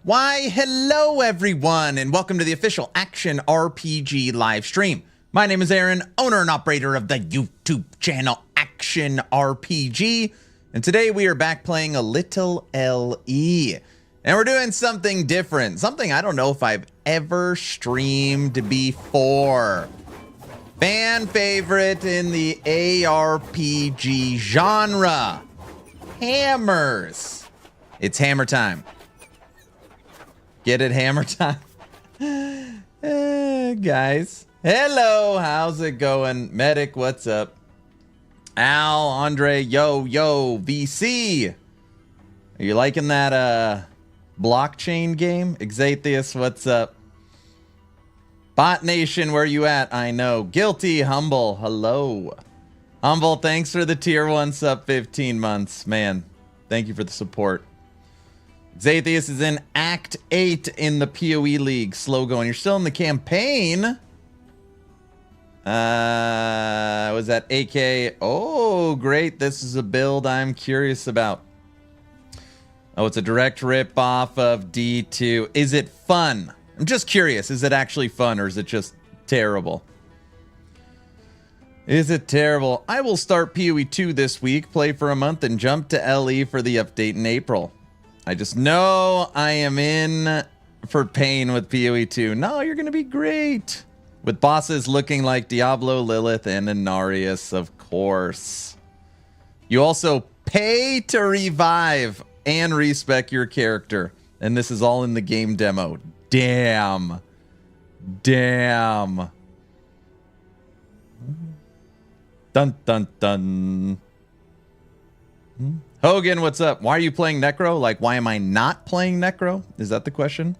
Why, hello everyone, and welcome to the official Action RPG live stream. My name is Aaron, owner and operator of the YouTube channel Action RPG, and today we are back playing a little LE. And we're doing something different, something I don't know if I've ever streamed before. Fan favorite in the ARPG genre, hammers. It's hammer time. Get it, hammer time? Guys. Hello, how's it going? Medic, what's up? Al, Andre, yo, VC. Are you liking that blockchain game? Exatheus, what's up? Bot Nation, where you at? I know. Guilty, Humble, hello. Humble, thanks for the tier 1 sub 15 months. Man, thank you for the support. Xathius is in Act 8 in the PoE League. Slow going. You're still in the campaign. Was that AK? Oh, great. This is a build I'm curious about. Oh, it's a direct rip off of D2. Is it fun? I'm just curious. Is it actually fun or is it just terrible? Is it terrible? I will start PoE 2 this week, play for a month, and jump to LE for the update in April. I just know I am in for pain with PoE 2. No, you're going to be great. With bosses looking like Diablo, Lilith, and Inarius, of course. You also pay to revive and respec your character. And this is all in the game demo. Damn. Damn. Dun, dun, dun. Hogan, what's up? Why are you playing Necro? Like, why am I not playing Necro? Is that the question?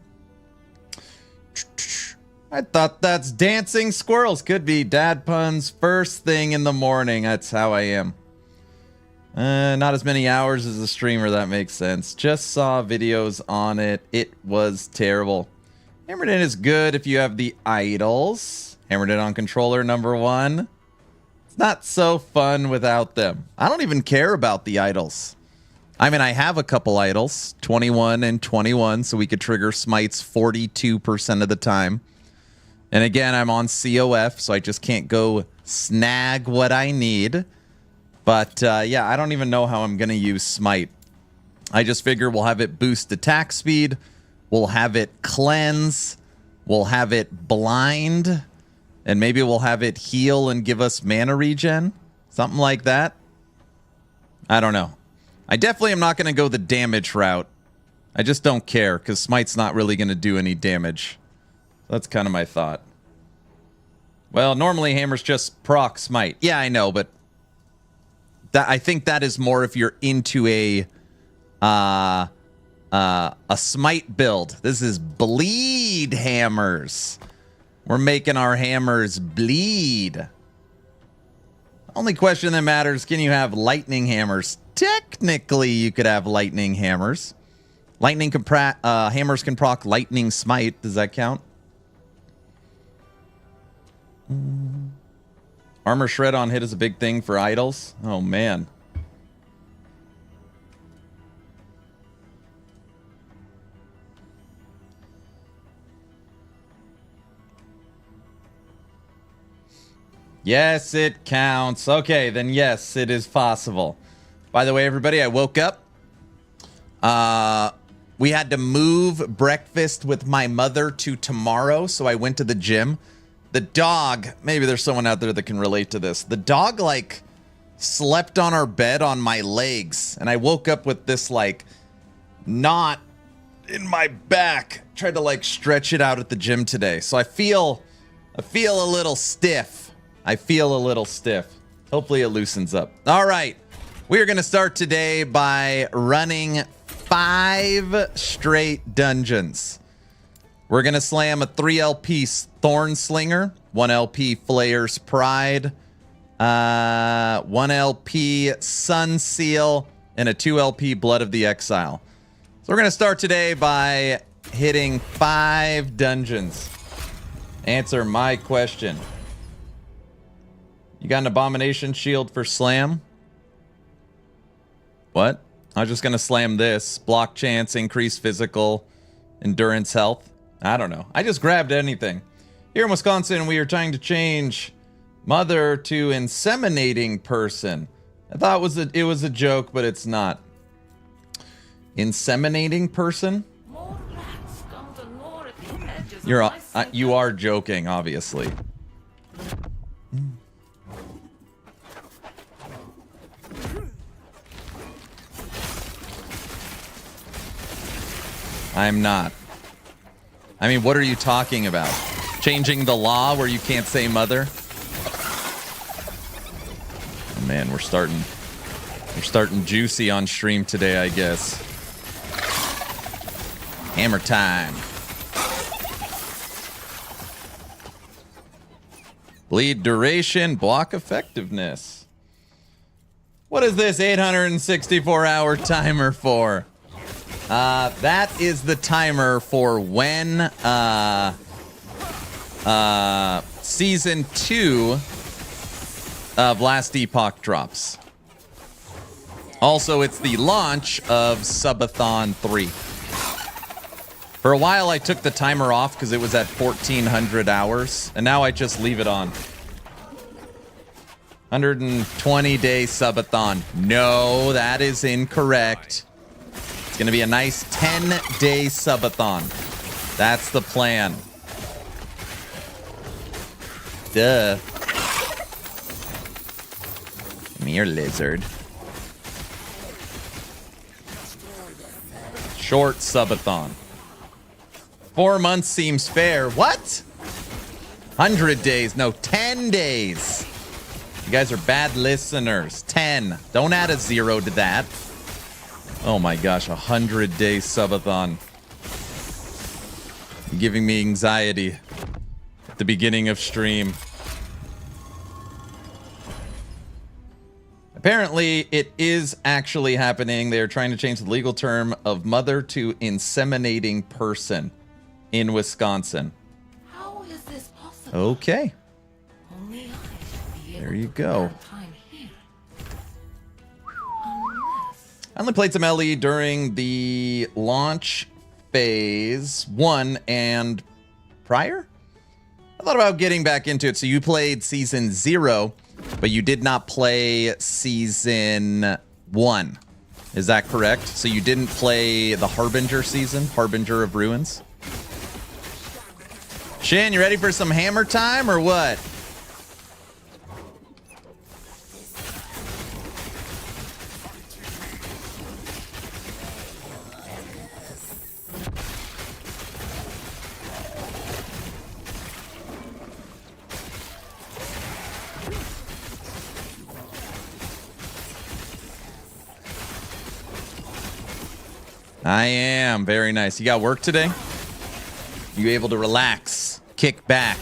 I thought that's dancing squirrels. Could be dad puns first thing in the morning. That's how I am. Not as many hours as a streamer. That makes sense. Just saw videos on it. It was terrible. Hammerdin is good if you have the idols. Hammerdin on controller number 1. Not so fun without them. I don't even care about the idols. I mean, I have a couple idols, 21 and 21, so we could trigger smites 42% of the time. And again, I'm on COF, so I just can't go snag what I need. But yeah, I don't even know how I'm going to use smite. I just figure we'll have it boost attack speed. We'll have it cleanse. We'll have it blind. And maybe we'll have it heal and give us mana regen. Something like that. I don't know. I definitely am not going to go the damage route. I just don't care, because Smite's not really going to do any damage. That's kind of my thought. Well, normally Hammers just proc Smite. Yeah, I know, but I think that is more if you're into a Smite build. This is bleed hammers. We're making our hammers bleed. Only question that matters, can you have lightning hammers? Technically, you could have lightning hammers. Lightning hammers can proc lightning smite. Does that count? Armor shred on hit is a big thing for idols. Oh, man. Yes, it counts. Okay, then yes, it is possible. By the way, everybody, I woke up. We had to move breakfast with my mother to tomorrow, so I went to the gym. The dog, maybe there's someone out there that can relate to this. The dog, like, slept on our bed on my legs, and I woke up with this, like, knot in my back. Tried to, like, stretch it out at the gym today, so I feel a little stiff. I feel a little stiff. Hopefully it loosens up. All right. We are going to start today by running 5 straight dungeons. We're going to slam a 3 LP Thorn Slinger, 1 LP Flayer's Pride, 1 LP Sun Seal, and a 2 LP Blood of the Exile. So we're going to start today by hitting 5 dungeons. Answer my question. You got an Abomination Shield for slam? What? I was just going to slam this. Block chance, increase physical. Endurance health. I don't know. I just grabbed anything. Here in Wisconsin, we are trying to change mother to inseminating person. I thought it was a joke, but it's not. Inseminating person? You are joking, obviously. I'm not. I mean, what are you talking about? Changing the law where you can't say mother? Oh, man, we're starting juicy on stream today, I guess. Hammer time. Bleed duration, block effectiveness. What is this 864-hour timer for? That is the timer for when Season 2 of Last Epoch drops. Also, it's the launch of Subathon 3. For a while, I took the timer off because it was at 1,400 hours, and now I just leave it on. 120-day Subathon. No, that is incorrect. It's going to be a nice 10-day Subathon. That's the plan. Duh. Come here, lizard. Short Subathon. 4 months seems fair. What? 100 days. No, 10 days. You guys are bad listeners. 10. Don't add a 0 to that. Oh my gosh, 100-day subathon. You're giving me anxiety at the beginning of stream. Apparently, it is actually happening. They're trying to change the legal term of mother to inseminating person in Wisconsin. How is this possible? Okay. Only I should be able There you to go. prepare time here. Unless... I only played some LE during the launch phase 1 and prior. I thought about getting back into it. So you played season 0, but you did not play season 1. Is that correct? So you didn't play the Harbinger season, Harbinger of Ruins? Shin, you ready for some hammer time or what? I am. Very nice. You got work today? You able to relax, kick back?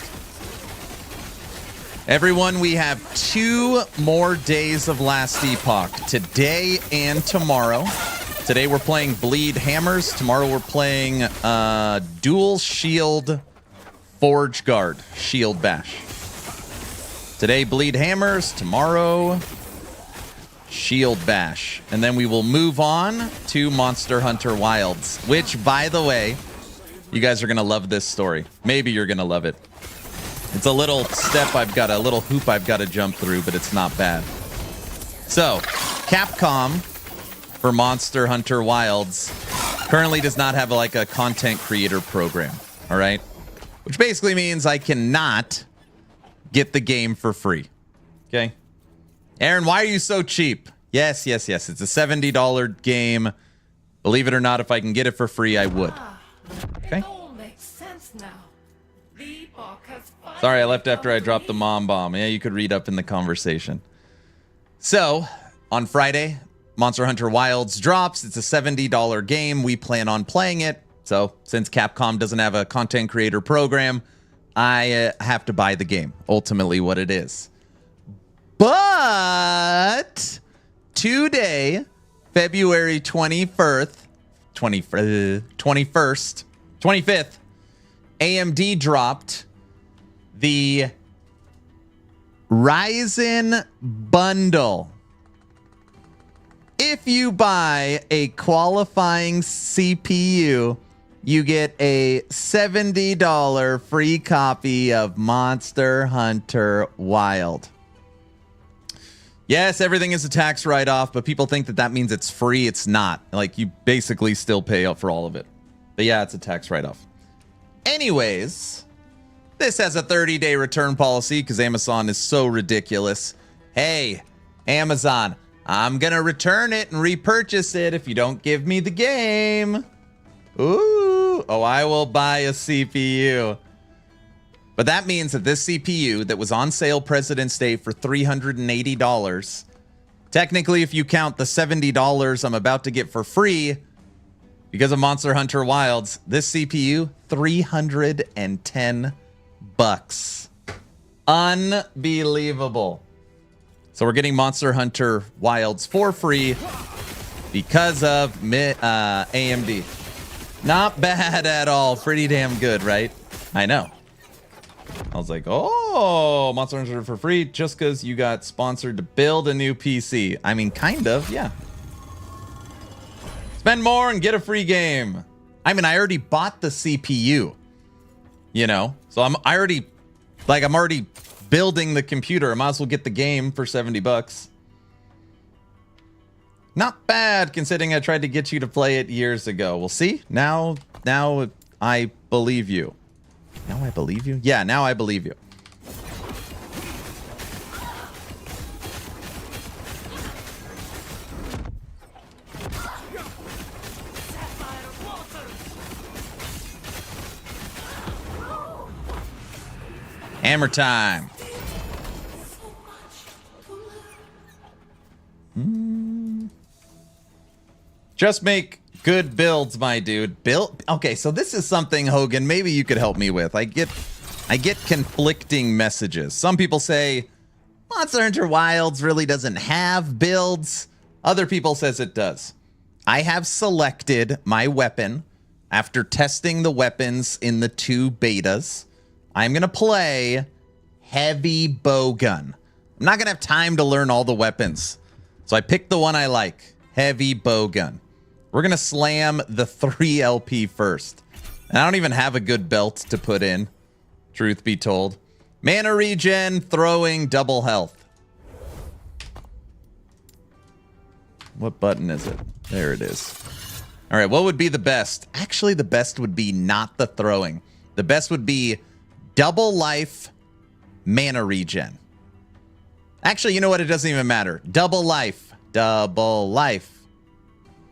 Everyone, we have 2 more days of Last Epoch, today and tomorrow. Today we're playing Bleed Hammers. Tomorrow we're playing Dual Shield Forge Guard Shield Bash. Today Bleed Hammers, tomorrow Shield Bash. And then we will move on to Monster Hunter Wilds, which, by the way, you guys are going to love this story. Maybe you're going to love it. It's a little step a little hoop I've got to jump through, but it's not bad. So, Capcom for Monster Hunter Wilds currently does not have like a content creator program, all right? Which basically means I cannot get the game for free, okay? Aaron, why are you so cheap? Yes. It's a $70 game. Believe it or not, if I can get it for free, I would. Okay. It all makes sense now. The Epoch has Sorry, I left after I dropped the mom bomb. Yeah, you could read up in the conversation. So, on Friday, Monster Hunter Wilds drops. It's a $70 game. We plan on playing it. So, since Capcom doesn't have a content creator program, I have to buy the game. Ultimately, what it is. But today, February 25th, AMD dropped the Ryzen bundle. If you buy a qualifying CPU you get a $70 free copy of Monster Hunter Wild. Yes, everything is a tax write-off, but people think that means it's free. It's not. Like, you basically still pay up for all of it. But yeah, it's a tax write-off. Anyways, this has a 30-day return policy because Amazon is so ridiculous. Hey, Amazon, I'm going to return it and repurchase it if you don't give me the game. Ooh, oh, I will buy a CPU. But that means that this CPU that was on sale President's Day for $380, technically if you count the $70 I'm about to get for free because of Monster Hunter Wilds, this CPU, $310. Unbelievable. So we're getting Monster Hunter Wilds for free because of AMD. Not bad at all. Pretty damn good, right? I know. I was like, oh, Monster Hunter for free just because you got sponsored to build a new PC. I mean, kind of, yeah. Spend more and get a free game. I mean, I already bought the CPU, you know? So I'm already building the computer. I might as well get the game for $70. Not bad, considering I tried to get you to play it years ago. Well, see? Now I believe you. Now I believe you? Yeah, now I believe you. Hammer time. Just make good builds, my dude. Okay, so this is something, Hogan, maybe you could help me with. I get conflicting messages. Some people say Monster Hunter Wilds really doesn't have builds. Other people says it does. I have selected my weapon after testing the weapons in the 2 betas. I'm going to play heavy bowgun. I'm not going to have time to learn all the weapons. So I picked the one I like, heavy bowgun. We're going to slam the 3 LP first. And I don't even have a good belt to put in, truth be told. Mana regen, throwing, double health. What button is it? There it is. All right, what would be the best? Actually, the best would be not the throwing. The best would be double life, mana regen. Actually, you know what? It doesn't even matter. Double life. Double life.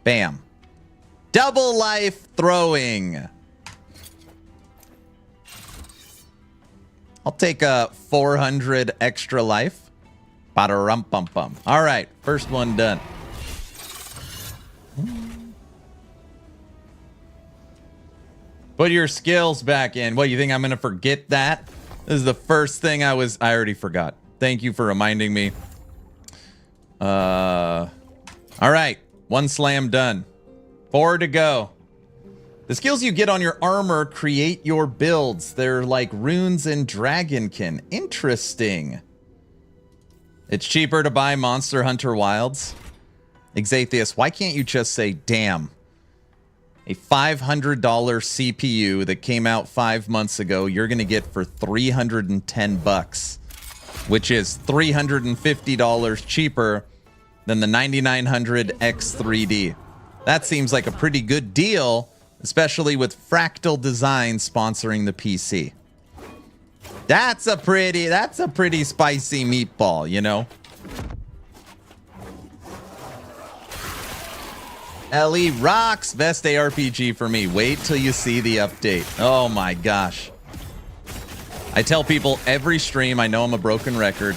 Bam. Double life throwing. I'll take a 400 extra life. Ba-da-rum-pum-pum. All right, first one done. Put your skills back in. What, you think I'm going to forget that? This is the first thing I already forgot. Thank you for reminding me. All right, 1 slam done. 4 to go. The skills you get on your armor create your builds. They're like runes and dragonkin. Interesting. It's cheaper to buy Monster Hunter Wilds. Exathius, why can't you just say, damn, a $500 CPU that came out 5 months ago, you're going to get for $310, which is $350 cheaper than the 9900 X3D. That seems like a pretty good deal, especially with Fractal Design sponsoring the PC. That's a pretty spicy meatball, you know? LE rocks. Best ARPG for me. Wait till you see the update. Oh my gosh. I tell people every stream, I know I'm a broken record,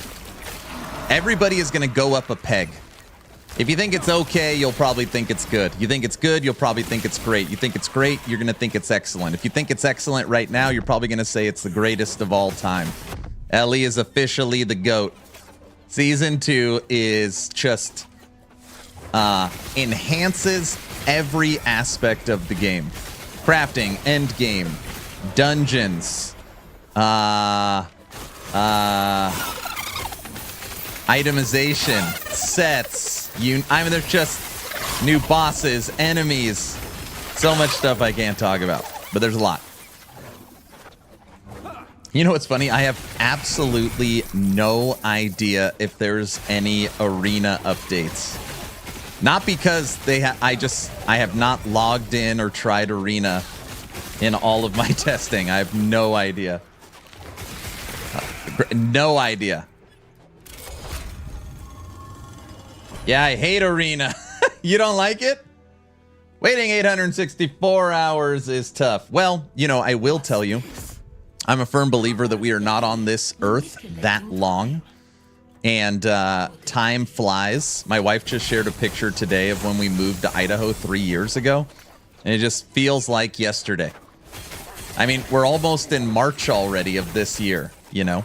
everybody is going to go up a peg. If you think it's okay, you'll probably think it's good. You think it's good, you'll probably think it's great. You think it's great, you're going to think it's excellent. If you think it's excellent right now, you're probably going to say it's the greatest of all time. LE is officially the GOAT. Season 2 is just enhances every aspect of the game. Crafting, end game, dungeons, itemization, sets. I mean, there's just new bosses, enemies. So much stuff I can't talk about, but there's a lot. You know what's funny? I have absolutely no idea if there's any arena updates. Not because they I have not logged in or tried arena in all of my testing. I have no idea. No idea. Yeah, I hate arena. You don't like it? Waiting 864 hours is tough. Well, you know, I will tell you, I'm a firm believer that we are not on this earth that long. And time flies. My wife just shared a picture today of when we moved to Idaho 3 years ago. And it just feels like yesterday. I mean, we're almost in March already of this year, you know.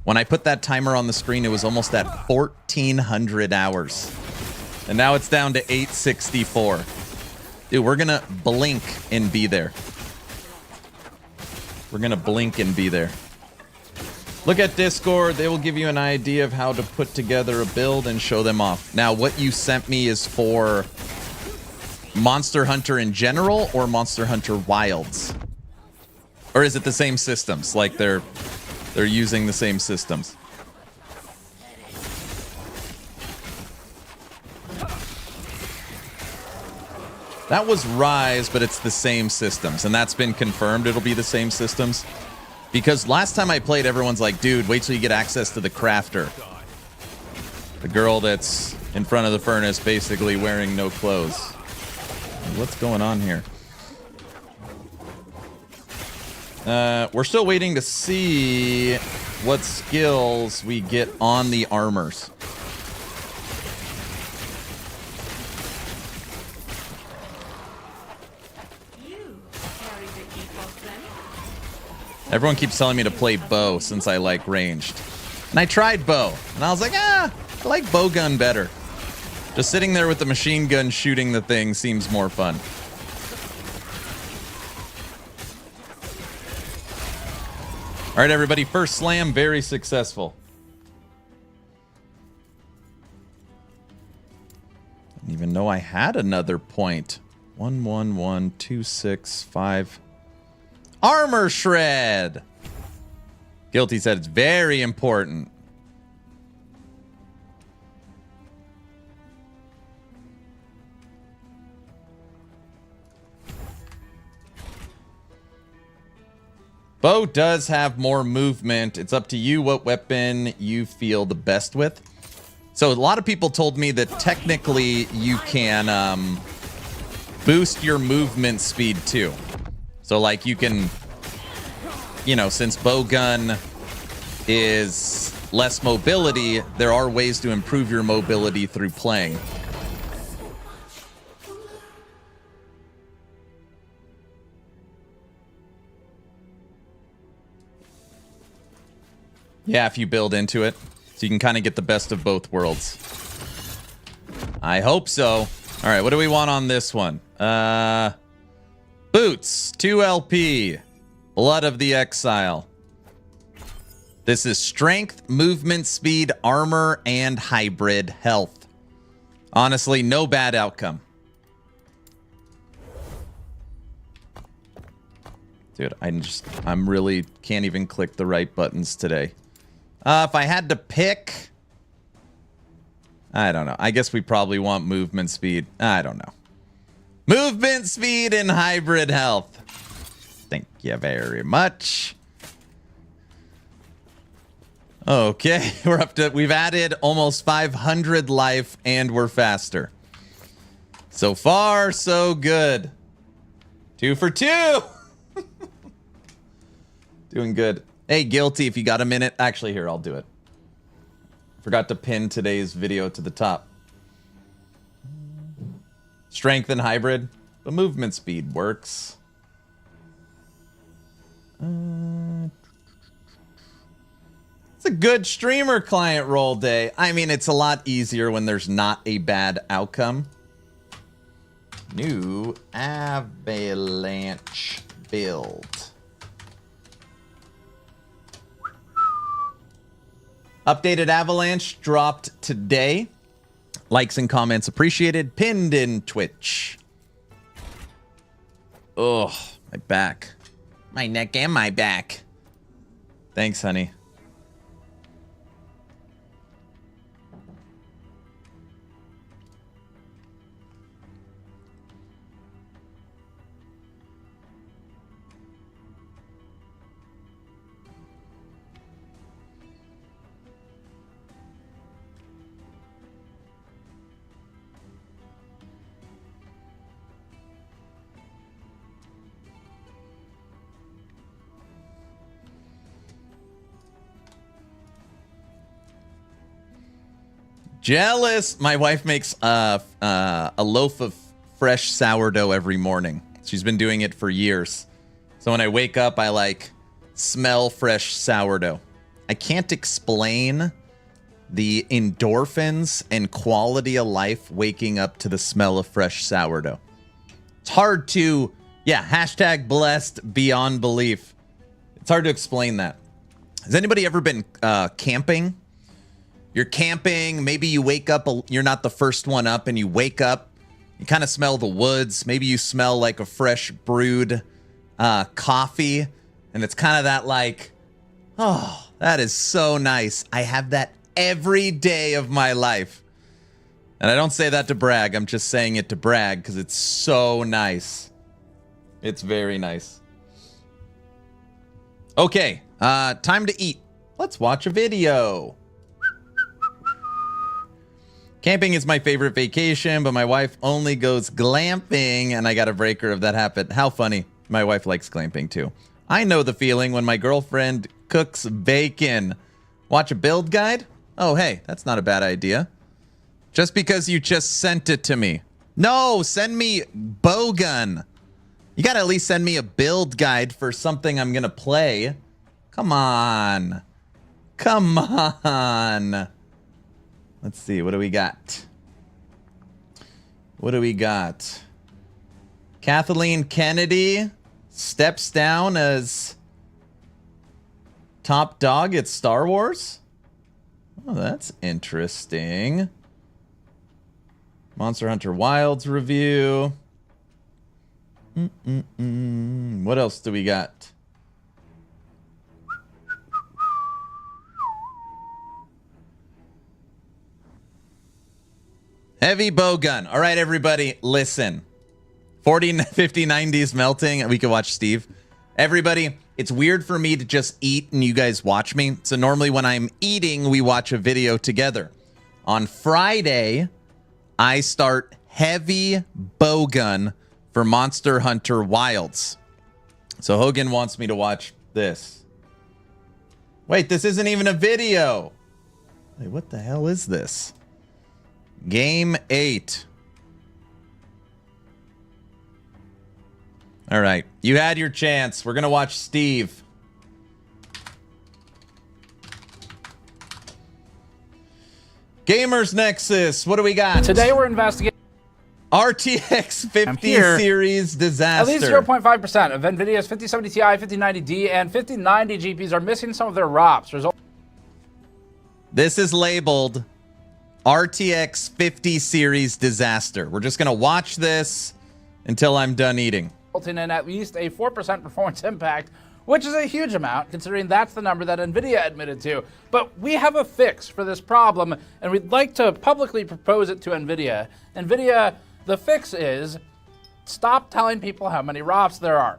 When I put that timer on the screen, it was almost at 1,400 hours. And now it's down to 864. Dude, we're going to blink and be there. We're going to blink and be there. Look at Discord. They will give you an idea of how to put together a build and show them off. Now, what you sent me is for Monster Hunter in general or Monster Hunter Wilds? Or is it the same systems? Like they're using the same systems? That was Rise, but it's the same systems. And that's been confirmed. It'll be the same systems. Because last time I played, everyone's like, dude, wait till you get access to the crafter. The girl that's in front of the furnace basically wearing no clothes. What's going on here? We're still waiting to see what skills we get on the armors. Everyone keeps telling me to play bow since I like ranged. And I tried bow. And I was like, I like bow gun better. Just sitting there with the machine gun shooting the thing seems more fun. All right, everybody. First slam, very successful. Didn't even know I had another point. 1, 1, 1, 2, 6, 5. Armor shred. Guilty said it's very important. Bow does have more movement. It's up to you what weapon you feel the best with. So a lot of people told me that technically you can boost your movement speed too. So like you can, you know, since bowgun is less mobility, there are ways to improve your mobility through playing. Yeah, if you build into it. So you can kind of get the best of both worlds. I hope so. All right, what do we want on this one? Boots, 2 LP. Blood of the Exile. This is strength, movement, speed, armor, and hybrid health. Honestly, no bad outcome. Dude, I'm really can't even click the right buttons today. If I had to pick, I don't know. I guess we probably want movement speed. I don't know. Movement speed and hybrid health. Thank you very much. Okay, we're up to, we've added almost 500 life and we're faster. So far, so good. 2 for 2. Doing good. Hey, Guilty, if you got a minute. Actually, here, I'll do it. Forgot to pin today's video to the top. Strength and hybrid. The movement speed works. It's a good streamer client roll day. I mean, it's a lot easier when there's not a bad outcome. New Avalanche build. Updated Avalanche dropped today. Likes and comments appreciated. Pinned in Twitch. Oh, my back. My neck and my back. Thanks, honey. Jealous. My wife makes a loaf of fresh sourdough every morning. She's been doing it for years. So when I wake up, I like smell fresh sourdough. I can't explain the endorphins and quality of life waking up to the smell of fresh sourdough. It's hard to, hashtag blessed beyond belief. It's hard to explain that. Has anybody ever been camping? You're camping, maybe you wake up, you're not the first one up, and you wake up, you kind of smell the woods. Maybe you smell like a fresh brewed coffee, and it's kind of that like, oh, that is so nice. I have that every day of my life. And I don't say that to brag, I'm just saying it to brag because it's so nice. It's very nice. Okay, time to eat. Let's watch a video. Camping is my favorite vacation, but my wife only goes glamping, and I got a breaker of that habit. How funny. My wife likes glamping, too. I know the feeling when my girlfriend cooks bacon. Watch a build guide? Oh, hey, that's not a bad idea. Just because you just sent it to me. No, send me bowgun. You gotta at least send me a build guide for something I'm gonna play. Come on. Come on. Let's see, what do we got? What do we got? Kathleen Kennedy steps down as top dog at Star Wars? Oh, that's interesting. Monster Hunter Wilds review. What else do we got? Heavy bowgun. All right, everybody, listen. 40, 50, 90s melting. We could watch Steve. Everybody, it's weird for me to just eat and you guys watch me. So normally when I'm eating, we watch a video together. On Friday, I start heavy bowgun for Monster Hunter Wilds. So Hogan wants me to watch this. Wait, this isn't even a video. Wait, what the hell is this? Game 8. All right, you had your chance. We're gonna watch Steve. Gamers Nexus, what do we got? Today we're investigating RTX 50 series disaster. At least 0.5% of NVIDIA's 5070 Ti, 5090D, and 5090 GPUs are missing some of their ROPs. This is labeled RTX 50 series disaster. We're just going to watch this until I'm done eating. Resulting in at least a 4% performance impact, which is a huge amount considering that's the number that NVIDIA admitted to. But we have a fix for this problem, and we'd like to publicly propose it to NVIDIA. NVIDIA, the fix is stop telling people how many ROPs there are.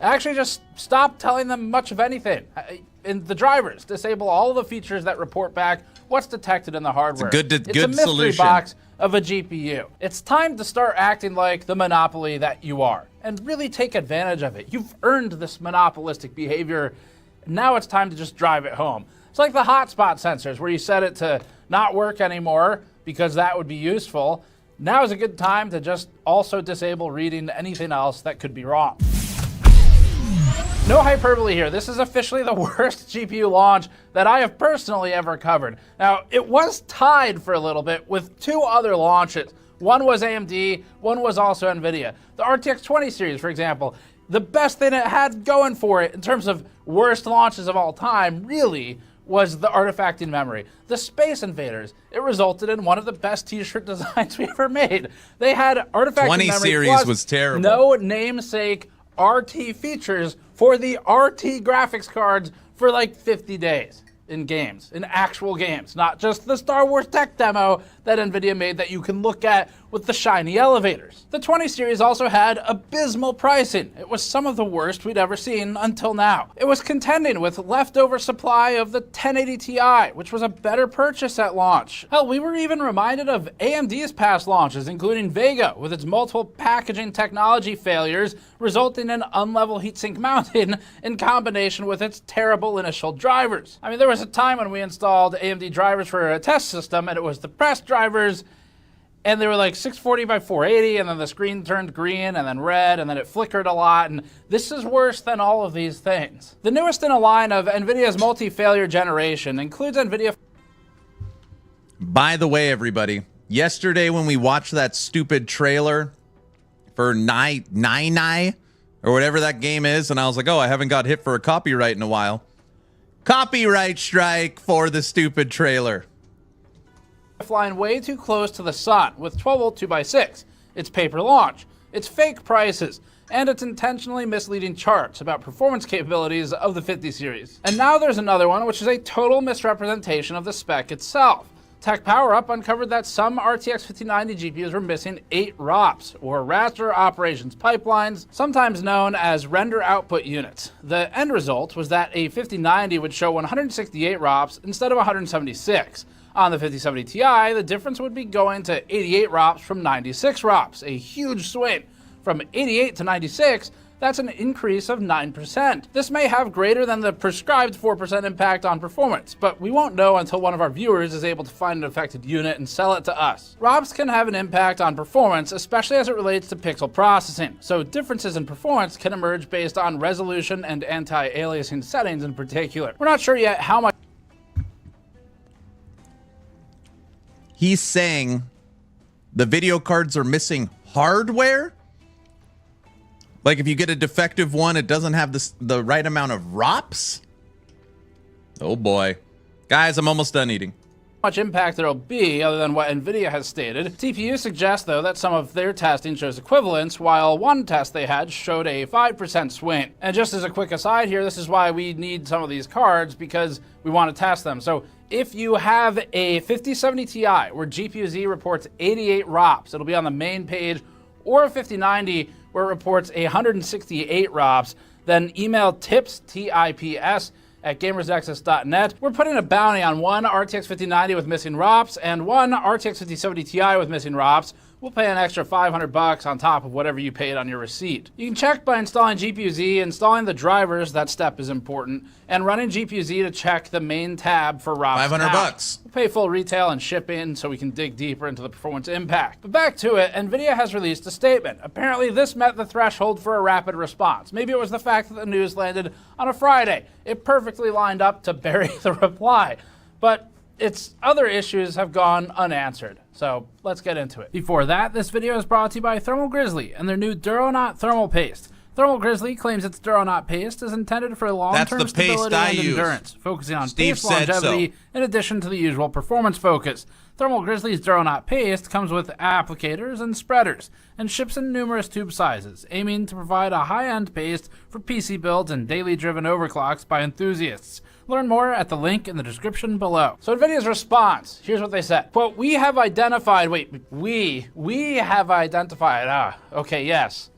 Actually, just stop telling them much of anything. In the drivers, disable all the features that report back what's detected in the hardware. It's a mystery solution. Box of a GPU. It's time to start acting like the monopoly that you are and really take advantage of it. You've earned this monopolistic behavior. Now it's time to just drive it home. It's like the hotspot sensors where you set it to not work anymore because that would be useful. Now is a good time to just also disable reading anything else that could be wrong. No hyperbole here. This is officially the worst GPU launch that I have personally ever covered. Now, it was tied for a little bit with two other launches. One was AMD, one was also NVIDIA. The RTX 20 series, for example, the best thing it had going for it in terms of worst launches of all time, really, was the artifacting memory. The Space Invaders, it resulted in one of the best t-shirt designs we ever made. They had artifacting 20 memory series plus was terrible. no namesake RT features for the RT graphics cards for like 50 days in games, in actual games, not just the Star Wars tech demo that NVIDIA made that you can look at with the shiny elevators. The 20 series also had abysmal pricing. It was some of the worst we'd ever seen until now. It was contending with leftover supply of the 1080 Ti, which was a better purchase at launch. Hell, we were even reminded of AMD's past launches, including Vega, with its multiple packaging technology failures, resulting in unlevel heatsink mounting in combination with its terrible initial drivers. I mean, there was a time when we installed AMD drivers for a test system, and it was the pressed drivers, and they were like 640 by 480, and then the screen turned green and then red, and then it flickered a lot, and this is worse than all of these things. The newest in a line of NVIDIA's multi-failure generation includes NVIDIA. By the way, everybody, yesterday when we watched that stupid trailer for Nine or whatever that game is, and I was like, oh, I haven't got hit for a copyright in a while. Copyright strike for the stupid trailer. Flying way too close to the sun with 12-volt 2x6, its paper launch, its fake prices, and its intentionally misleading charts about performance capabilities of the 50 series. And now there's another one, which is a total misrepresentation of the spec itself. Tech Power Up uncovered that some RTX 5090 GPUs were missing 8 ROPs, or Raster Operations Pipelines, sometimes known as Render Output Units. The end result was that a 5090 would show 168 ROPs instead of 176. On the 5070 Ti, the difference would be going to 88 ROPs from 96 ROPs, a huge swing. From 88 to 96, that's an increase of 9%. This may have greater than the prescribed 4% impact on performance, but we won't know until one of our viewers is able to find an affected unit and sell it to us. ROPs can have an impact on performance, especially as it relates to pixel processing, so differences in performance can emerge based on resolution and anti-aliasing settings in particular. We're not sure yet how much. He's saying the video cards are missing hardware? Like if you get a defective one, it doesn't have the right amount of ROPs? Oh boy. Guys, I'm almost done eating. Much impact there'll be other than what NVIDIA has stated. TPU suggests, though, that some of their testing shows equivalence, while one test they had showed a 5% swing. And just as a quick aside here, this is why we need some of these cards, because we want to test them. So if you have a 5070 Ti where GPU-Z reports 88 ROPs, it'll be on the main page, or a 5090 where it reports 168 ROPs, then email tips, TIPS, at gamersnexus.net. We're putting a bounty on one RTX 5090 with missing ROPs and one RTX 5070 Ti with missing ROPs. We'll pay an extra $500 on top of whatever you paid on your receipt. You can check by installing GPU-Z, installing the drivers, that step is important, and running GPU-Z to check the main tab for ROPs. $500. We'll pay full retail and shipping so we can dig deeper into the performance impact. But back to it, NVIDIA has released a statement. Apparently this met the threshold for a rapid response. Maybe it was the fact that the news landed on a Friday. It perfectly lined up to bury the reply. But its other issues have gone unanswered. So let's get into it. Before that, this video is brought to you by Thermal Grizzly and their new Duronaut Thermal Paste. Thermal Grizzly claims its Duronaut paste is intended for long-term stability and endurance, focusing on paste longevity in addition to the usual performance focus. Thermal Grizzly's Duronaut paste comes with applicators and spreaders, and ships in numerous tube sizes, aiming to provide a high-end paste for PC builds and daily driven overclocks by enthusiasts. Learn more at the link in the description below. So NVIDIA's response, here's what they said. Quote, we have identified, yes.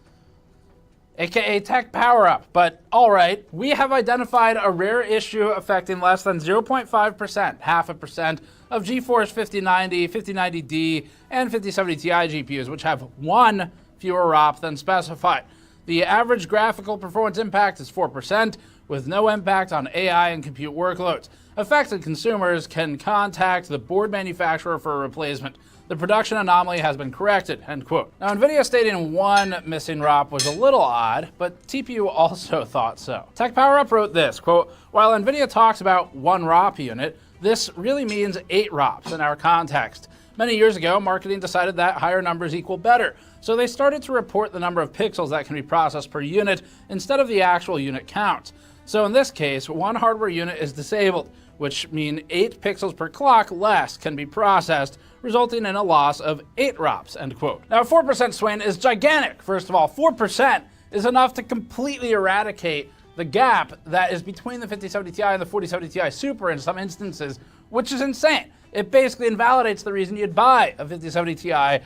AKA Tech Power Up, but all right, we have identified a rare issue affecting less than 0.5%, 0.5% of GeForce 5090, 5090D, and 5070 Ti GPUs, which have one fewer ROP than specified. The average graphical performance impact is 4%, with no impact on AI and compute workloads. Affected consumers can contact the board manufacturer for a replacement. The production anomaly has been corrected, end quote. Now, NVIDIA stating one missing ROP was a little odd, but TPU also thought so. Tech Power Up wrote this, quote, while NVIDIA talks about one ROP unit, this really means 8 ROPs in our context. Many years ago, marketing decided that higher numbers equal better, so they started to report the number of pixels that can be processed per unit instead of the actual unit count. So in this case, one hardware unit is disabled, which means 8 pixels per clock less can be processed, resulting in a loss of 8 ROPs, end quote. Now, a 4% swing is gigantic. First of all, 4% is enough to completely eradicate the gap that is between the 5070 Ti and the 4070 Ti Super in some instances, which is insane. It basically invalidates the reason you'd buy a 5070 Ti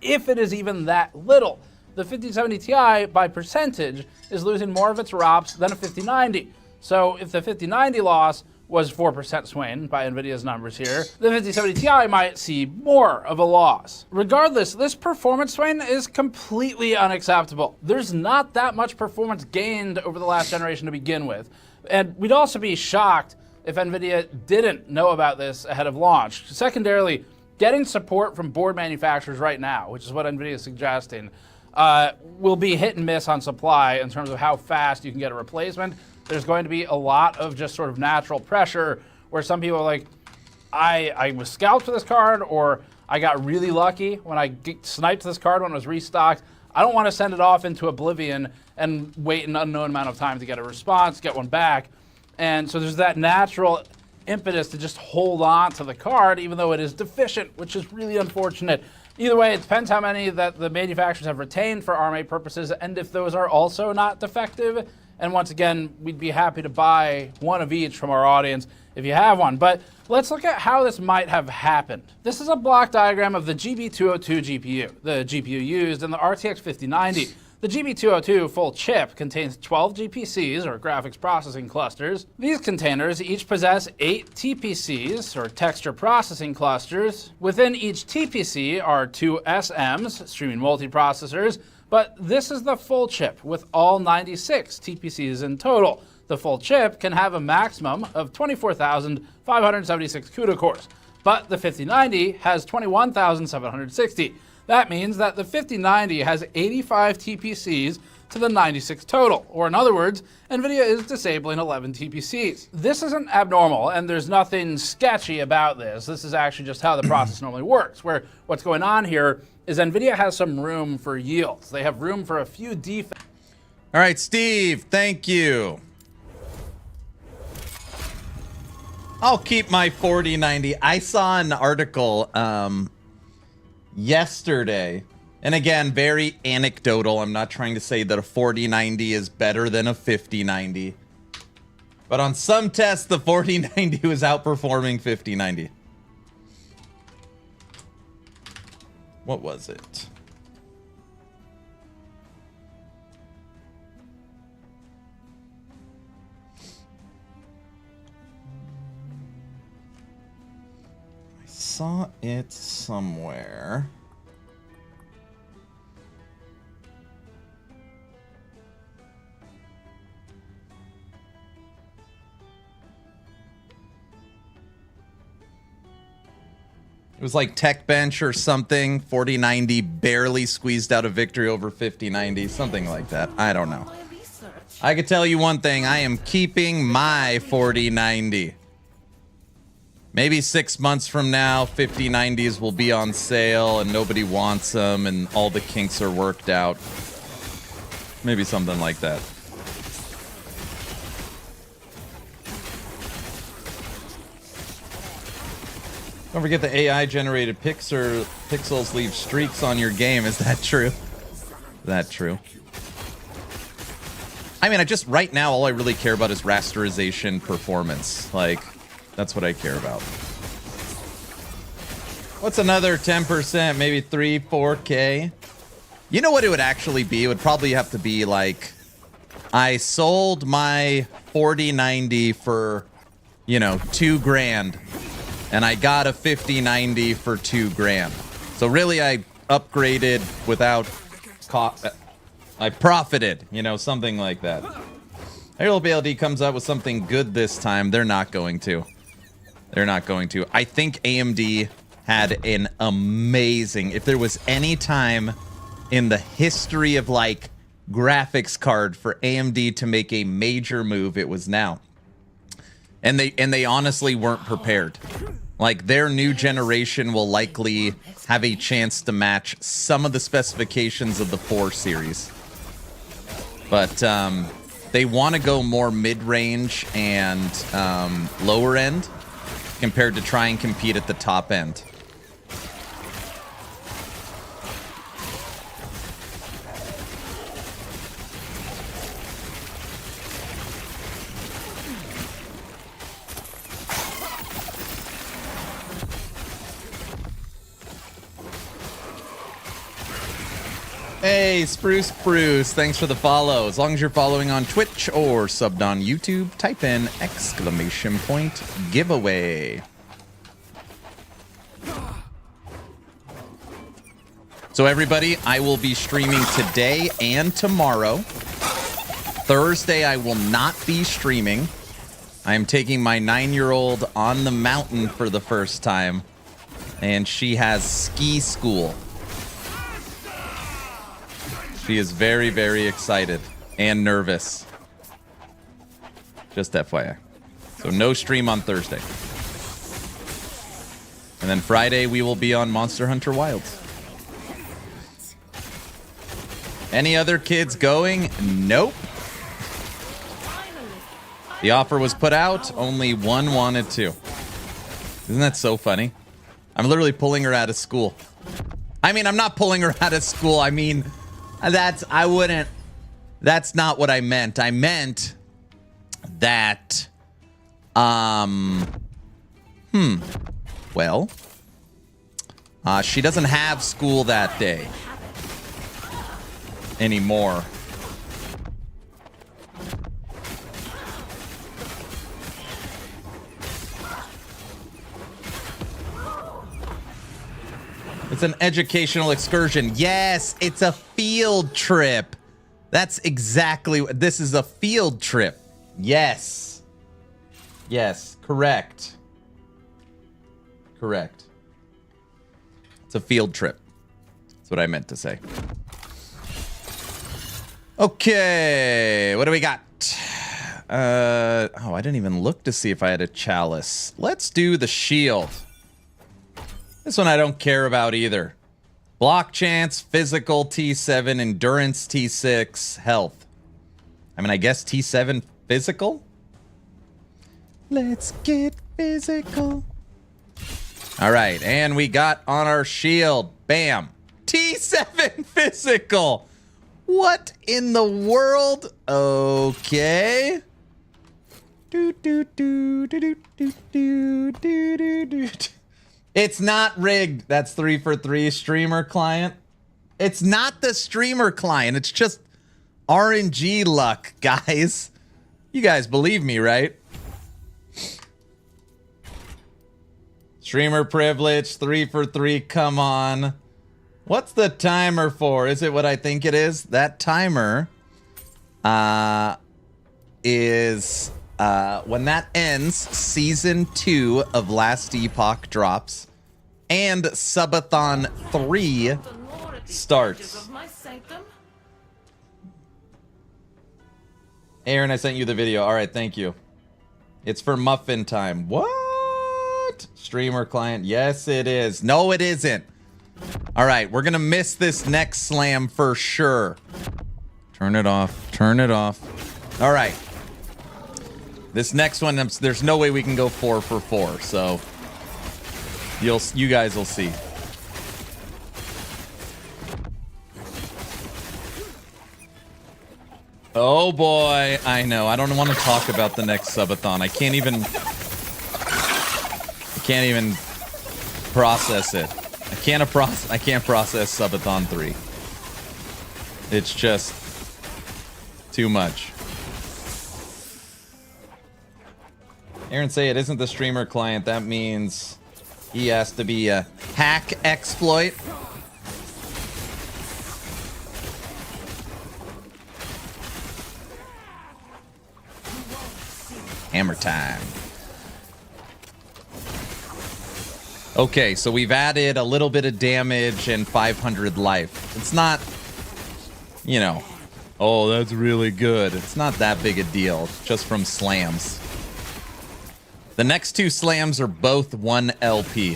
if it is even that little. The 5070 Ti, by percentage, is losing more of its ROPS than a 5090. So if the 5090 loss was 4% swing by NVIDIA's numbers here, the 5070 Ti might see more of a loss. Regardless, this performance swing is completely unacceptable. There's not that much performance gained over the last generation to begin with. And we'd also be shocked if NVIDIA didn't know about this ahead of launch. Secondarily, getting support from board manufacturers right now, which is what NVIDIA is suggesting, will be hit and miss on supply in terms of how fast you can get a replacement. There's going to be a lot of just sort of natural pressure where some people are like, I was scalped for this card, or I got really lucky when I sniped this card when it was restocked. I don't want to send it off into oblivion and wait an unknown amount of time to get a response, get one back. And so there's that natural impetus to just hold on to the card, even though it is deficient, which is really unfortunate. Either way, it depends how many that the manufacturers have retained for RMA purposes, and if those are also not defective. And once again, we'd be happy to buy one of each from our audience if you have one. But let's look at how this might have happened. This is a block diagram of the GB202 GPU, the GPU used in the RTX 5090. The GB202 full chip contains 12 GPCs, or graphics processing clusters. These containers each possess 8 TPCs, or texture processing clusters. Within each TPC are 2 SMs, streaming multiprocessors, but this is the full chip with all 96 TPCs in total. The full chip can have a maximum of 24,576 CUDA cores, but the 5090 has 21,760. That means that the 5090 has 85 TPCs to the 96 total, or in other words, NVIDIA is disabling 11 TPCs. This isn't abnormal, and there's nothing sketchy about this. This is actually just how the process normally works, where what's going on here is NVIDIA has some room for yields. They have room for a few defects. All right, Steve, thank you. I'll keep my 4090. I saw an article yesterday, and again, very anecdotal. I'm not trying to say that a 4090 is better than a 5090, but on some tests, the 4090 was outperforming 5090. What was it? I saw it somewhere. It was like Tech Bench or something. 4090 barely squeezed out a victory over 5090, something like that. I don't know. I could tell you one thing. I am keeping my 4090. Maybe 6 months from now, 5090s will be on sale and nobody wants them and all the kinks are worked out. Maybe something like that. Don't forget the AI-generated pixels leave streaks on your game. Is that true? Is that true? I mean, right now, all I really care about is rasterization performance. Like, that's what I care about. What's another 10%? Maybe 3, 4K? You know what it would actually be? It would probably have to be like, I sold my 4090 for, you know, $2,000. And I got a 5090 for $2,000. So really, I upgraded without cost. I profited, you know, something like that. I hope ALD comes out with something good this time. They're not going to. They're not going to. I think AMD had an amazing. If there was any time in the history of like graphics card for AMD to make a major move, it was now. And they honestly weren't prepared. Like, their new generation will likely have a chance to match some of the specifications of the 4 series. But they want to go more mid-range and lower end compared to try and compete at the top end. Hey, Spruce Bruce, thanks for the follow. As long as you're following on Twitch or subbed on YouTube, type in !! giveaway. So everybody, I will be streaming today and tomorrow. Thursday, I will not be streaming. I am taking my 9-year-old on the mountain for the first time, and she has ski school. She is very, very excited and nervous. Just FYI. So no stream on Thursday. And then Friday, we will be on Monster Hunter Wilds. Any other kids going? Nope. The offer was put out. Only one wanted to. Isn't that so funny? I'm literally pulling her out of school. I mean, I'm not pulling her out of school. I mean, that's not what I meant. I meant that, well, she doesn't have school that day anymore. It's an educational excursion. Yes, it's a field trip. That's exactly what this is, a field trip. Yes. Yes, correct. Correct. It's a field trip. That's what I meant to say. Okay, what do we got? Oh, I didn't even look to see if I had a chalice. Let's do the shield. This one I don't care about either. Block chance, physical T7, endurance T6, health. I mean, I guess T7 physical? Let's get physical. All right, and we got on our shield, bam, T7 physical. What in the world? Okay. It's not rigged. That's 3 for 3 streamer client. It's not the streamer client. It's just RNG luck, guys. You guys believe me, right? Streamer privilege, 3 for 3. Come on. What's the timer for? Is it what I think it is? That timer is when that ends, season 2 of Last Epoch drops, and Subathon 3 starts. Aaron, I sent you the video. All right, thank you. It's for muffin time. What? Streamer client? Yes, it is. No, it isn't. All right, we're gonna miss this next slam for sure. Turn it off. Turn it off. All right. This next one, there's no way we can go 4 for 4, so you guys will see. Oh boy, I know. I don't want to talk about the next subathon. I can't even process it. I can't process subathon 3. It's just too much. Aaron say it isn't the streamer client. That means he has to be a hack exploit. Hammer time. Okay, so we've added a little bit of damage and 500 life. It's not, you know, oh, that's really good. It's not that big a deal. It's just from slams. The next 2 slams are both 1 LP.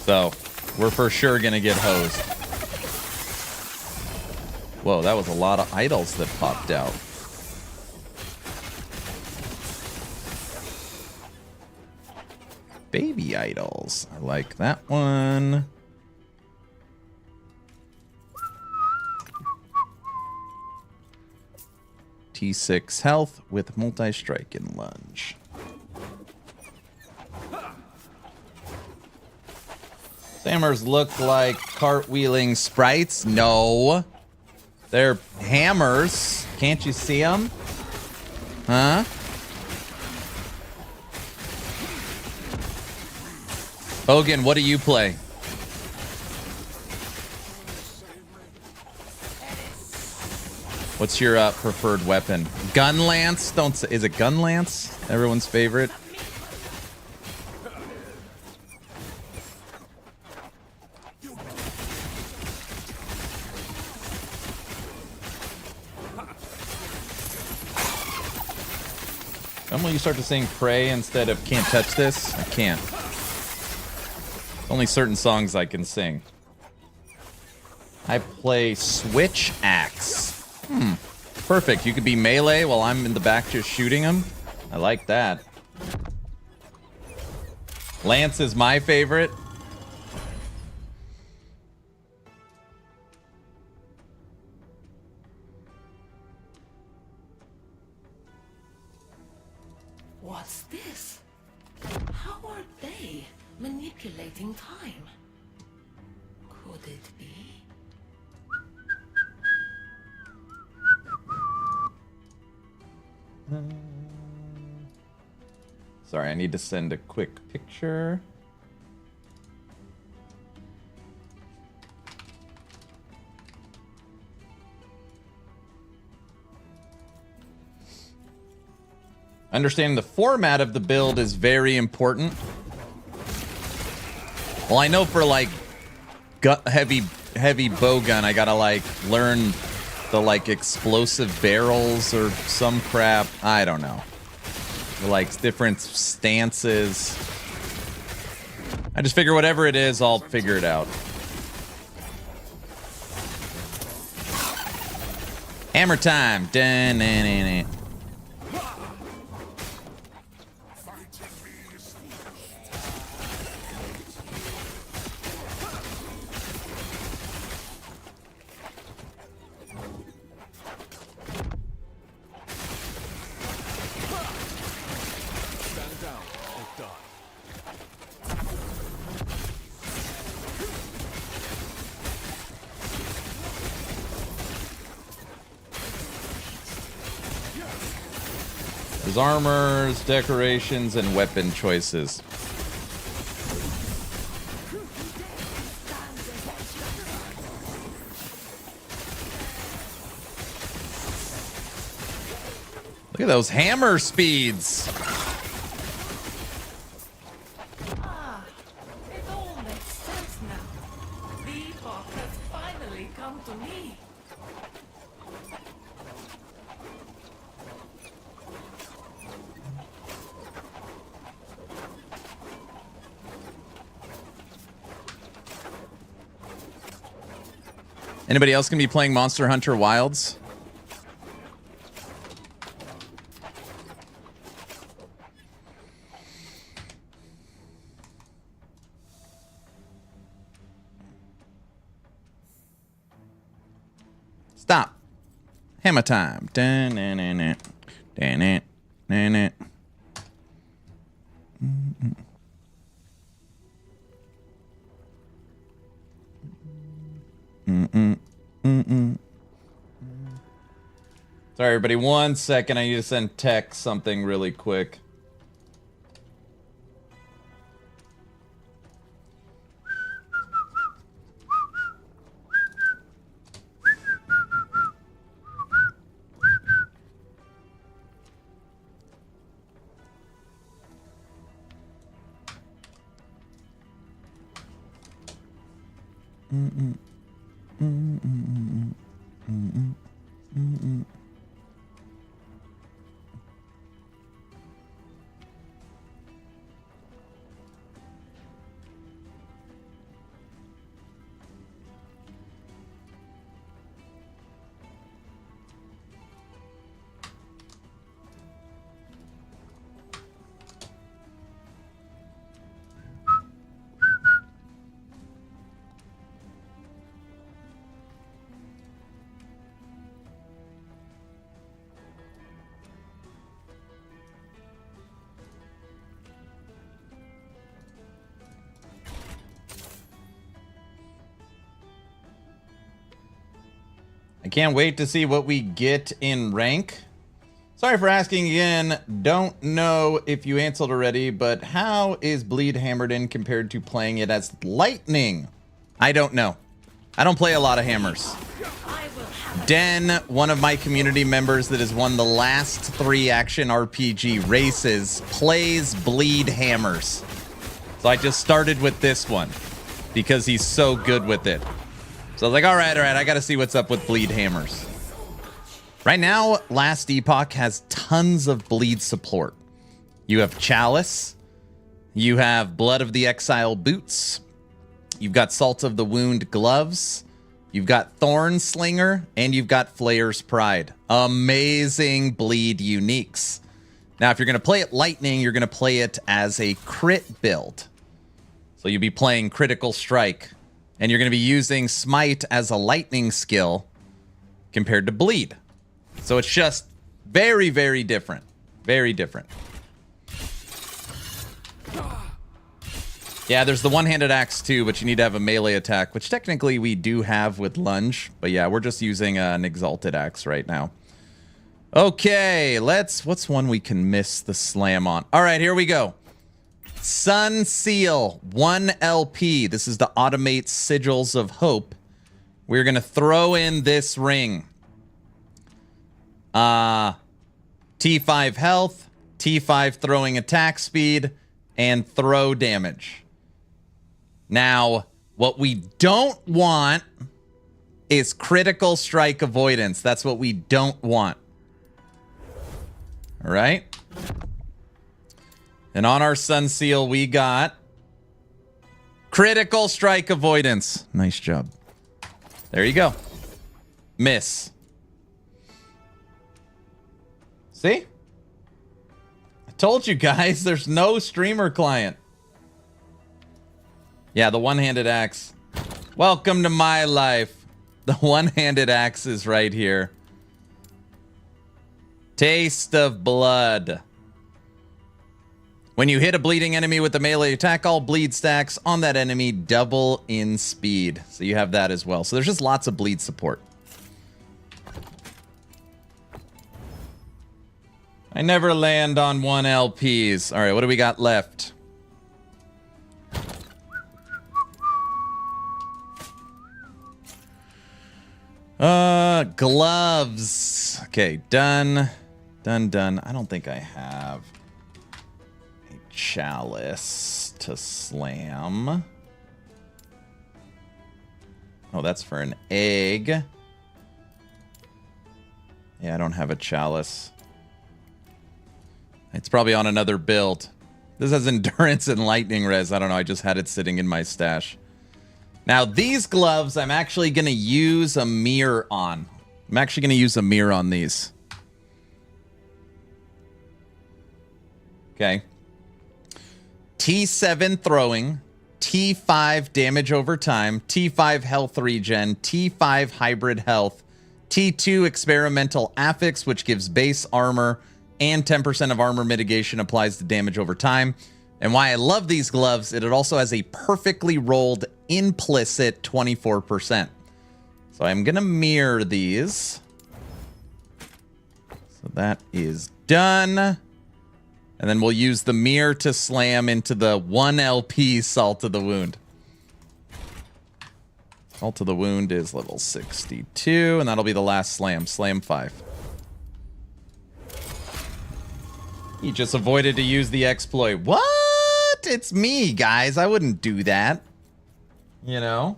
So, we're for sure gonna get hosed. Whoa, that was a lot of idols that popped out. Baby idols. I like that one. T6 health with multi-strike and lunge. Spammers look like cartwheeling sprites. No. They're hammers. Can't you see them? Huh? Hogan, what do you play? What's your preferred weapon? Gun lance? Don't say. Is it gun lance? Everyone's favorite. When will you start to sing "Pray" instead of "Can't touch this"? I can't. Only certain songs I can sing. I play Switch Axe. Perfect. You could be melee while I'm in the back just shooting them. I like that. Lance is my favorite. What's this? How are they manipulating time? Could it be? Sorry, I need to send a quick picture. Understanding the format of the build is very important. Well, I know for like heavy bowgun, I gotta like learn the like explosive barrels or some crap. I don't know. Like different stances. I just figure whatever it is, I'll figure it out. Hammer time. Dun-dun-dun-dun. There's armors, decorations, and weapon choices. Look at those hammer speeds. Ah, it all makes sense now. The Epoch has finally come to me. Anybody else gonna be playing Monster Hunter Wilds? Stop. Hammer time. Dun-dun-dun-dun. Dun-dun-dun-dun. Sorry, everybody. 1 second. I need to send Tech something really quick. I can't wait to see what we get in rank. Sorry for asking again. Don't know if you answered already, but how is Bleed Hammerdin compared to playing it as Lightning? I don't know. I don't play a lot of hammers. Den, one of my community members that has won the last 3 action RPG races, plays Bleed Hammers. So I just started with this one because he's so good with it. So I was like, all right, I got to see what's up with Bleed Hammers. Right now, Last Epoch has tons of bleed support. You have Chalice. You have Blood of the Exile boots. You've got Salt of the Wound gloves. You've got Thorn Slinger. And you've got Flayer's Pride. Amazing bleed uniques. Now, if you're going to play it Lightning, you're going to play it as a crit build. So you'll be playing Critical Strike. And you're going to be using Smite as a Lightning skill compared to Bleed. So it's just very, very different. Very different. Yeah, there's the one-handed axe too, but you need to have a melee attack, which technically we do have with lunge. But yeah, we're just using an exalted axe right now. Okay, what's one we can miss the slam on? All right, here we go. Sun Seal, 1 LP. This is the Automate Sigils of Hope. We're going to throw in this ring. T5 health, T5 throwing attack speed, and throw damage. Now, what we don't want is critical strike avoidance. That's what we don't want. All right. And on our Sun Seal, we got critical strike avoidance. Nice job. There you go. Miss. See? I told you guys, there's no streamer client. Yeah, the one-handed axe. Welcome to my life. The one-handed axe is right here. Taste of blood. When you hit a bleeding enemy with a melee attack, all bleed stacks on that enemy double in speed. So you have that as well. So there's just lots of bleed support. I never land on 1 LPs. All right, what do we got left? Gloves. Okay, done. Done. I don't think I have a chalice to slam. Oh, that's for an egg. Yeah, I don't have a chalice. It's probably on another build. This has endurance and lightning res. I don't know. I just had it sitting in my stash. Now, these gloves, I'm actually going to use a mirror on. I'm actually going to use a mirror on these. Okay. T7 throwing. T5 damage over time. T5 health regen. T5 hybrid health. T2 experimental affix, which gives base armor. And 10% of armor mitigation applies to damage over time. And why I love these gloves, it also has a perfectly rolled implicit 24%. So I'm going to mirror these. So that is done. And then we'll use the mirror to slam into the 1 LP Salt of the Wound. Salt of the Wound is level 62, and that'll be the last slam. Slam 5. He just avoided to use the exploit. What? It's me, guys. I wouldn't do that. You know?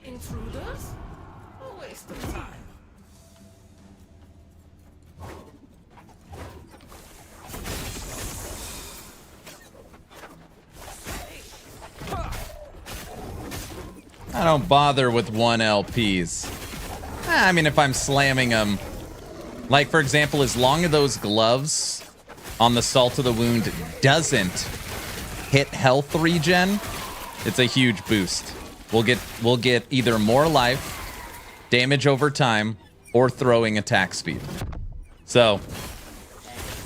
Intruders? A waste of time. I don't bother with 1 LPs. I mean, if I'm slamming them. Like, for example, as long as those gloves on the Salt of the Wound doesn't hit health regen, it's a huge boost. We'll get either more life, damage over time, or throwing attack speed. So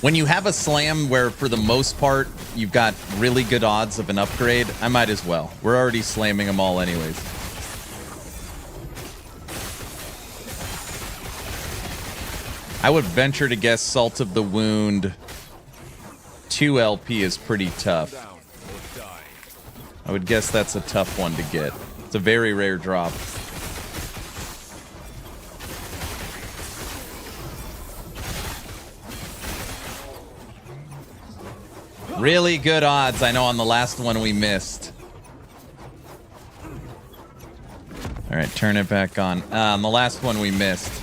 when you have a slam where for the most part you've got really good odds of an upgrade, I might as well. We're already slamming them all anyways. I would venture to guess Salt of the Wound 2 LP is pretty tough. I would guess that's a tough one to get. It's a very rare drop. Really good odds. I know on the last one we missed. All right, turn it back on. On the last one we missed.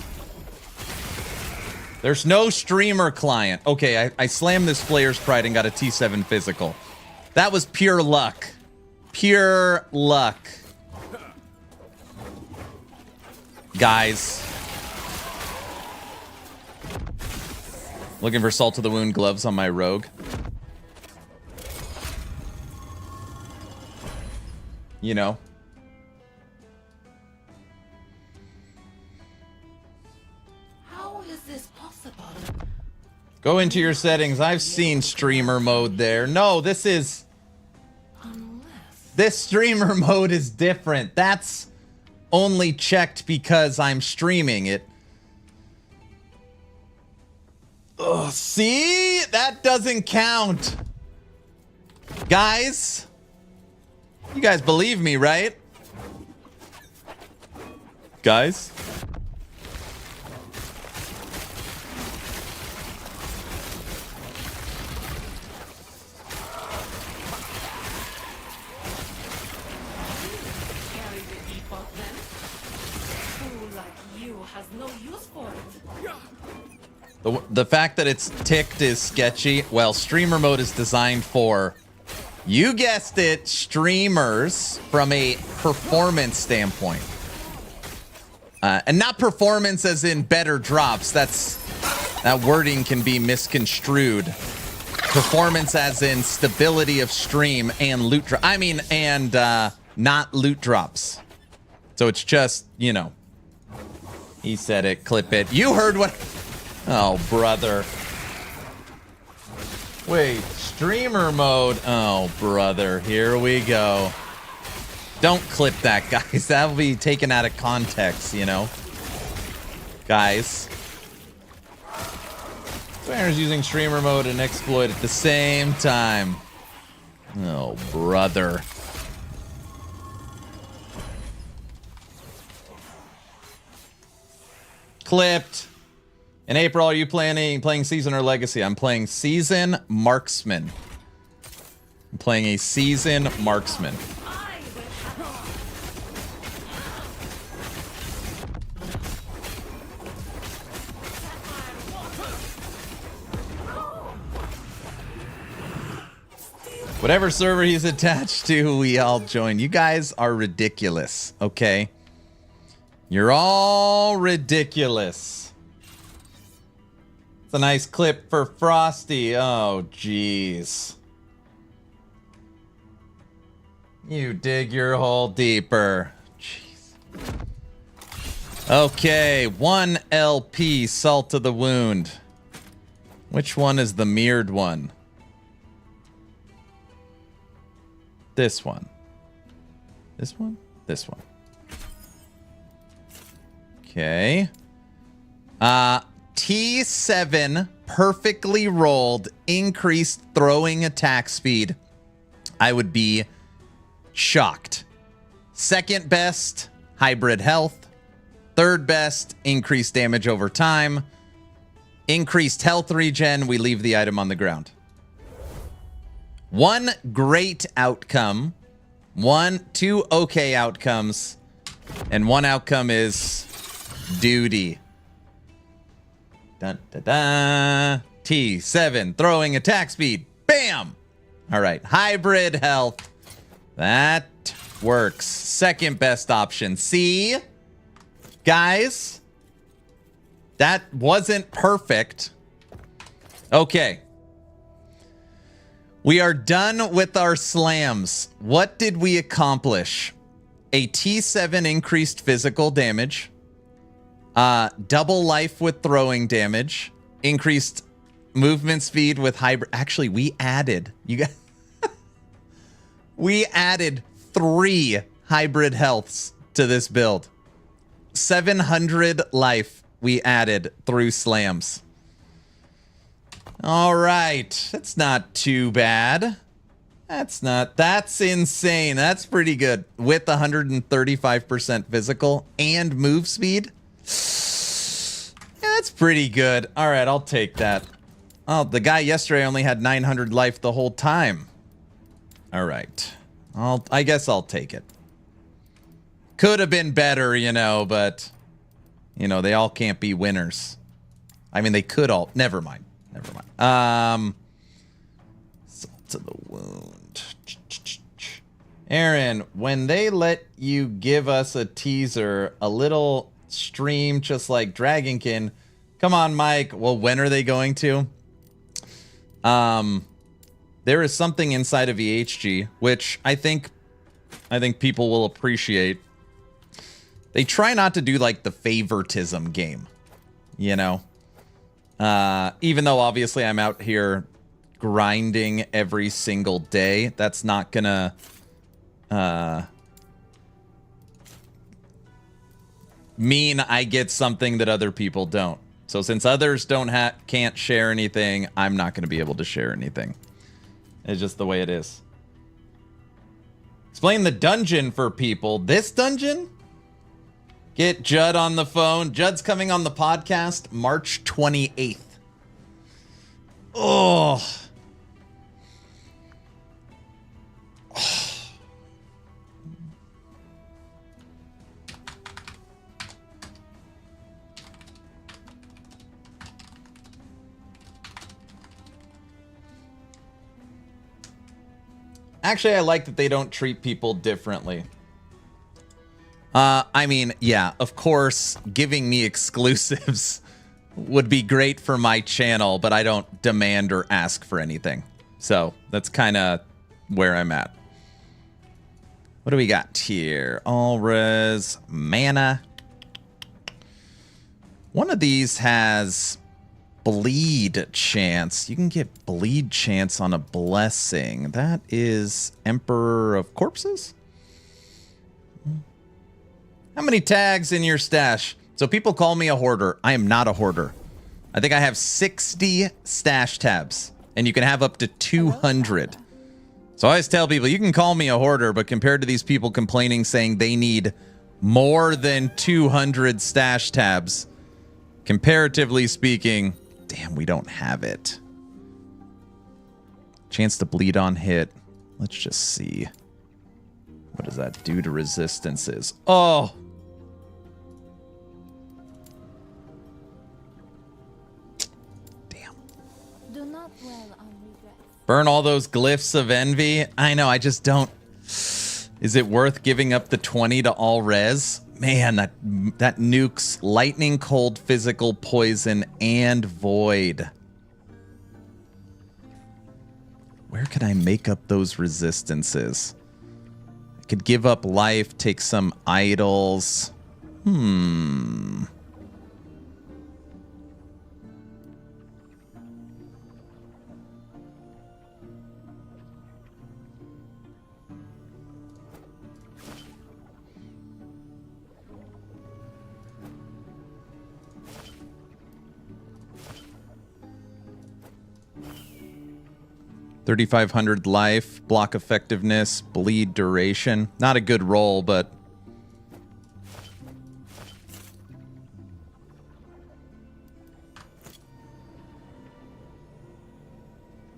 There's no streamer client. Okay, I slammed this Flayer's Pride and got a T7 physical. That was pure luck. Pure luck. Guys. Looking for Salt of the Wound gloves on my rogue. You know. How is this possible? Go into your settings. I've seen streamer mode there. No, this is... This streamer mode is different. That's only checked because I'm streaming it. Ugh, see? That doesn't count. Guys? You guys believe me, right? Guys? Carry the Epoch then? Who like you has no use for it? The fact that it's ticked is sketchy. Well, streamer mode is designed for, you guessed it, streamers from a performance standpoint. And not performance as in better drops. That wording can be misconstrued. Performance as in stability of stream and loot drop. I mean, and not loot drops. So it's just, you know. He said it, clip it. You heard what... Oh, brother. Wait, streamer mode. Oh, brother. Here we go. Don't clip that, guys. That'll be taken out of context, you know? Guys. Players using streamer mode and exploit at the same time. Oh, brother. Clipped. In April, are you playing Season or Legacy? I'm playing Season Marksman. I'm playing a Season Marksman. Whatever server he's attached to, we all join. You guys are ridiculous, okay? You're all ridiculous. It's a nice clip for Frosty. Oh, jeez. You dig your hole deeper. Jeez. Okay, 1 LP, Salt of the Wound. Which one is the mirrored one? This one. This one? This one. Okay. T7 perfectly rolled, increased throwing attack speed. I would be shocked. Second best, hybrid health. Third best, increased damage over time. Increased health regen, we leave the item on the ground. One great outcome. Two okay outcomes. And one outcome is duty. Dun, da, da. T7, throwing attack speed. Bam! All right, hybrid health. That works. Second best option. See? Guys? That wasn't perfect. Okay. We are done with our slams. What did we accomplish? A T7 increased physical damage. Double life with throwing damage. Increased movement speed with hybrid. Actually, we added. You guys. We added 3 hybrid healths to this build. 700 life we added through slams. All right. That's not too bad. That's insane. That's pretty good. With 135% physical and move speed. Yeah, that's pretty good. All right, I'll take that. Oh, the guy yesterday only had 900 life the whole time. All right. I guess I'll take it. Could have been better, you know, but, you know, they all can't be winners. I mean, they could all. Never mind. Salt to the wound. Aaron, when they let you give us a teaser, a little stream just like Dragonkin, come on, Mike. Well, when are they going to? There is something inside of EHG, which I think people will appreciate. They try not to do like the favoritism game, you know? Even though obviously I'm out here grinding every single day, that's not gonna mean I get something that other people don't. So since others can't share anything, I'm not going to be able to share anything. It's just the way it is. Explain the dungeon for people. This dungeon? Get Judd on the phone. Judd's coming on the podcast March 28th. Oh. Actually, I like that they don't treat people differently. I mean, yeah, of course, giving me exclusives would be great for my channel, but I don't demand or ask for anything. So that's kind of where I'm at. What do we got here? All res, mana. One of these has bleed chance. You can get bleed chance on a blessing. That is Emperor of Corpses. How many tags in your stash? So people call me a hoarder. I am not a hoarder. I think I have 60 stash tabs, and you can have up to 200. So I always tell people, you can call me a hoarder, but compared to these people complaining saying they need more than 200 stash tabs, comparatively speaking, damn, we don't have it. Chance to bleed on hit. Let's just see. What does that do to resistances? Oh! Damn. Do not dwell on regret. Burn all those glyphs of envy. I know, I just don't. Is it worth giving up the 20 to all res? Man, that nukes lightning, cold, physical, poison, and void. Where could I make up those resistances? I could give up life, take some idols. 3,500 life, block effectiveness, bleed duration. Not a good roll, but...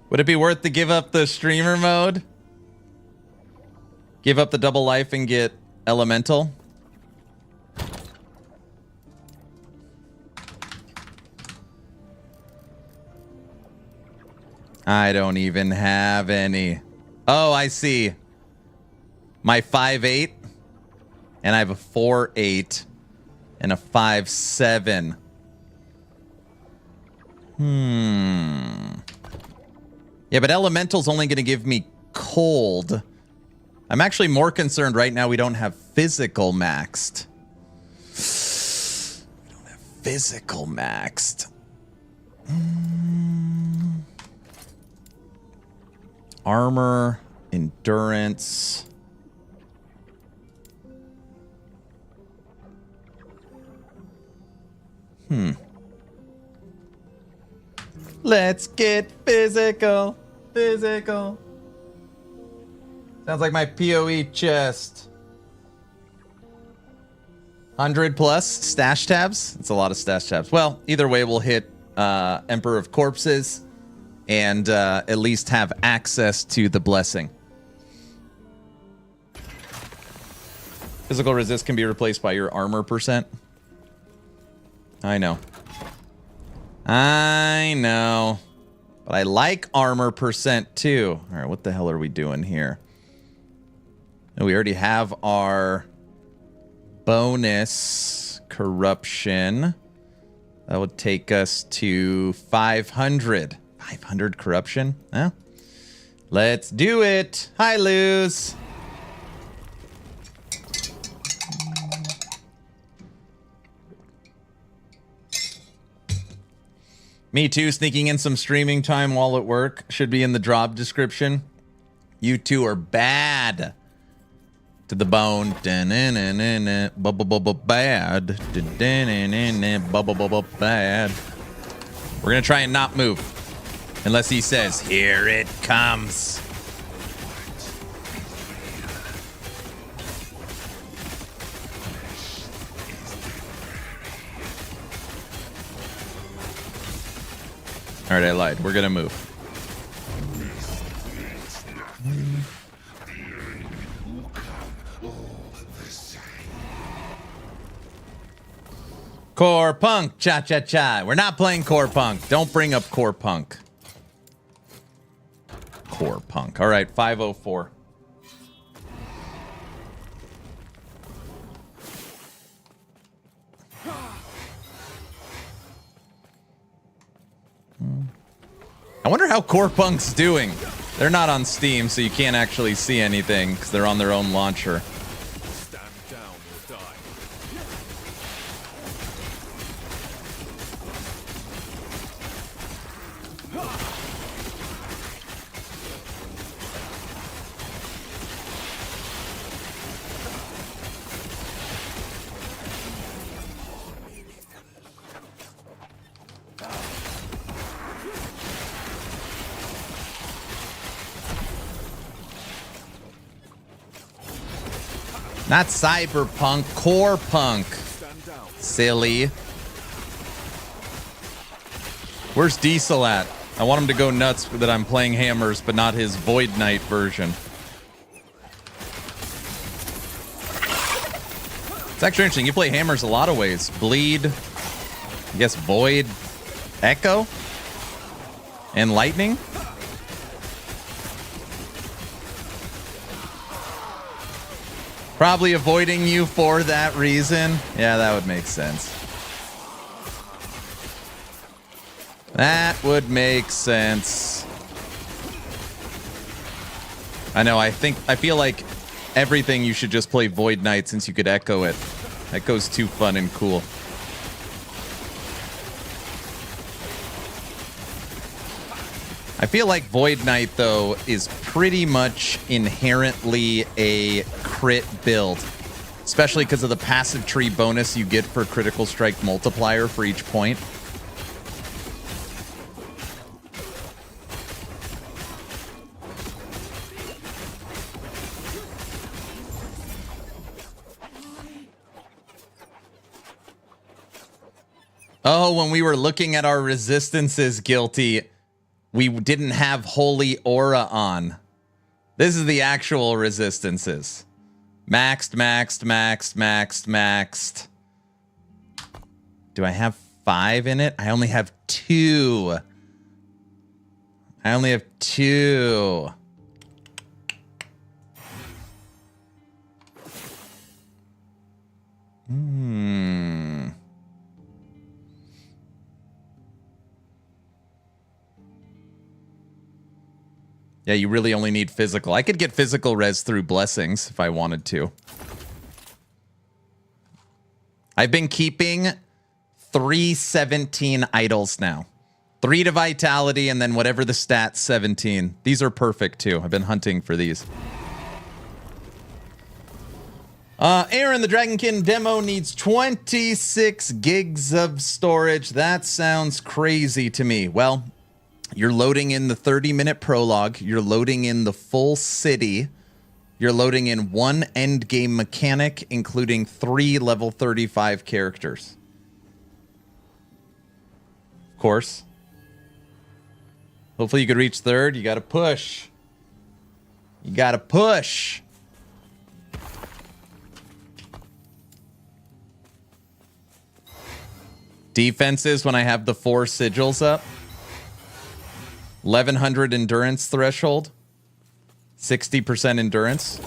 would it be worth to give up the streamer mode? Give up the double life and get elemental? I don't even have any. Oh, I see. My 5/8, and I have a 4/8 and a 5/7. Yeah, but elemental's only going to give me cold. I'm actually more concerned right now we don't have physical maxed. We don't have physical maxed. Armor, endurance. Let's get physical. Physical. Sounds like my PoE chest. 100 plus stash tabs. It's a lot of stash tabs. Well, either way, we'll hit Emperor of Corpses and at least have access to the blessing. Physical resist can be replaced by your armor percent. I know. I know. But I like armor percent too. All right, what the hell are we doing here? We already have our bonus corruption. That would take us to 500. 500 corruption? Huh? Let's do it. Hi, Luz. Me too, sneaking in some streaming time while at work. Should be in the job description. You two are bad. To the bone. Bad. Bad. We're going to try and not move. Unless he says, here it comes. All right, I lied. We're going to move. Core Punk, cha-cha-cha. We're not playing Core Punk. Don't bring up Core Punk. Core Punk. All right, 504. I wonder how Core Punk's doing. They're not on Steam, so you can't actually see anything because they're on their own launcher. Stand down or die. Not cyberpunk, core punk. Silly. Where's Diesel at? I want him to go nuts that I'm playing hammers, but not his Void Knight version. It's actually interesting. You play hammers a lot of ways. Bleed, I guess Void, Echo, and Lightning. Probably avoiding you for that reason. Yeah, that would make sense. That would make sense. I know, I feel like everything you should just play Void Knight since you could echo it. Echo's too fun and cool. I feel like Void Knight, though, is pretty much inherently a crit build. Especially because of the passive tree bonus you get for critical strike multiplier for each point. Oh, when we were looking at our resistances, Guilty, we didn't have Holy Aura on. This is the actual resistances. Maxed, maxed, maxed, maxed, maxed. Do I have 5 in it? I only have 2. I only have 2. Yeah, you really only need physical. I could get physical res through blessings if I wanted to. I've been keeping 317 idols now. 3 to vitality and then whatever the stats, 17. These are perfect too. I've been hunting for these. Aaron, the Dragonkin demo needs 26 gigs of storage. That sounds crazy to me. Well, you're loading in the 30-minute prologue. You're loading in the full city. You're loading in one end game mechanic, including 3 level 35 characters. Of course. Hopefully you could reach third. You got to push. You got to push. Defenses when I have the 4 sigils up. 1100 endurance threshold. 60% endurance.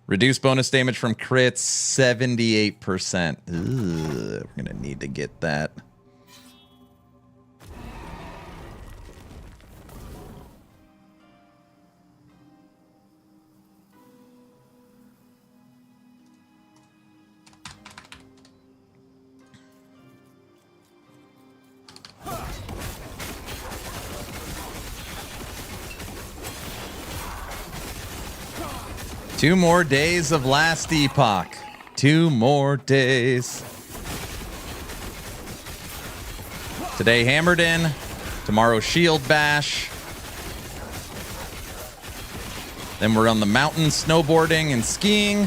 Reduce bonus damage from crits 78%. Ugh, we're going to need to get that. Two more days of last Epoch. 2 more days. Today, Hammerdin. Tomorrow, Shield Bash. Then we're on the mountain snowboarding and skiing.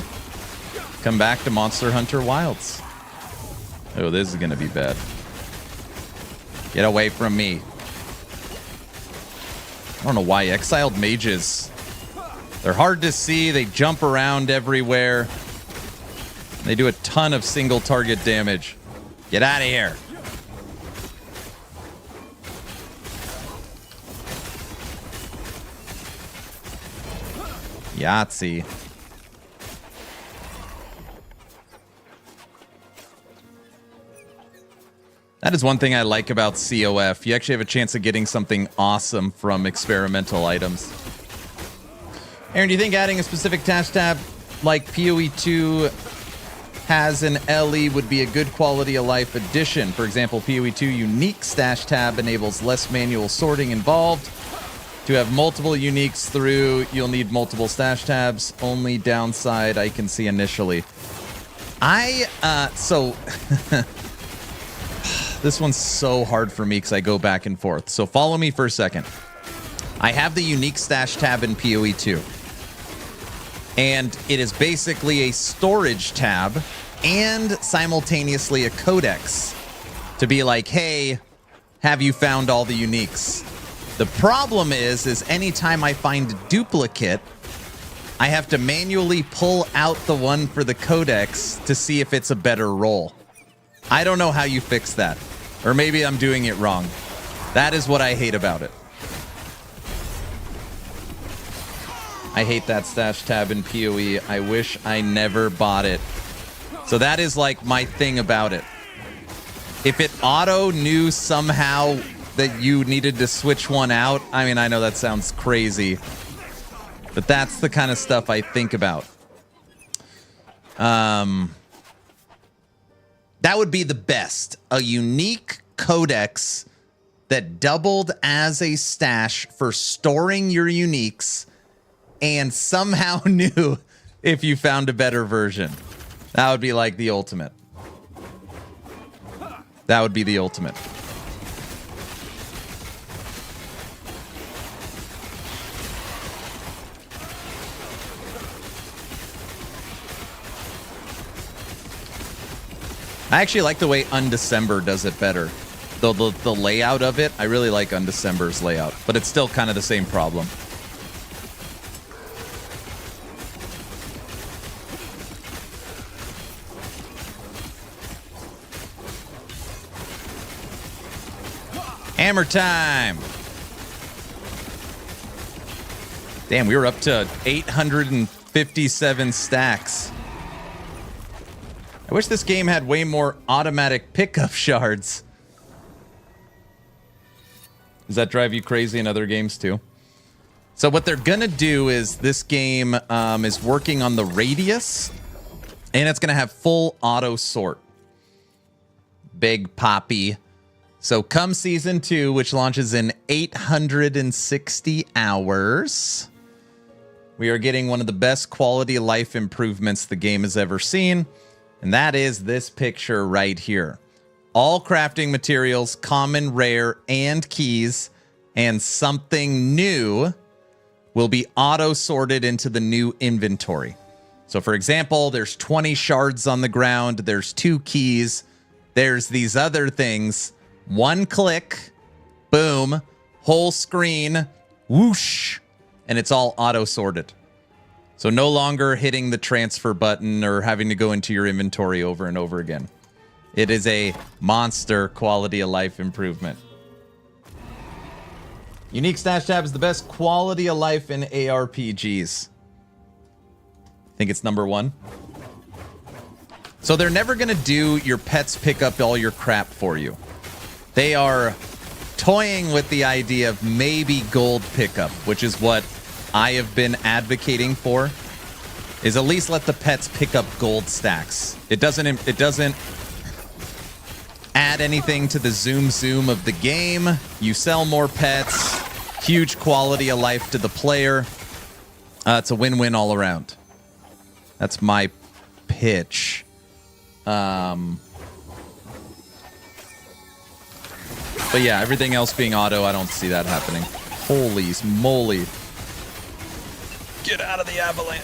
Come back to Monster Hunter Wilds. Oh, this is going to be bad. Get away from me. I don't know why exiled mages. They're hard to see. They jump around everywhere. They do a ton of single target damage. Get out of here. Yahtzee. That is one thing I like about COF. You actually have a chance of getting something awesome from experimental items. Aaron, do you think adding a specific task tab like PoE 2 has an LE would be a good quality of life addition? For example, PoE 2 unique stash tab enables less manual sorting involved. To have multiple uniques through, you'll need multiple stash tabs. Only downside I can see initially. This one's so hard for me because I go back and forth. So follow me for a second. I have the unique stash tab in PoE 2. And it is basically a storage tab and simultaneously a codex to be like, hey, have you found all the uniques? The problem is anytime I find a duplicate, I have to manually pull out the one for the codex to see if it's a better roll. I don't know how you fix that. Or maybe I'm doing it wrong. That is what I hate about it. I hate that stash tab in PoE. I wish I never bought it. So that is like my thing about it. If it auto knew somehow that you needed to switch one out, I mean, I know that sounds crazy, but that's the kind of stuff I think about. That would be the best. A unique codex that doubled as a stash for storing your uniques and somehow knew if you found a better version. That would be like the ultimate. That would be the ultimate. I actually like the way Undecember does it better. The layout of it, I really like Undecember's layout, but it's still kind of the same problem. Hammer time! Damn, we were up to 857 stacks. I wish this game had way more automatic pickup shards. Does that drive you crazy in other games too? So what they're gonna do is this game is working on the radius, and it's gonna have full auto sort. Big Poppy. So come season 2, which launches in 860 hours, we are getting one of the best quality of life improvements the game has ever seen, and that is this picture right here. All crafting materials, common, rare, and keys, and something new will be auto-sorted into the new inventory. So for example, there's 20 shards on the ground, there's 2 keys, there's these other things. One click, boom, whole screen, whoosh, and it's all auto-sorted. So no longer hitting the transfer button or having to go into your inventory over and over again. It is a monster quality of life improvement. Unique Stash Tab is the best quality of life in ARPGs. I think it's number 1. So they're never going to do your pets pick up all your crap for you. They are toying with the idea of maybe gold pickup, which is what I have been advocating for, is at least let the pets pick up gold stacks. It doesn't add anything to the zoom of the game. You sell more pets, huge quality of life to the player. It's a win-win all around. That's my pitch. But yeah, everything else being auto, I don't see that happening. Holy moly. Get out of the avalanche.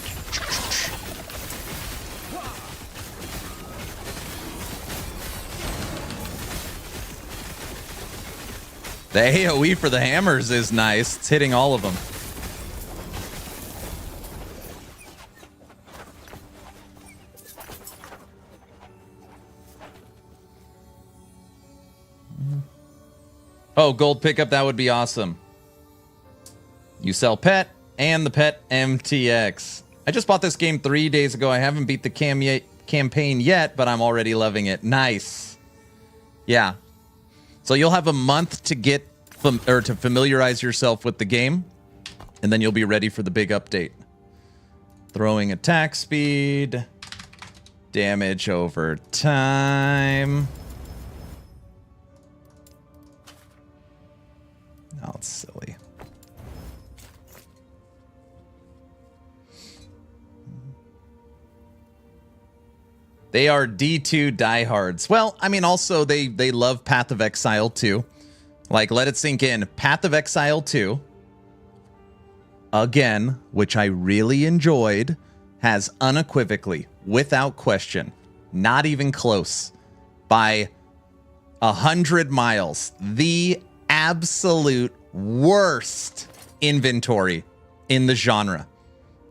The AoE for the hammers is nice. It's hitting all of them. Oh, gold pickup, that would be awesome. You sell pet and the pet MTX. I just bought this game 3 days ago. I haven't beat the campaign yet, but I'm already loving it. Nice. Yeah. So you'll have a month to get to familiarize yourself with the game, and then you'll be ready for the big update. Throwing attack speed, damage over time. Oh, it's silly. They are D2 diehards. Well, I mean, also they love Path of Exile 2. Like, let it sink in. Path of Exile 2, again, which I really enjoyed, has unequivocally, without question, not even close, by 100 miles, the absolute worst inventory in the genre.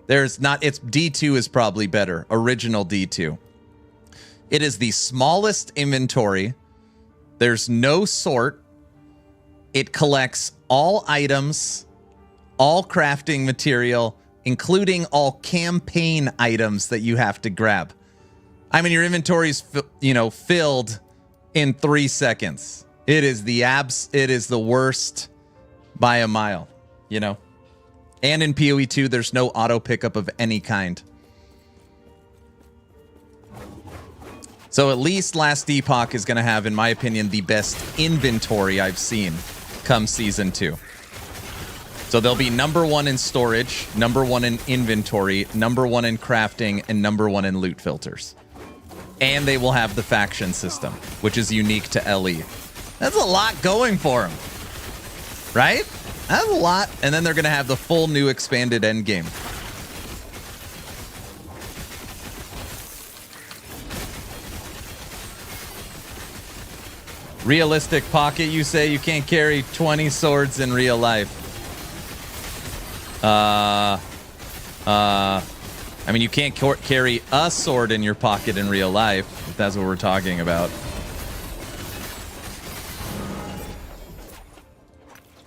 There's not, it's D2 is probably better. Original D2. It is the smallest inventory. There's no sort. It collects all items, all crafting material, including all campaign items that you have to grab. I mean, your inventory's filled in 3 seconds. It is the worst by a mile, you know. And in PoE 2, there's no auto pickup of any kind. So at least Last Epoch is going to have, in my opinion, the best inventory I've seen come Season 2. So they'll be number 1 in storage, number 1 in inventory, number 1 in crafting, and number 1 in loot filters. And they will have the faction system, which is unique to LE. That's a lot going for them, right? That's a lot. And then they're going to have the full new expanded endgame. Realistic pocket, you say you can't carry 20 swords in real life. I mean, you can't carry a sword in your pocket in real life, if that's what we're talking about.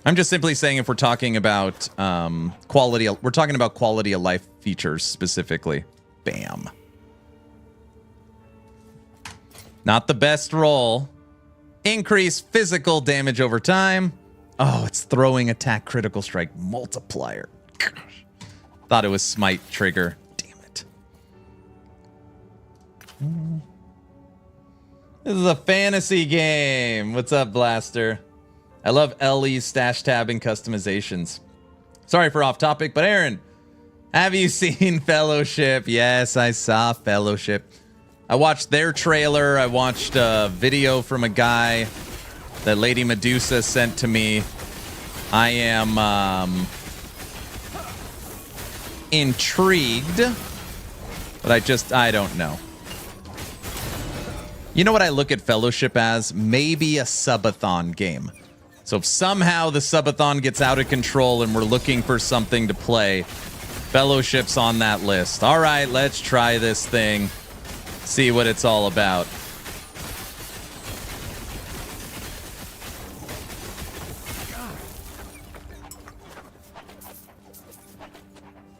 I'm just simply saying if we're talking about we're talking about quality of life features specifically. Bam. Not the best roll. Increase physical damage over time. Oh, it's throwing attack critical strike multiplier. Gosh. Thought it was smite trigger. Damn it. This is a fantasy game. What's up, Blaster? I love LE's stash tab and customizations. Sorry for off topic, but Aaron, Have you seen Fellowship? Yes, I saw Fellowship. I watched their trailer. I watched a video from a guy that Lady Medusa sent to me. I am intrigued, but I don't know. You know what I look at Fellowship as? Maybe a subathon game. So if somehow the subathon gets out of control and we're looking for something to play, Fellowship's on that list. All right, let's try this thing. See what it's all about.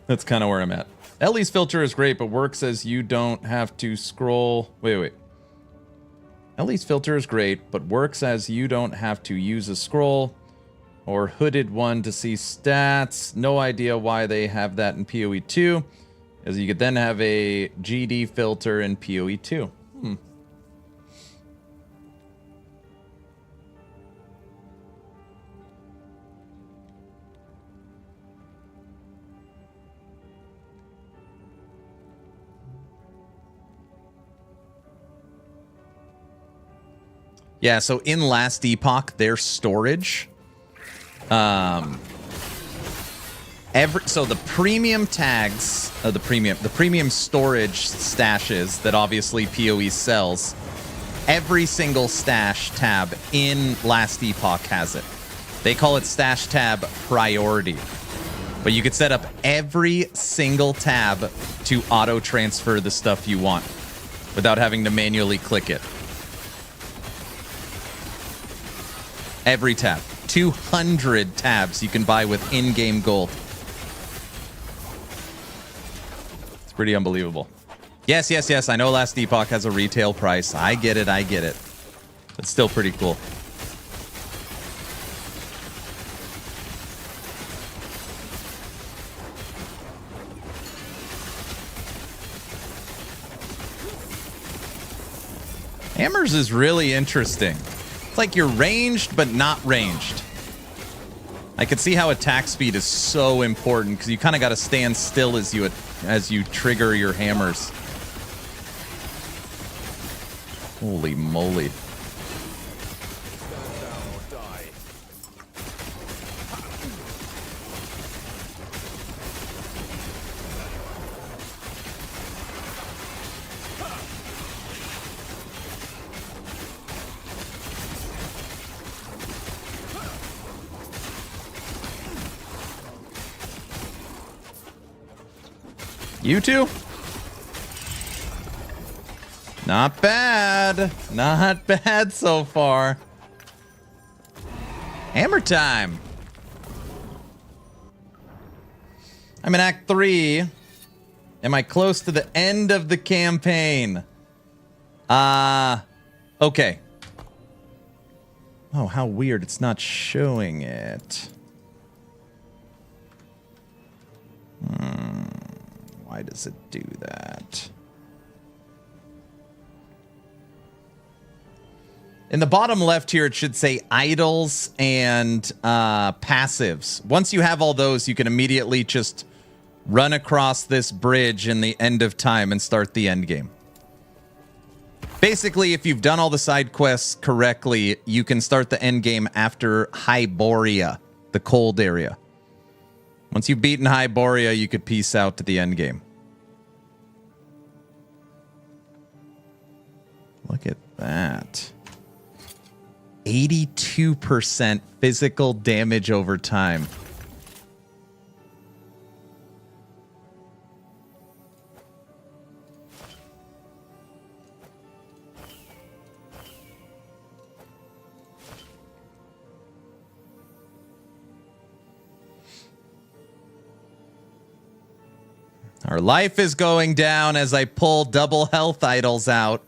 That's kind of where I'm at. Ellie's filter is great, but works as you don't have to scroll. Wait. Ellie's filter is great, but works as you don't have to use a scroll or hooded one to see stats. No idea why they have that in PoE 2, as you could then have a GD filter in PoE 2. Yeah, so in Last Epoch, their storage, so the premium tags, the premium storage stashes that obviously PoE sells, every single stash tab in Last Epoch has it. They call it stash tab priority, but you could set up every single tab to auto transfer the stuff you want without having to manually click it. Every tab. 200 tabs you can buy with in-game gold. It's pretty unbelievable. Yes. I know Last Epoch has a retail price. I get it. It's still pretty cool. Hammers is really interesting. It's like you're ranged, but not ranged. I could see how attack speed is so important, because you kind of got to stand still as you trigger your hammers. Holy moly. Stand down or die. You two? Not bad. Not bad so far. Hammer time. I'm in Act 3. Am I close to the end of the campaign? Okay. Oh, how weird. It's not showing it. Why does it do that? In the bottom left here, it should say idols and passives. Once you have all those, you can immediately just run across this bridge in the end of time and start the end game. Basically, if you've done all the side quests correctly, you can start the end game after Hyboria, the cold area. Once you've beaten Hyboria, you could peace out to the end game. Look at that. 82% physical damage over time. Our life is going down as I pull double health idols out.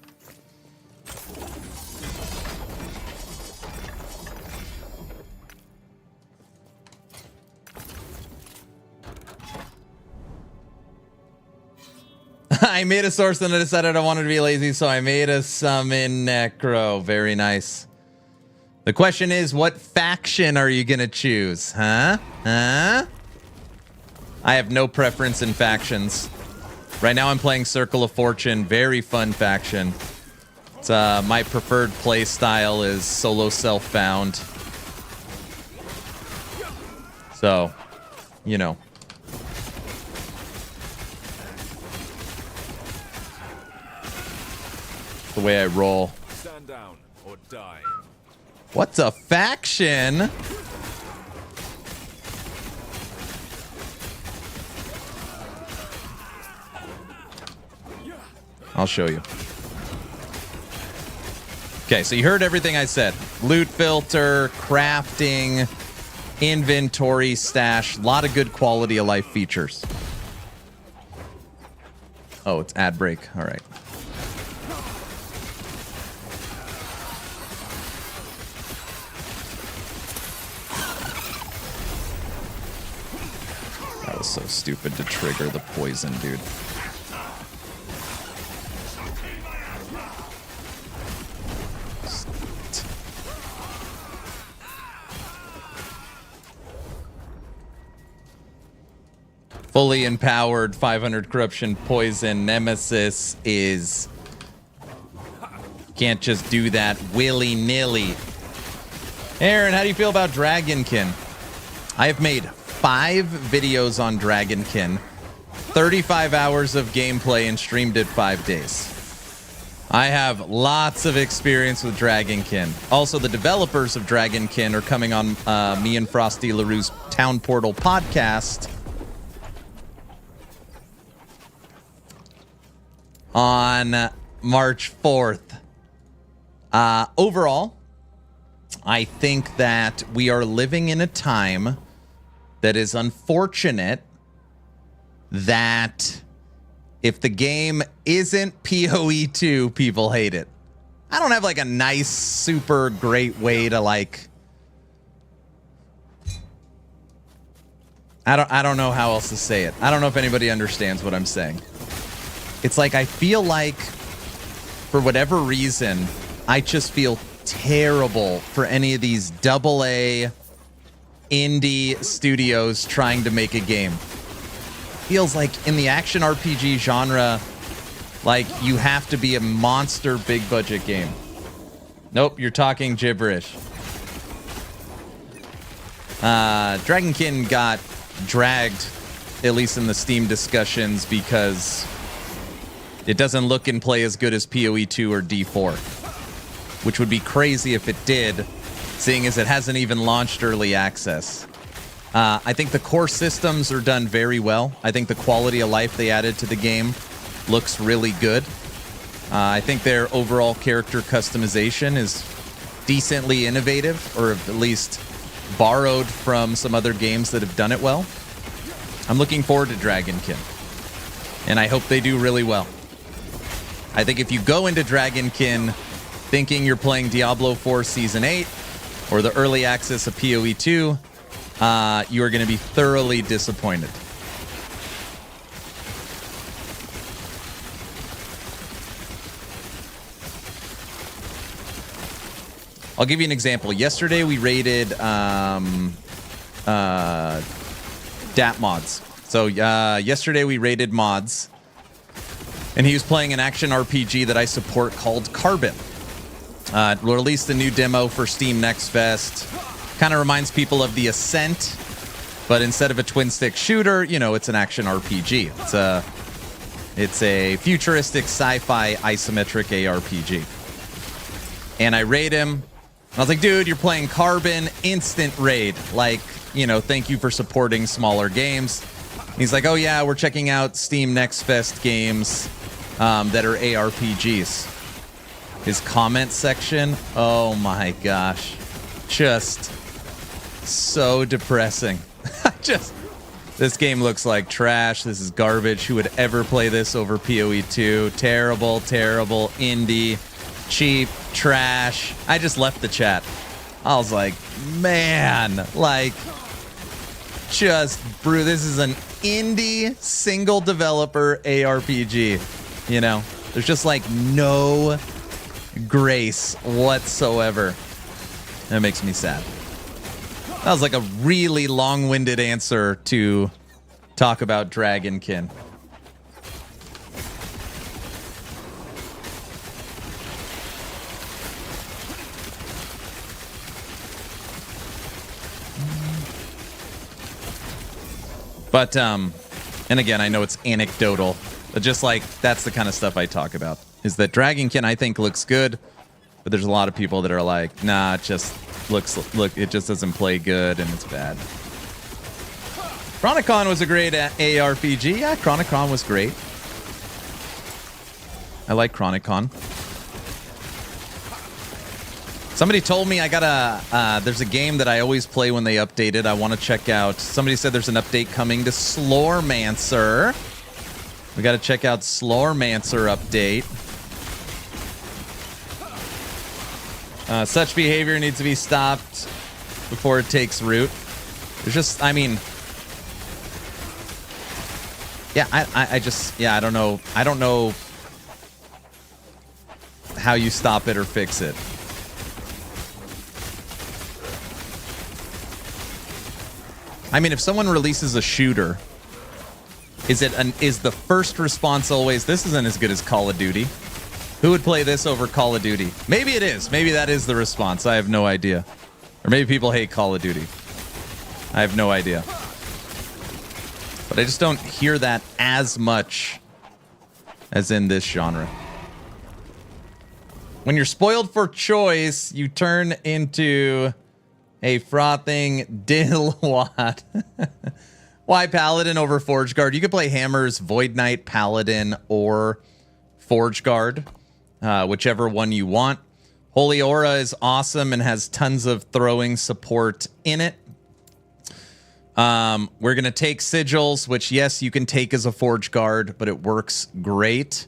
I made a source and I decided I wanted to be lazy, so I made a summon Necro. Very nice. The question is, what faction are you going to choose? Huh? I have no preference in factions. Right now I'm playing Circle of Fortune, very fun faction. It's, my preferred play style is solo self-bound. So, you know. The way I roll. Stand down or die. What's a faction? I'll show you. Okay, so you heard everything I said. Loot filter, crafting, inventory, stash. A lot of good quality of life features. Oh, it's ad break. All right. That was so stupid to trigger the poison, dude. Fully empowered 500 corruption poison nemesis is... Can't just do that willy-nilly. Aaron, how do you feel about Dragonkin? I have made 5 videos on Dragonkin, 35 hours of gameplay, and streamed it 5 days. I have lots of experience with Dragonkin. Also, the developers of Dragonkin are coming on me and Frosty LaRue's Town Portal podcast on March 4th. Overall, I think that we are living in a time that is unfortunate that if the game isn't PoE 2, people hate it. I don't have like a nice, super great way to like... I don't know how else to say it. I don't know if anybody understands what I'm saying. It's like I feel like, for whatever reason, I just feel terrible for any of these AA indie studios trying to make a game. Feels like in the action RPG genre, like you have to be a monster big budget game. Nope, you're talking gibberish. Dragonkin got dragged, at least in the Steam discussions, because it doesn't look and play as good as PoE 2 or D4, which would be crazy if it did, seeing as it hasn't even launched early access. I think the core systems are done very well. I think the quality of life they added to the game looks really good. I think their overall character customization is decently innovative, or at least borrowed from some other games that have done it well. I'm looking forward to Dragonkin, and I hope they do really well. I think if you go into Dragonkin thinking you're playing Diablo 4 Season 8 or the early access of PoE 2, you are going to be thoroughly disappointed. I'll give you an example. Yesterday we raided DAP Mods. So yesterday we raided Mods, and he was playing an action RPG that I support called Carbon. Released a new demo for Steam Next Fest. Kind of reminds people of The Ascent, but instead of a twin-stick shooter, you know, it's an action RPG. It's a futuristic sci-fi isometric ARPG. And I raid him. I was like, dude, you're playing Carbon, instant raid. Like, you know, thank you for supporting smaller games. He's like, oh yeah, we're checking out Steam Next Fest games that are ARPGs. His comment section, oh my gosh, just so depressing. This game looks like trash. This is garbage. Who would ever play this over PoE 2? Terrible, terrible, indie, cheap, trash. I just left the chat. I was like, man, like, just brew. This is an indie single developer ARPG. You know, there's just like no grace whatsoever. That makes me sad. That was like a really long-winded answer to talk about Dragonkin. But, and again, I know it's anecdotal, but just like, that's the kind of stuff I talk about, is that Dragonkin, I think, looks good, but there's a lot of people that are like, nah, it just it just doesn't play good, and it's bad. Chronicon was a great ARPG. Yeah, Chronicon was great. I like Chronicon. Somebody told me I gotta, there's a game that I always play when they update it. I want to check out. Somebody said there's an update coming to Sloremancer. We got to check out Sloremancer update. Such behavior needs to be stopped before it takes root. There's just, I mean, yeah, I just, yeah, I don't know. I don't know how you stop it or fix it. I mean, if someone releases a shooter, is the first response always, this isn't as good as Call of Duty? Who would play this over Call of Duty? Maybe it is. Maybe that is the response. I have no idea. Or maybe people hate Call of Duty. I have no idea. But I just don't hear that as much as in this genre. When you're spoiled for choice, you turn into a frothing dillwad. Why Paladin over Forge Guard? You could play Hammers, Void Knight, Paladin, or Forge Guard, whichever one you want. Holy Aura is awesome and has tons of throwing support in it. We're going to take Sigils, which, yes, you can take as a Forge Guard, but it works great.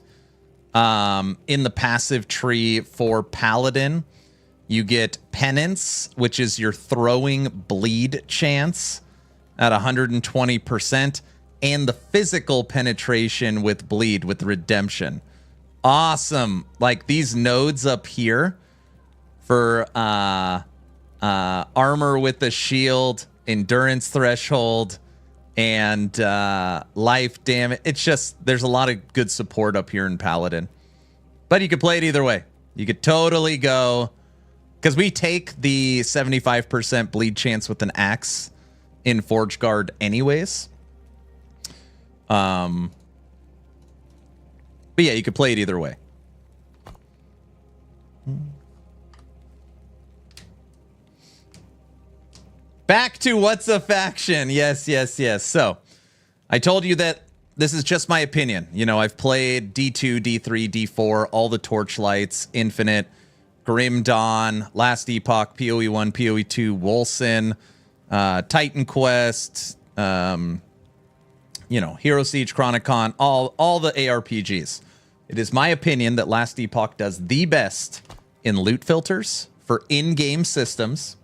In the passive tree for Paladin, you get Penance, which is your throwing bleed chance at 120%, and the physical penetration with bleed with Redemption. Awesome. Like these nodes up here for armor with the shield, endurance threshold, and life damage. It's just, there's a lot of good support up here in Paladin. But you could play it either way. You could totally go, because we take the 75% bleed chance with an axe in Forge Guard anyways. But yeah, you could play it either way. Back to what's a faction. Yes, yes, yes. So I told you that this is just my opinion. You know, I've played D2, D3, D4, all the Torchlights, Infinite, Grim Dawn, Last Epoch, PoE 1, PoE 2, Wolcen, Titan Quest, you know, Hero Siege, Chronicon, all the ARPGs. It is my opinion that Last Epoch does the best in loot filters for in-game systems,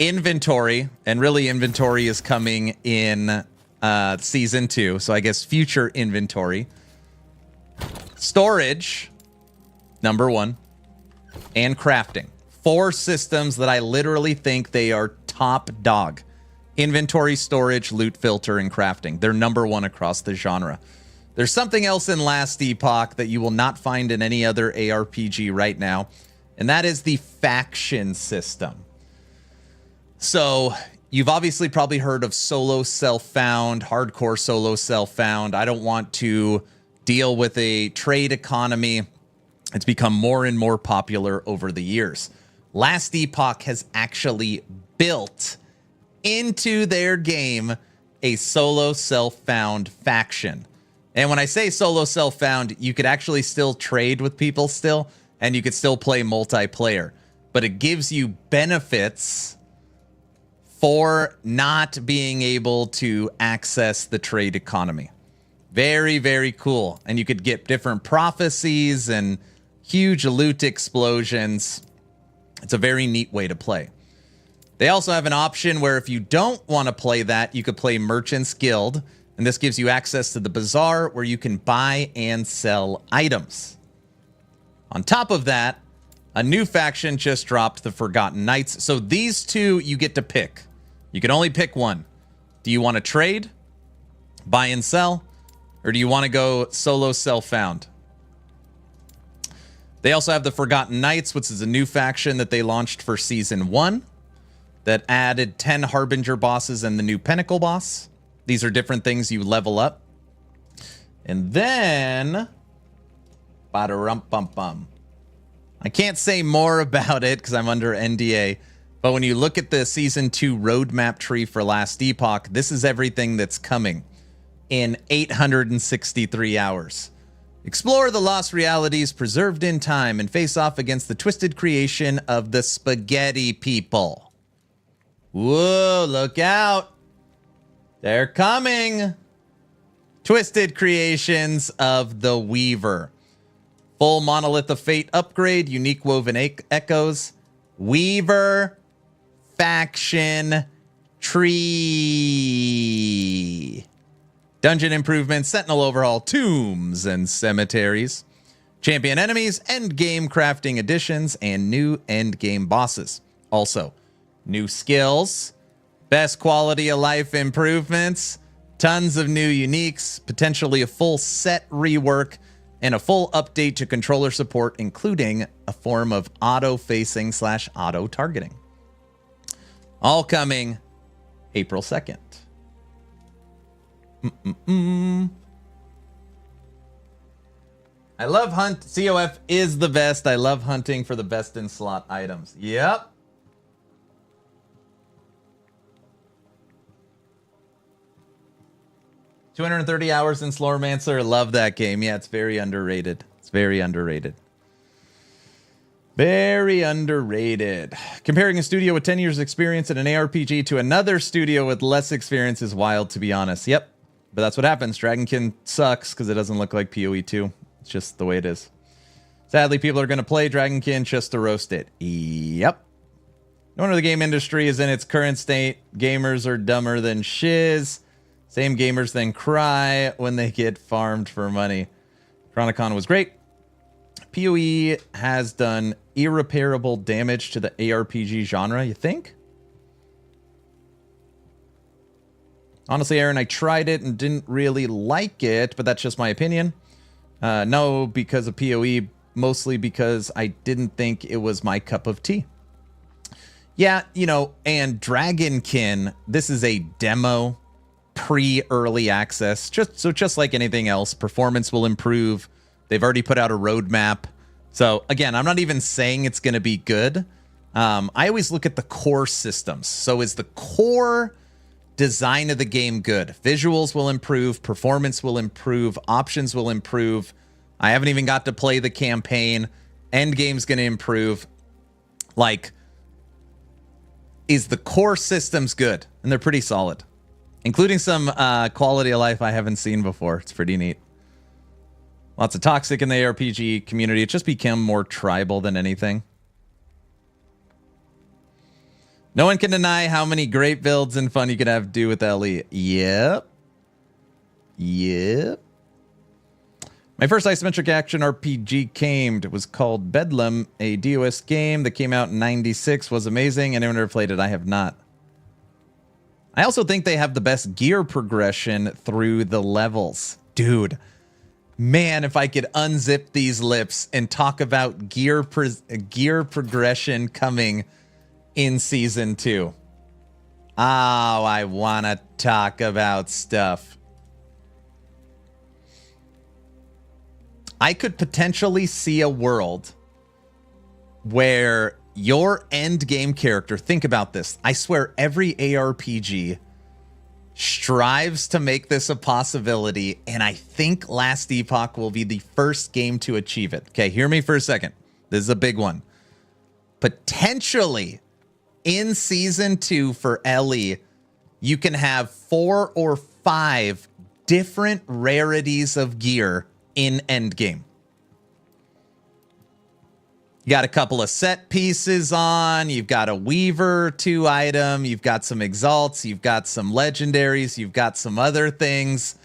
inventory, and really inventory is coming in season 2, so I guess future inventory, storage, number 1, and crafting. 4 systems that I literally think they are top dog. Inventory, storage, loot filter, and crafting. They're number 1 across the genre. There's something else in Last Epoch that you will not find in any other ARPG right now, and that is the faction system. So you've obviously probably heard of solo self-found, hardcore solo self-found. I don't want to deal with a trade economy. It's become more and more popular over the years. Last Epoch has actually built into their game a solo self-found faction. And when I say solo self-found, you could actually still trade with people still, and you could still play multiplayer. But it gives you benefits for not being able to access the trade economy. Very, very cool. And you could get different prophecies and huge loot explosions. It's a very neat way to play. They also have an option where if you don't want to play that, you could play Merchant's Guild. And this gives you access to the bazaar where you can buy and sell items. On top of that, a new faction just dropped, the Forgotten Knights. So these two you get to pick. You can only pick one. Do you want to trade Buy and sell? Or do you want to go solo self-found? They also have the Forgotten Knights, which is a new faction that they launched for Season 1 that added 10 Harbinger bosses and the new Pinnacle boss. These are different things you level up. And then... Ba-da-rum-bum-bum. I can't say more about it because I'm under NDA. But when you look at the Season 2 roadmap tree for Last Epoch, this is everything that's coming in 863 hours. Explore the lost realities preserved in time and face off against the twisted creation of the Spaghetti People. Whoa, look out. They're coming. Twisted creations of the Weaver. Full Monolith of Fate upgrade, unique woven echoes, Weaver, faction, tree. Dungeon improvements, Sentinel overhaul, tombs and cemeteries, champion enemies, endgame crafting additions, and new endgame bosses. Also, new skills, best quality of life improvements, tons of new uniques, potentially a full set rework, and a full update to controller support, including a form of auto-facing / auto-targeting. All coming April 2nd. I love hunt. COF is the best. I love hunting for the best in slot items. Yep. $230 hours in Slowromancer. Love that game. Yeah, it's very underrated. It's very underrated. Very underrated. Comparing a studio with 10 years experience in an ARPG to another studio with less experience is wild, to be honest. Yep. But that's what happens. Dragonkin sucks because it doesn't look like PoE 2. It's just the way it is. Sadly, people are going to play Dragonkin just to roast it. Yep. No wonder the game industry is in its current state. Gamers are dumber than shiz. Same gamers then cry when they get farmed for money. Chronicon was great. PoE has done irreparable damage to the ARPG genre, you think? Honestly, Aaron, I tried it and didn't really like it, but that's just my opinion. No, because of PoE, mostly because I didn't think it was my cup of tea. Yeah, you know, and Dragonkin, this is a demo, pre-early access. Just like anything else, performance will improve. They've already put out a roadmap. So again, I'm not even saying it's going to be good. I always look at the core systems. So is the core design of the game good? Visuals will improve, performance will improve, options will improve. I haven't even got to play the campaign. Endgame's going to improve. Like, is the core systems good? And they're pretty solid, including some quality of life I haven't seen before. It's pretty neat. Lots of toxic in the ARPG community. It's just become more tribal than anything. No one can deny how many great builds and fun you could have to do with LE. Yep. Yep. My first isometric action RPG came. It was called Bedlam, a DOS game that came out in 96. Was amazing. Anyone ever played it? I have not. I also think they have the best gear progression through the levels. Dude, man, if I could unzip these lips and talk about gear progression coming in Season 2. Oh, I want to talk about stuff. I could potentially see a world where your end game character, think about this. I swear every ARPG strives to make this a possibility, and I think Last Epoch will be the first game to achieve it. Okay, hear me for a second. This is a big one. Potentially, in Season 2 for LE, you can have 4 or 5 different rarities of gear in endgame. You got a couple of set pieces on, you've got a Weaver 2 item, you've got some Exalts, you've got some Legendaries, you've got some other things.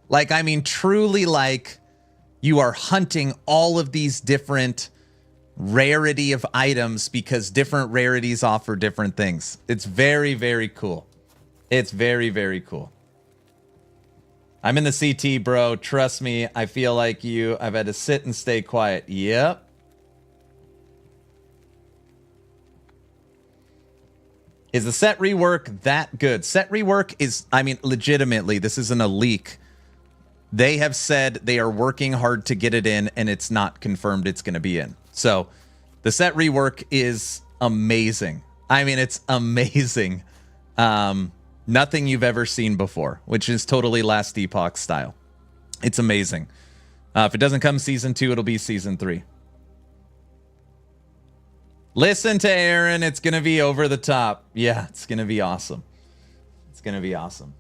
Like, I mean, truly, like, you are hunting all of these different rarity of items because different rarities offer different things. It's very, very cool. It's very, very cool. I'm in the CT, bro. Trust me. I feel like you. I've had to sit and stay quiet. Yep. Is the set rework that good? Set rework is, I mean, legitimately, this isn't a leak. They have said they are working hard to get it in, and it's not confirmed it's going to be in. So the set rework is amazing. I mean, it's amazing. Nothing you've ever seen before, which is totally Last Epoch style. It's amazing. If it doesn't come season 2, it'll be season 3. Listen to Aaron. It's going to be over the top. Yeah, it's going to be awesome. It's going to be awesome.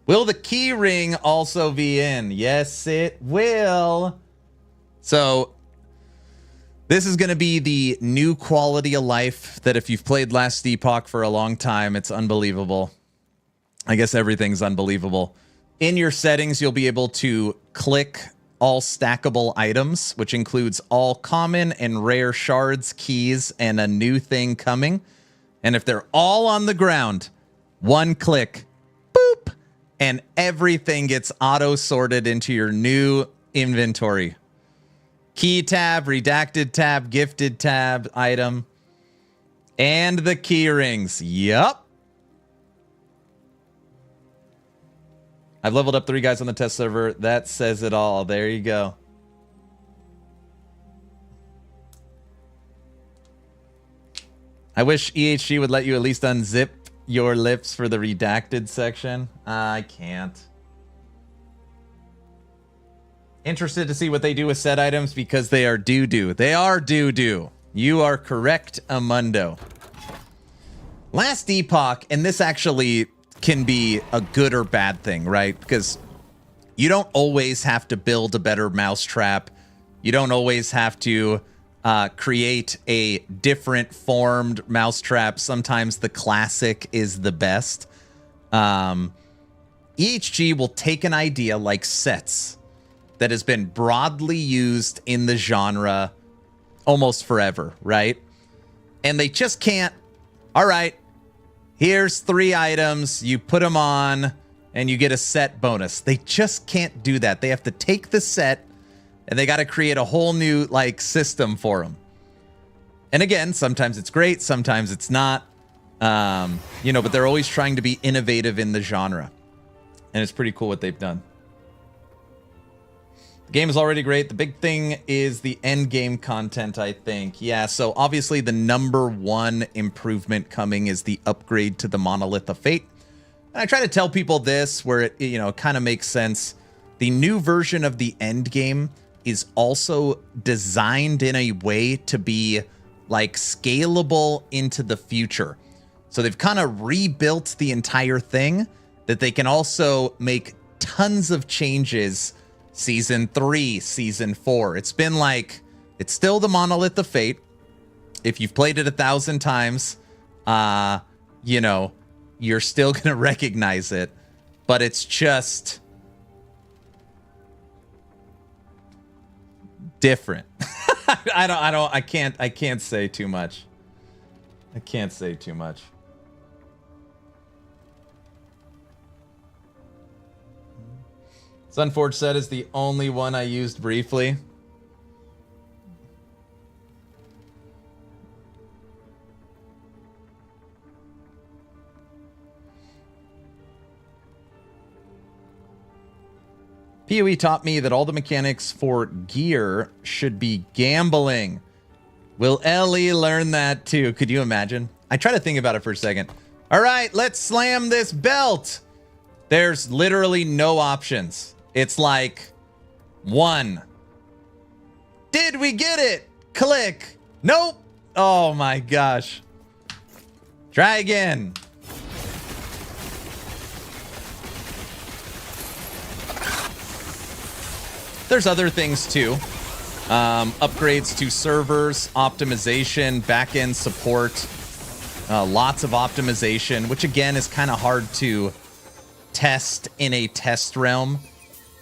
Will the key ring also be in? Yes, it will. So this is going to be the new quality of life that if you've played Last Epoch for a long time, it's unbelievable. I guess everything's unbelievable. In your settings, you'll be able to click all stackable items, which includes all common and rare shards, keys, and a new thing coming. And if they're all on the ground, one click, boop, and everything gets auto-sorted into your new inventory. Key tab, redacted tab, gifted tab, item, and the key rings. Yup. I've leveled up 3 guys on the test server. That says it all. There you go. I wish EHG would let you at least unzip your lips for the redacted section. I can't. Interested to see what they do with set items because they are doo-doo. They are doo-doo. You are correct, Amundo. Last Epoch, and this actually can be a good or bad thing, right? Because you don't always have to build a better mousetrap. You don't always have to create a different formed mousetrap. Sometimes the classic is the best. EHG will take an idea like sets that has been broadly used in the genre almost forever, right? And they just can't, all right, here's 3 items, you put them on, and you get a set bonus. They just can't do that. They have to take the set, and they got to create a whole new, like, system for them. And again, sometimes it's great, sometimes it's not. You know, but they're always trying to be innovative in the genre. And it's pretty cool what they've done. The game is already great. The big thing is the end game content, I think. Yeah, so obviously the #1 improvement coming is the upgrade to the Monolith of Fate. And I try to tell people this where it, you know, kind of makes sense. The new version of the end game is also designed in a way to be like scalable into the future. So they've kind of rebuilt the entire thing that they can also make tons of changes Season 3, Season 4. It's been like, it's still the Monolith of Fate. If you've played it 1,000 times, you know, you're still going to recognize it. But it's just different. I can't say too much. I can't say too much. Sunforge set is the only one I used briefly. PoE taught me that all the mechanics for gear should be gambling. Will Ellie learn that too? Could you imagine? I try to think about it for a second. All right, let's slam this belt. There's literally no options. It's like 1. Did we get it? Click. Nope. Oh my gosh. Try again. There's other things too. Upgrades to servers, optimization, backend support, lots of optimization, which again is kind of hard to test in a test realm.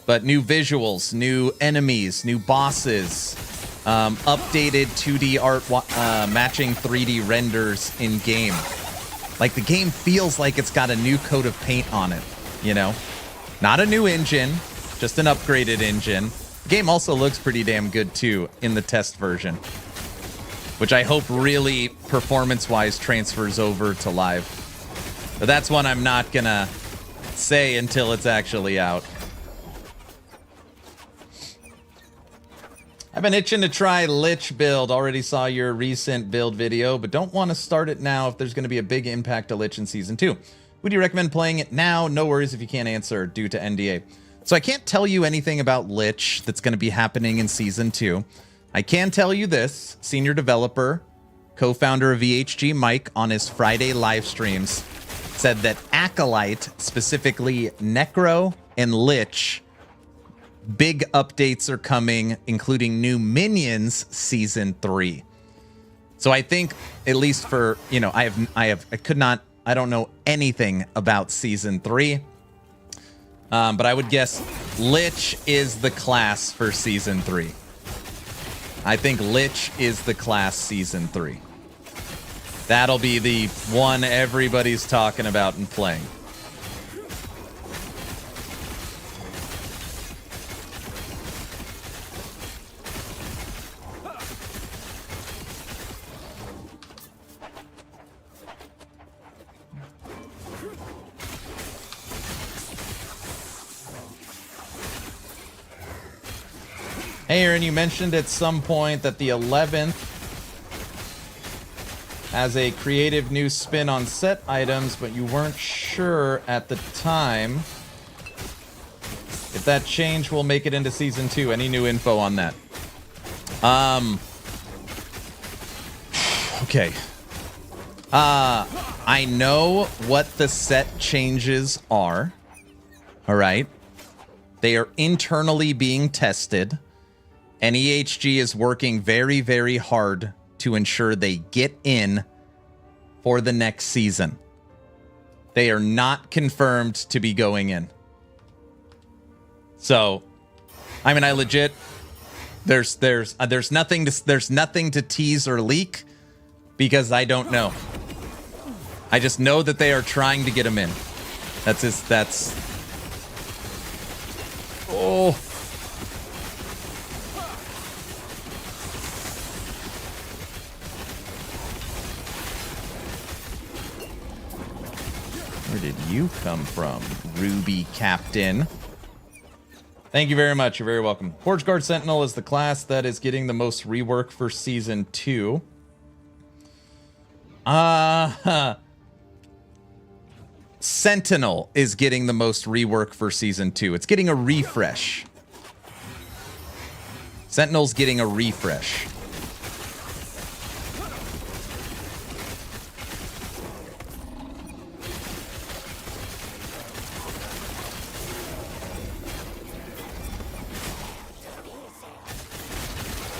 But new visuals, new enemies, new bosses, updated 2D art matching 3D renders in game. Like, the game feels like it's got a new coat of paint on it, you know? Not a new engine, just an upgraded engine. The game also looks pretty damn good, too, in the test version, which I hope really, performance-wise, transfers over to live. But that's one I'm not gonna say until it's actually out. I've been itching to try Lich build. Already saw your recent build video, but don't want to start it now if there's going to be a big impact to Lich in Season 2. Would you recommend playing it now? No worries if you can't answer due to NDA. So I can't tell you anything about Lich that's going to be happening in Season 2. I can tell you this. Senior developer, co-founder of VHG Mike, on his Friday live streams, said that Acolyte, specifically Necro and Lich, big updates are coming, including new minions Season 3. So I think, at least for, you know, I don't know anything about Season 3. But I would guess Lich is the class for Season 3. I think Lich is the class Season 3. That'll be the one everybody's talking about and playing. Hey, Aaron, you mentioned at some point that the 11th has a creative new spin on set items, but you weren't sure at the time if that change will make it into Season 2. Any new info on that? Okay. I know what the set changes are. All right. They are internally being tested. And EHG is working very, very hard to ensure they get in for the next season. They are not confirmed to be going in. So, I mean, I legit, there's nothing to tease or leak because I don't know. I just know that they are trying to get them in. Oh. Where did you come from, Ruby Captain? Thank you very much. You're very welcome. Forge Guard Sentinel is the class that is getting the most rework for Season 2. Sentinel is getting the most rework for Season 2. It's getting a refresh. Sentinel's getting a refresh.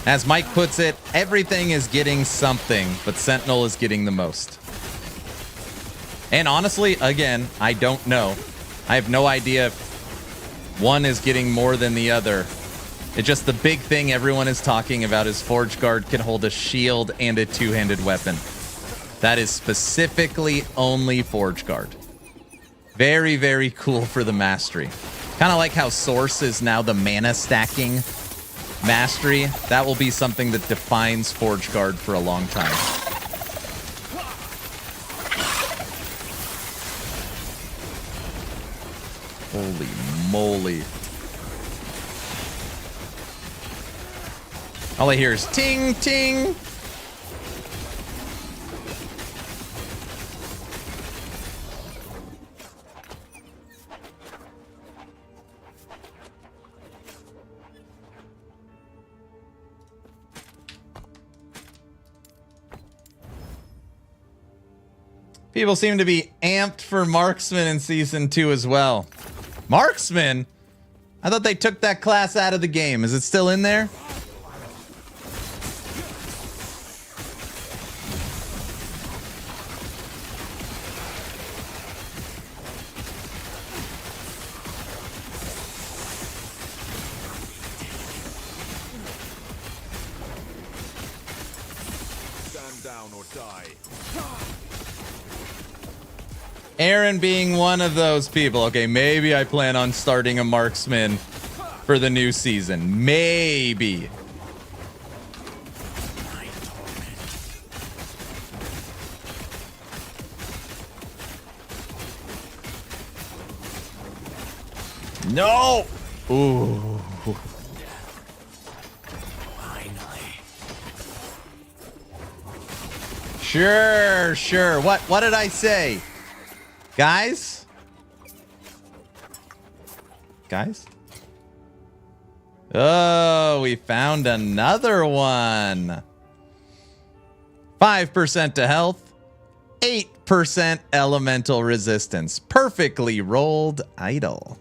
As Mike puts it, everything is getting something, but Sentinel is getting the most. And honestly, again, I don't know. I have no idea if one is getting more than the other. It's just the big thing everyone is talking about is Forge Guard can hold a shield and a two-handed weapon. That is specifically only Forge Guard. Very, very cool for the mastery. Kind of like how Source is now the mana stacking mastery. That will be something that defines Forge Guard for a long time. Holy moly. All I hear is ting, ting. People seem to be amped for Marksman in Season 2 as well. Marksman? I thought they took that class out of the game. Is it still in there? Stand down or die. Aaron being one of those people. Okay, maybe I plan on starting a marksman for the new season. Maybe. No! Ooh. Finally. Sure. What did I say? Guys? Oh, we found another one. 5% to health, 8% elemental resistance. Perfectly rolled idol.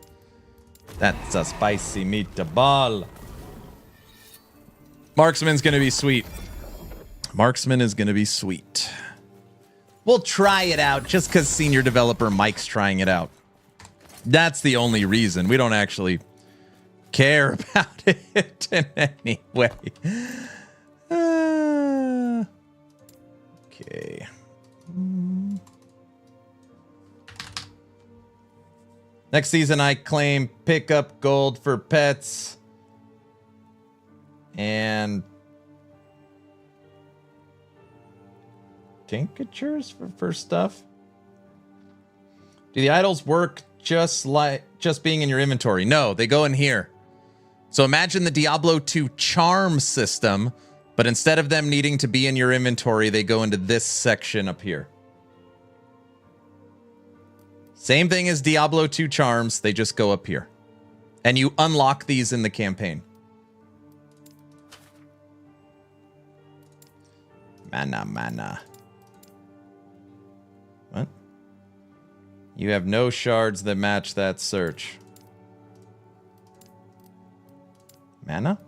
That's a spicy meatball. Marksman's gonna be sweet. Marksman is gonna be sweet. We'll try it out just because senior developer Mike's trying it out. That's the only reason. We don't actually care about it in any way. Okay. Next season, I claim pick up gold for pets and tinctures for stuff. Do the idols work just being in your inventory? No, they go in here. So imagine the Diablo 2 charm system, but instead of them needing to be in your inventory, they go into this section up here. Same thing as Diablo 2 charms, they just go up here. And you unlock these in the campaign. Mana. What? You have no shards that match that search. Mana?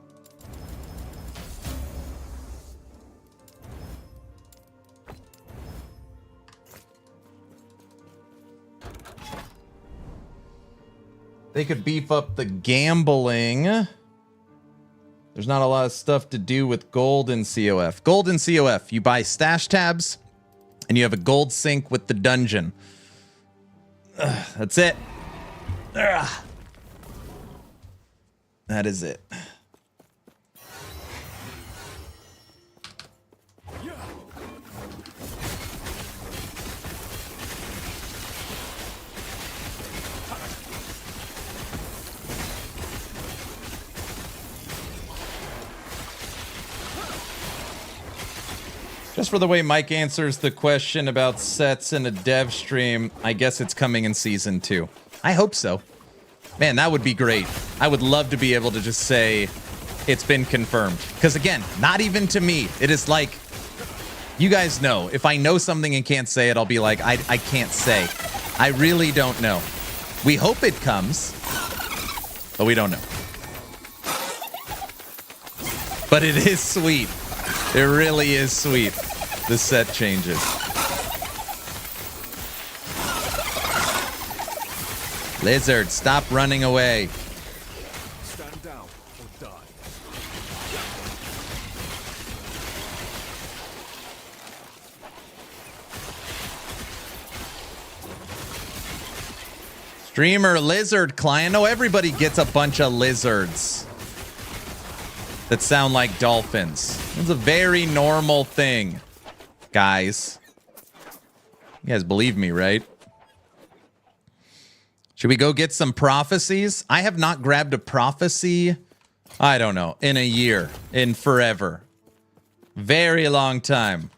They could beef up the gambling. There's not a lot of stuff to do with gold in COF. Gold in COF, you buy stash tabs, and you have a gold sync with the dungeon. That's it. That is it. Just for the way Mike answers the question about sets in a dev stream, I guess it's coming in season 2. I hope so. Man, that would be great. I would love to be able to just say it's been confirmed. Because again, not even to me. It is like, you guys know, if I know something and can't say it, I'll be like, I can't say. I really don't know. We hope it comes, but we don't know. But it is sweet. It really is sweet. The set changes. Lizard, stop running away. Stand down or die. Streamer lizard client. No, everybody gets a bunch of lizards that sound like dolphins. It's a very normal thing, guys. You guys believe me, right? Should we go get some prophecies? I have not grabbed a prophecy, I don't know, in a year, in forever. Very long time.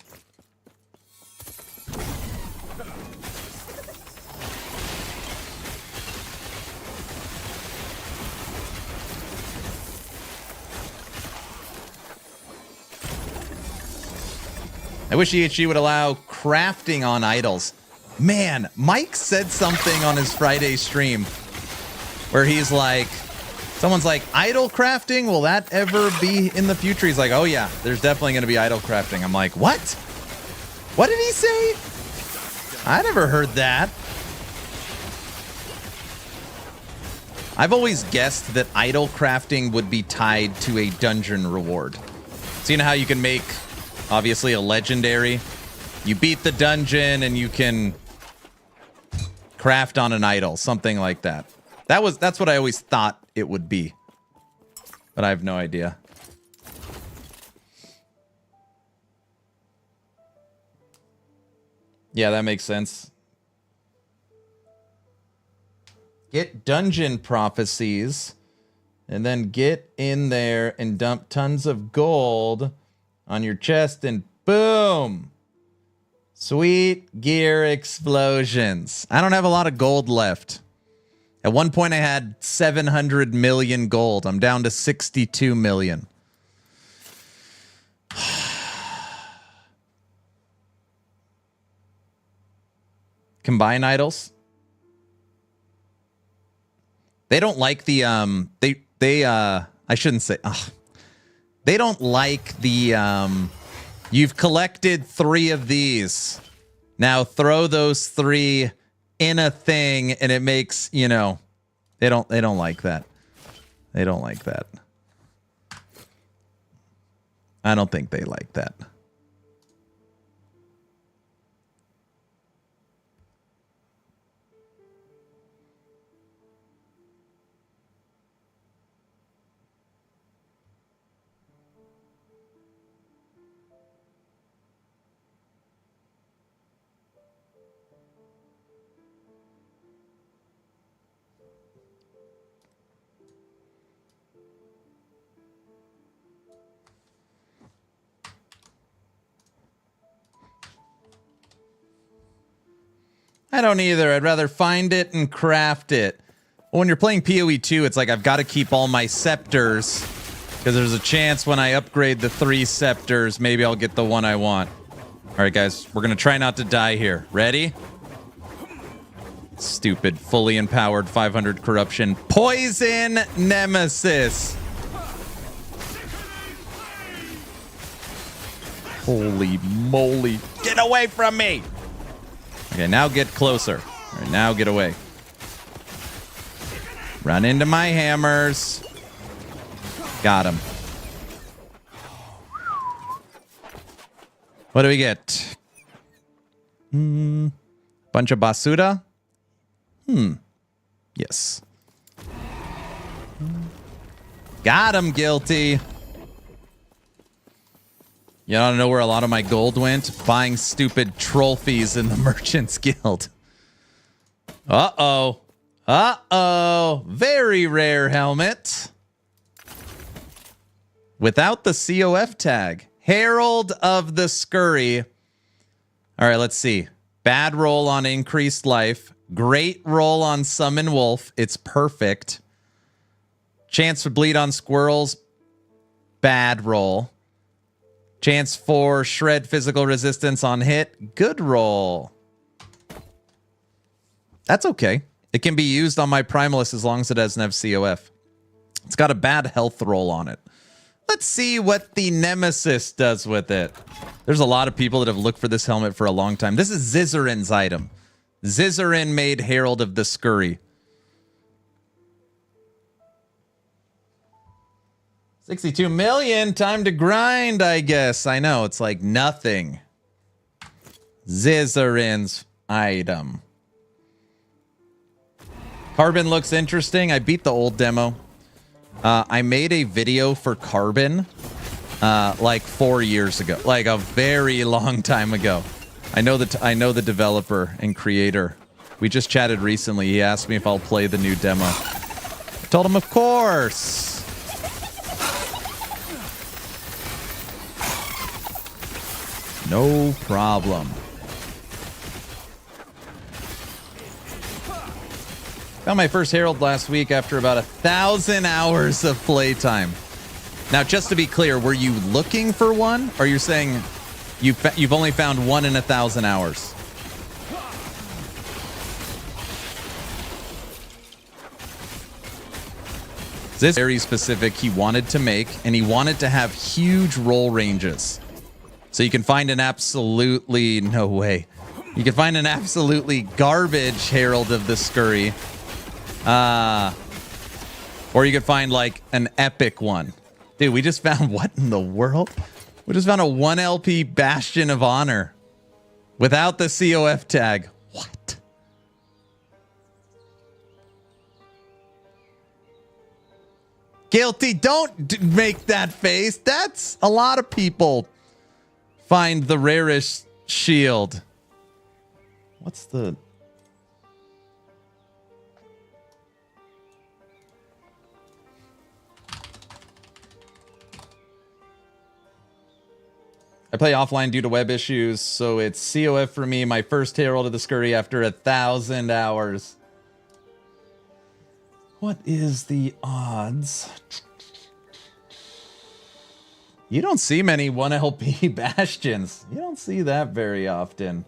I wish EHG would allow crafting on idols. Man, Mike said something on his Friday stream where he's like, someone's like, idol crafting? Will that ever be in the future? He's like, oh yeah, there's definitely going to be idol crafting. I'm like, what? What did he say? I never heard that. I've always guessed that idol crafting would be tied to a dungeon reward. So you know how you can make, obviously, a legendary? You beat the dungeon and you can Craft on an idol, something like that. That's what I always thought it would be. But I have no idea. Yeah, that makes sense. Get dungeon prophecies. And then get in there and dump tons of gold on your chest and boom. Sweet gear explosions. I don't have a lot of gold left. At one point I had 700 million gold. I'm down to 62 million. Combine idols. They don't like the I shouldn't say they don't like the you've collected 3 of these. Now throw those 3 in a thing and it makes, you know, they don't like that. They don't like that. I don't think they like that. I don't either. I'd rather find it and craft it. When you're playing PoE 2, it's like I've got to keep all my scepters because there's a chance when I upgrade the 3 scepters, maybe I'll get the one I want. All right, guys, we're going to try not to die here. Ready? Stupid, fully empowered 500 corruption. Poison Nemesis. Holy moly. Get away from me. Okay, now get closer. All right, now get away. Run into my hammers. Got him. What do we get? Bunch of basura? Yes. Got him, guilty. You want to know where a lot of my gold went? Buying stupid trophies in the Merchants Guild. Uh-oh. Uh-oh. Very rare helmet. Without the COF tag. Herald of the Scurry. All right, let's see. Bad roll on increased life. Great roll on summon wolf. It's perfect. Chance to bleed on squirrels. Bad roll. Chance for shred physical resistance on hit. Good roll. That's okay. It can be used on my Primalist as long as it doesn't have COF. It's got a bad health roll on it. Let's see what the Nemesis does with it. There's a lot of people that have looked for this helmet for a long time. This is Zizarin's item. Zizarin made Herald of the Scurry. 62 million. Time to grind, I guess. I know, it's like nothing. Zizarin's item. Carbon looks interesting. I beat the old demo. I made a video for Carbon like 4 years ago. Like a very long time ago. I know the developer and creator. We just chatted recently. He asked me if I'll play the new demo. I told him, of course. No problem. Found my first Herald last week after about 1,000 hours of playtime. Now, just to be clear, were you looking for one? Or you're saying you've only found one in 1,000 hours? This is very specific he wanted to make, and he wanted to have huge roll ranges. So you can find an absolutely, no way. You can find an absolutely garbage Herald of the Scurry. Or you could find like an epic one. Dude, we just found what in the world? We just found a 1 LP Bastion of Honor without the COF tag. What? Guilty, don't make that face. That's a lot of people find the rarest shield. What's the... I play offline due to web issues, so it's COF for me. My first Herald of the Scurry after 1,000 hours. What is the odds? You don't see many 1 LP Bastions. You don't see that very often.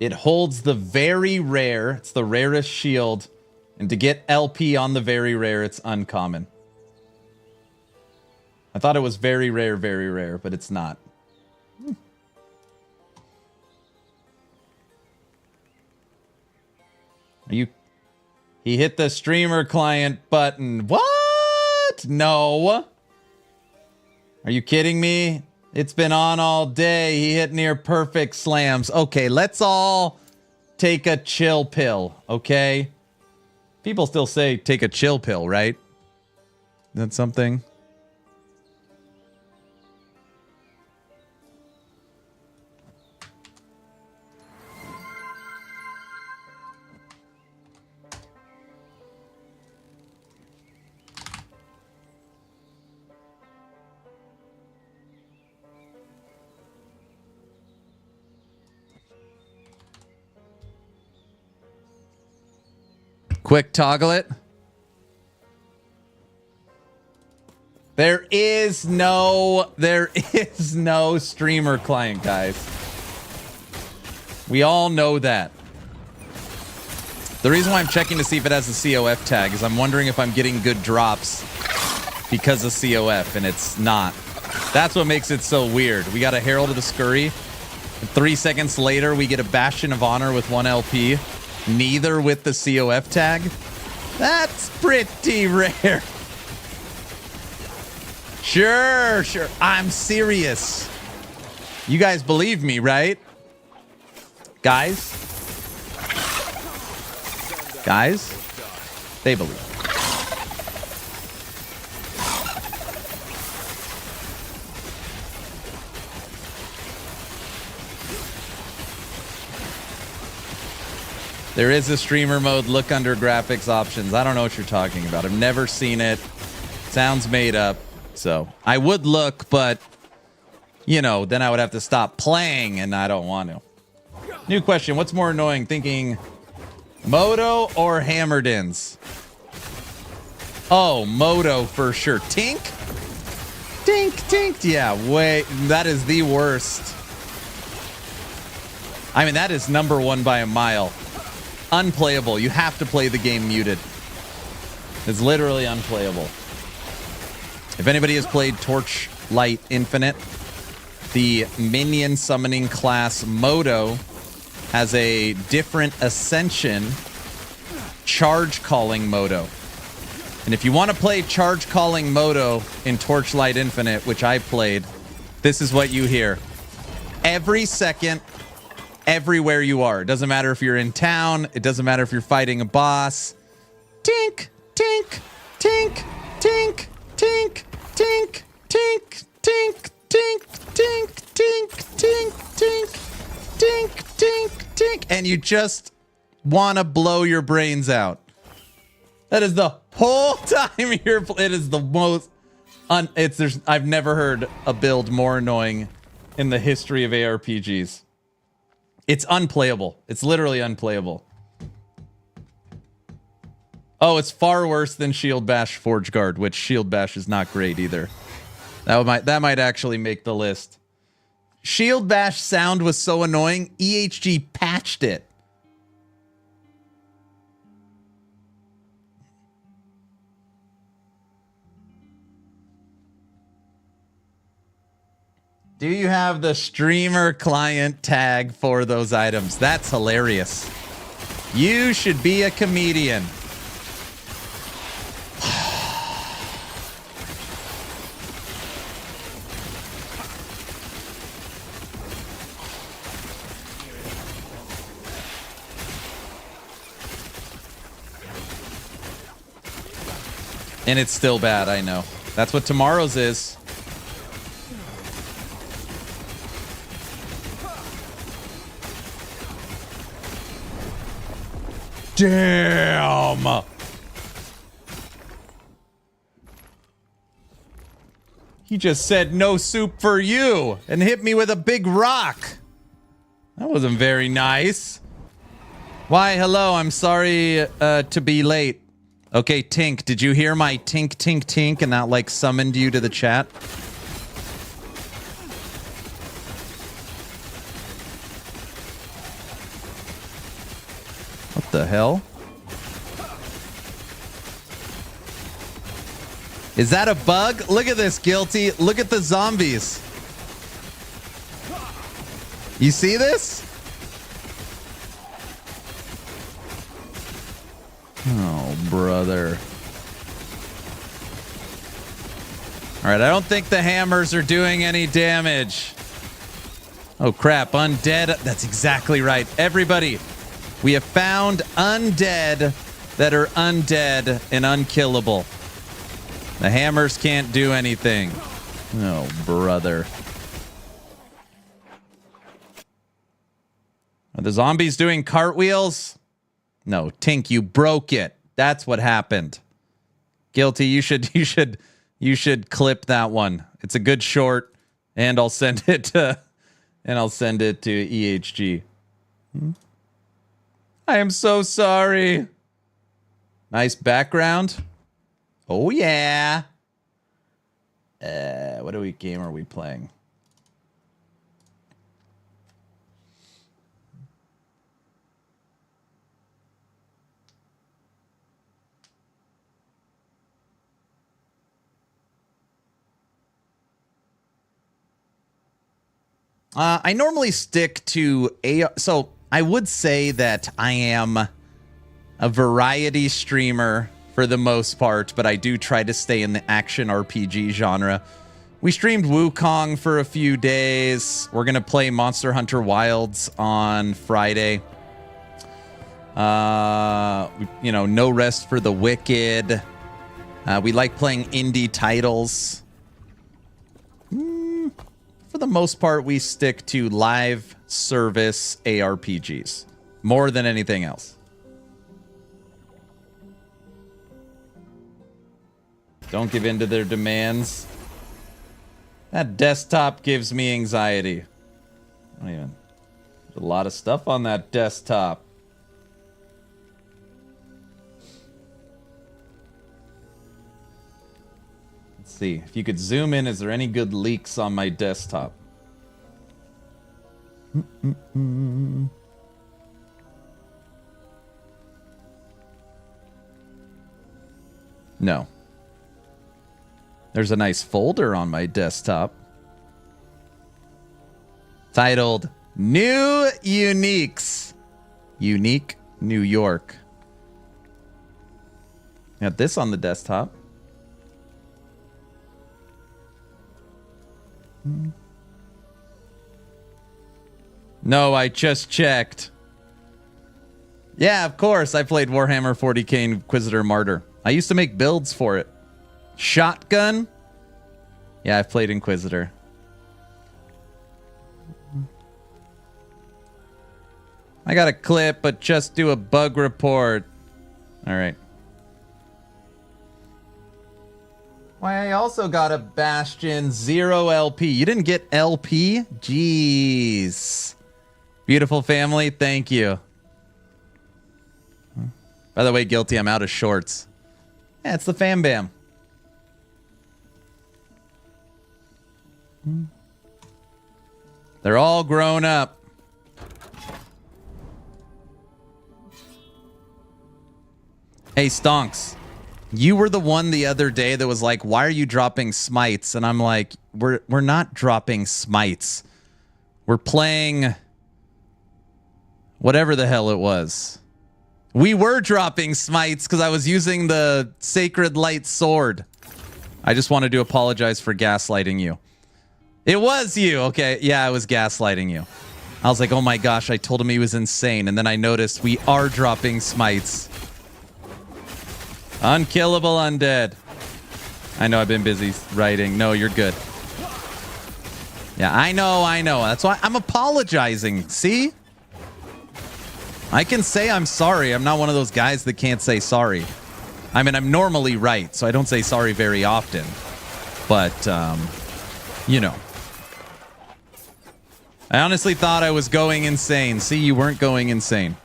It holds the very rare. It's the rarest shield. And to get LP on the very rare, it's uncommon. I thought it was very rare, but it's not. Are you... He hit the streamer client button. What? No. Are you kidding me? It's been on all day. He hit near perfect slams. Okay, let's all take a chill pill, okay? People still say take a chill pill, right? That's something. Quick toggle it. There is no streamer client, guys. We all know that. The reason why I'm checking to see if it has a COF tag is I'm wondering if I'm getting good drops because of COF, and it's not. That's what makes it so weird. We got a Herald of the Scurry. 3 seconds later, we get a Bastion of Honor with 1 LP. Neither with the COF tag. That's pretty rare. Sure. I'm serious. You guys believe me, right? Guys? They believe. There is a streamer mode. Look under graphics options. I don't know what you're talking about. I've never seen it. Sounds made up. So I would look, but, you know, then I would have to stop playing, and I don't want to. New question. What's more annoying, thinking Moto or Hammerdins? Oh, Moto for sure. Tink? Tink. Yeah, wait. That is the worst. I mean, that is #1 by a mile. Unplayable. You have to play the game muted. It's literally unplayable. If anybody has played Torchlight Infinite, the minion summoning class Moto has a different ascension, charge calling Moto. And if you want to play charge calling Moto in Torchlight Infinite, which I played, this is what you hear. Every second, everywhere you are. It doesn't matter if you're in town. It doesn't matter if you're fighting a boss. Tink, tink, tink, tink, tink, tink, tink, tink, tink, tink, tink, tink, tink, tink, tink, tink. And you just want to blow your brains out. That is the whole time you're... It is the most... I've never heard a build more annoying in the history of ARPGs. It's unplayable. It's literally unplayable. Oh, it's far worse than Shield Bash Forge Guard, which Shield Bash is not great either. That might actually make the list. Shield Bash sound was so annoying, EHG patched it. Do you have the streamer client tag for those items? That's hilarious. You should be a comedian. And it's still bad, I know. That's what tomorrow's is. Damn! He just said no soup for you and hit me with a big rock. That wasn't very nice. Why, hello, I'm sorry to be late. Okay, Tink, did you hear my tink, tink, tink and that, like, summoned you to the chat? What the hell? Is that a bug? Look at this, Guilty. Look at the zombies. You see this? Oh, brother. All right, I don't think the hammers are doing any damage. Oh, crap. Undead. That's exactly right. Everybody, we have found undead that are undead and unkillable. The hammers can't do anything. Oh, brother. Are the zombies doing cartwheels? No, Tink, you broke it. That's what happened. Guilty, you should clip that one. It's a good short, and I'll send it to EHG. I am so sorry. Nice background. Oh yeah. What game are we playing? I normally stick to so I would say that I am a variety streamer for the most part, but I do try to stay in the action RPG genre. We streamed Wukong for a few days. We're gonna play Monster Hunter Wilds on Friday. No Rest for the Wicked. We like playing indie titles. For the most part, we stick to live service ARPGs more than anything else. Don't give in to their demands. That desktop gives me anxiety. There's a lot of stuff on that desktop. Let's see. If you could zoom in, is there any good leaks on my desktop? No. There's a nice folder on my desktop titled New Uniques. Unique New York. Got this on the desktop. No, I just checked. Yeah, of course. I played Warhammer 40k Inquisitor Martyr. I used to make builds for it. Shotgun? Yeah, I've played Inquisitor. I got a clip, but just do a bug report. All right. Why, I also got a Bastion 0 LP. You didn't get LP? Jeez. Beautiful family, thank you. By the way, Guilty, I'm out of shorts. Yeah, it's the Fam Bam. They're all grown up. Hey, Stonks. You were the one the other day that was like, why are you dropping smites? And I'm like, we're not dropping smites. We're playing whatever the hell it was. We were dropping smites because I was using the Sacred Light Sword. I just wanted to apologize for gaslighting you. It was you. Okay, yeah, I was gaslighting you. I was like, oh my gosh, I told him he was insane. And then I noticed we are dropping smites. Unkillable undead. I know I've been busy writing. No, you're good. Yeah, I know. That's why I'm apologizing. See? I can say I'm sorry. I'm not one of those guys that can't say sorry. I mean, I'm normally right, so I don't say sorry very often. But, you know. I honestly thought I was going insane. See, you weren't going insane.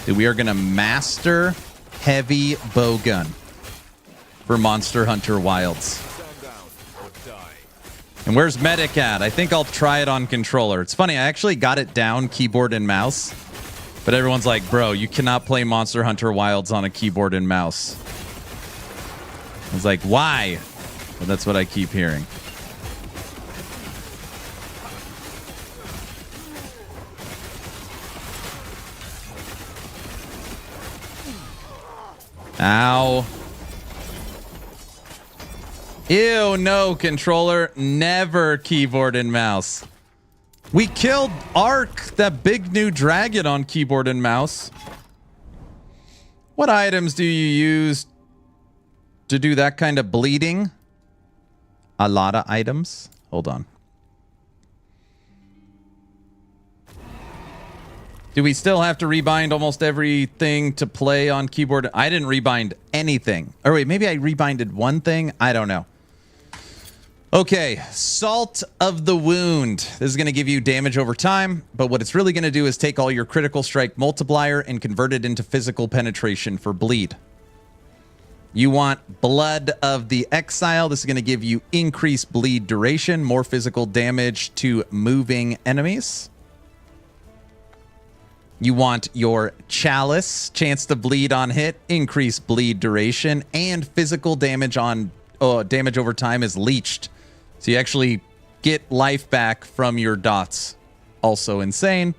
Dude, we are going to master heavy bowgun for Monster Hunter Wilds. And where's Medic at? I think I'll try it on controller. It's funny, I actually got it down keyboard and mouse, but everyone's like, bro, you cannot play Monster Hunter Wilds on a keyboard and mouse. I was like, why? Well, that's what I keep hearing. Ow. Ew, no, controller. Never keyboard and mouse. We killed Ark, that big new dragon, on keyboard and mouse. What items do you use to do that kind of bleeding? A lot of items. Hold on. Do we still have to rebind almost everything to play on keyboard? I didn't rebind anything. Or wait, maybe I rebinded one thing? I don't know. Okay, Salt of the Wound. This is going to give you damage over time, but what it's really going to do is take all your critical strike multiplier and convert it into physical penetration for bleed. You want Blood of the Exile. This is going to give you increased bleed duration, more physical damage to moving enemies. You want your Chalice, chance to bleed on hit, increased bleed duration, and physical damage on damage over time is leeched. So you actually get life back from your dots. Also insane.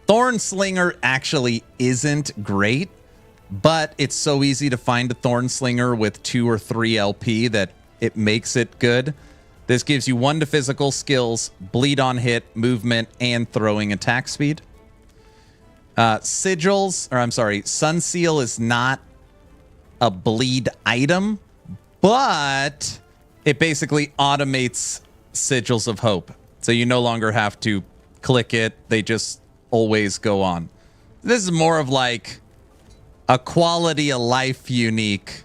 Thorn Slinger actually isn't great, but it's so easy to find a Thorn Slinger with 2 or 3 LP that it makes it good. This gives you 1 to physical skills, bleed on hit, movement, and throwing attack speed. Sun Seal is not a bleed item, but it basically automates Sigils of Hope. So you no longer have to click it. They just always go on. This is more of like a quality of life unique,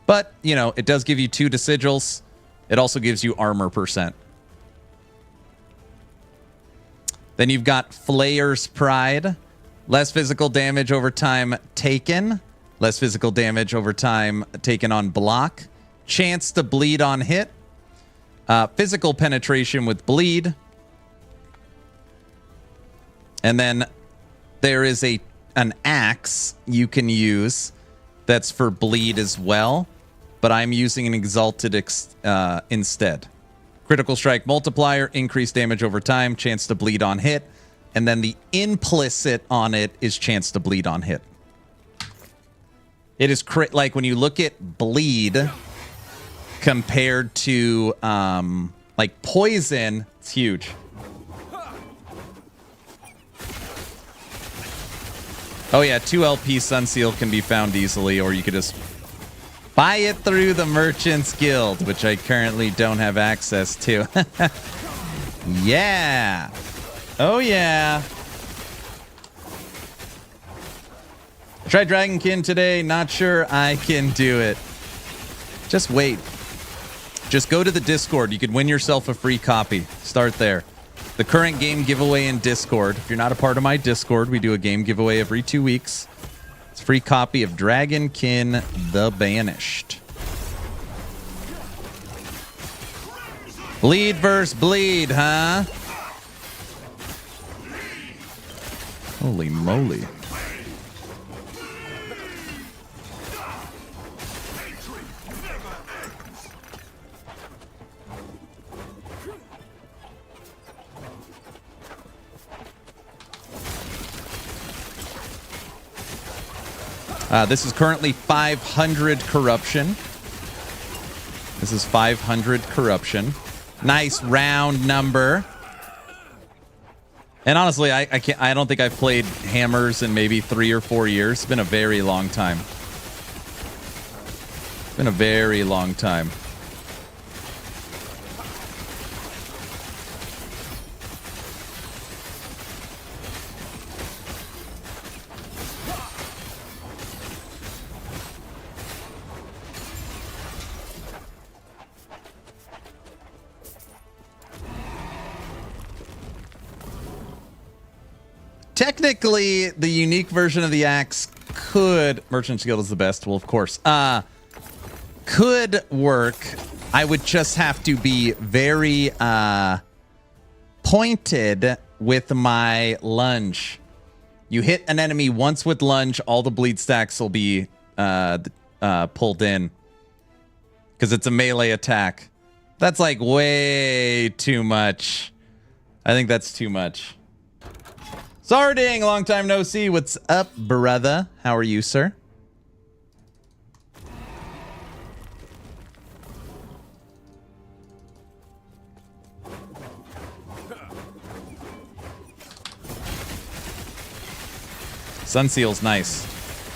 but you know, it does give you 2 to Sigils. It also gives you armor %. Then you've got Flayer's Pride. Less physical damage over time taken. Less physical damage over time taken on block. Chance to bleed on hit. Physical penetration with bleed. And then there is an axe you can use that's for bleed as well. But I'm using an Exalted instead. Critical strike multiplier. Increased damage over time. Chance to bleed on hit. And then the implicit on it is chance to bleed on hit. It is like when you look at bleed compared to like poison, it's huge. Oh yeah, 2 LP Sun Seal can be found easily, or you could just buy it through the Merchant's Guild, which I currently don't have access to. Yeah. Oh, yeah. I tried Dragonkin today. Not sure I can do it. Just wait. Just go to the Discord. You could win yourself a free copy. Start there. The current game giveaway in Discord. If you're not a part of my Discord, we do a game giveaway every 2 weeks. It's a free copy of Dragonkin the Banished. Bleed versus bleed, huh? Holy moly. This is currently 500 corruption. This is 500 corruption. Nice round number. And honestly, I don't think I've played hammers in maybe 3 or 4 years. It's been a very long time. It's been a very long time. Technically, the unique version of the axe could... Merchant's Guild is the best. Well, of course. Could work. I would just have to be very pointed with my lunge. You hit an enemy once with lunge, all the bleed stacks will be pulled in. Because it's a melee attack. That's like way too much. I think that's too much. Sarding, long time no see. What's up, brother? How are you, sir? Sunseal's nice.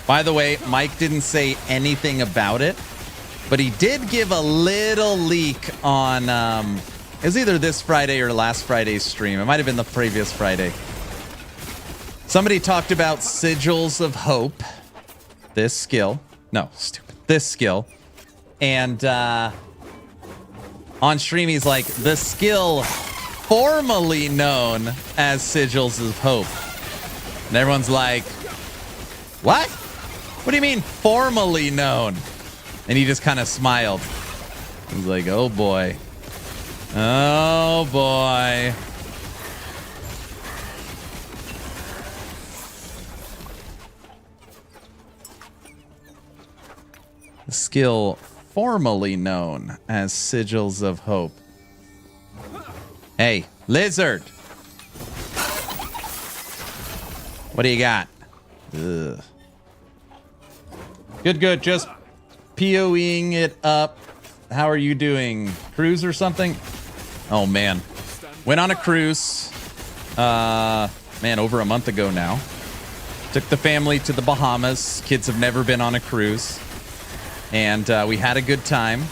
By the way, Mike didn't say anything about it, but he did give a little leak on, it was either this Friday or last Friday's stream. It might have been the previous Friday. Somebody talked about Sigils of Hope. This skill. No, stupid. This skill. And on stream, he's like, the skill formerly known as Sigils of Hope. And everyone's like, what? What do you mean formerly known? And he just kind of smiled. He's like, oh boy. Oh boy. The skill formerly known as Sigils of Hope. Hey, lizard. What do you got? Ugh. Good. Just POEing it up. How are you doing? Cruise or something? Oh, man. Went on a cruise. Man, over a month ago now. Took the family to the Bahamas. Kids have never been on a cruise. And we had a good time.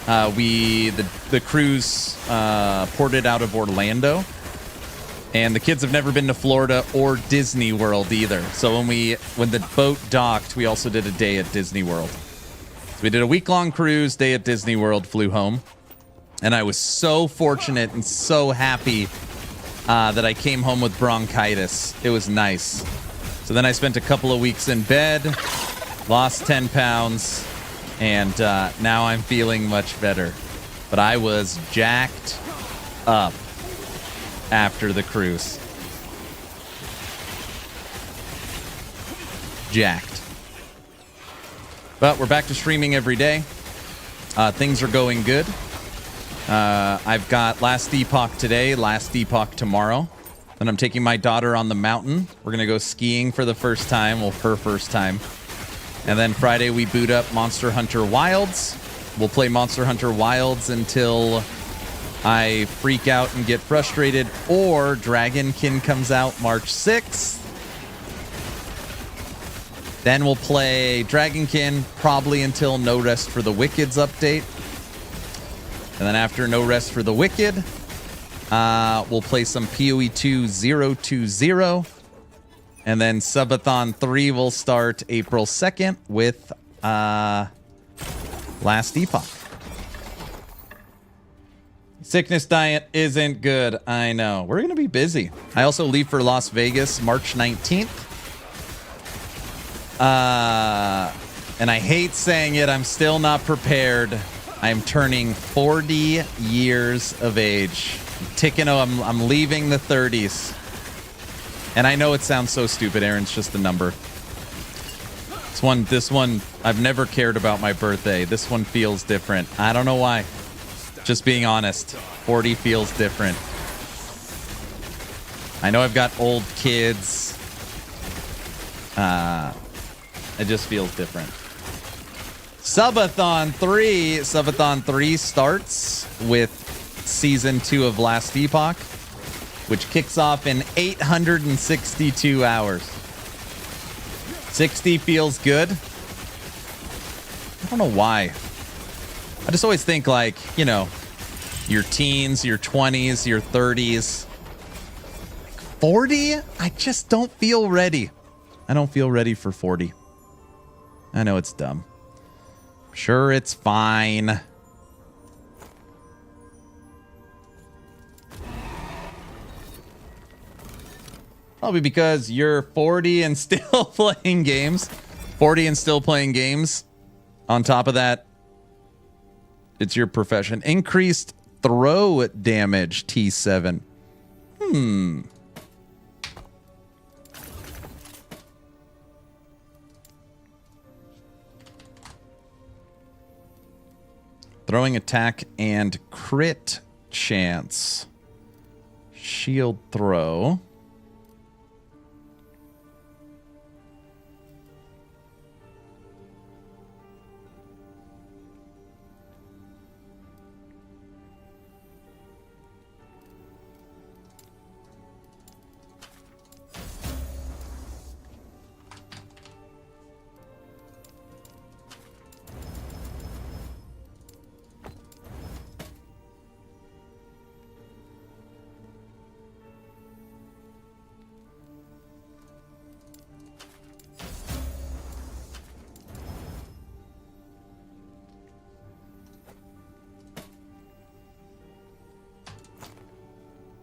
The cruise ported out of Orlando. And the kids have never been to Florida or Disney World either. So when the boat docked, we also did a day at Disney World. So we did a week-long cruise, day at Disney World, flew home. And I was so fortunate and so happy that I came home with bronchitis. It was nice. So then I spent a couple of weeks in bed, lost 10 pounds, and now I'm feeling much better. But I was jacked up after the cruise. Jacked. But we're back to streaming every day. Things are going good. I've got last Epoch today, last Epoch tomorrow. Then I'm taking my daughter on the mountain. We're going to go skiing for the first time. Well, her first time. And then Friday we boot up Monster Hunter Wilds. We'll play Monster Hunter Wilds until I freak out and get frustrated, or Dragonkin comes out March 6th. Then we'll play Dragonkin probably until No Rest for the Wicked's update. And then after No Rest for the Wicked, we'll play some PoE 2 020. And then Subathon 3 will start April 2nd with Last Epoch. Sickness diet isn't good. I know. We're going to be busy. I also leave for Las Vegas March 19th. And I hate saying it. I'm still not prepared. I'm turning 40 years of age. I'm leaving the 30s. And I know it sounds so stupid. Aaron's just a number. This one, I've never cared about my birthday. This one feels different. I don't know why. Just being honest, 40 feels different. I know I've got old kids. It just feels different. Subathon 3 starts with Season 2 of Last Epoch, which kicks off in 862 hours. 60 feels good. I don't know why. I just always think like, you know, your teens, your 20s, your 30s. 40? I just don't feel ready. I don't feel ready for 40. I know it's dumb. Sure, it's fine. Probably because you're 40 and still playing games. 40 and still playing games. On top of that, it's your profession. Increased throw damage, T7. Throwing attack and crit chance. Shield throw.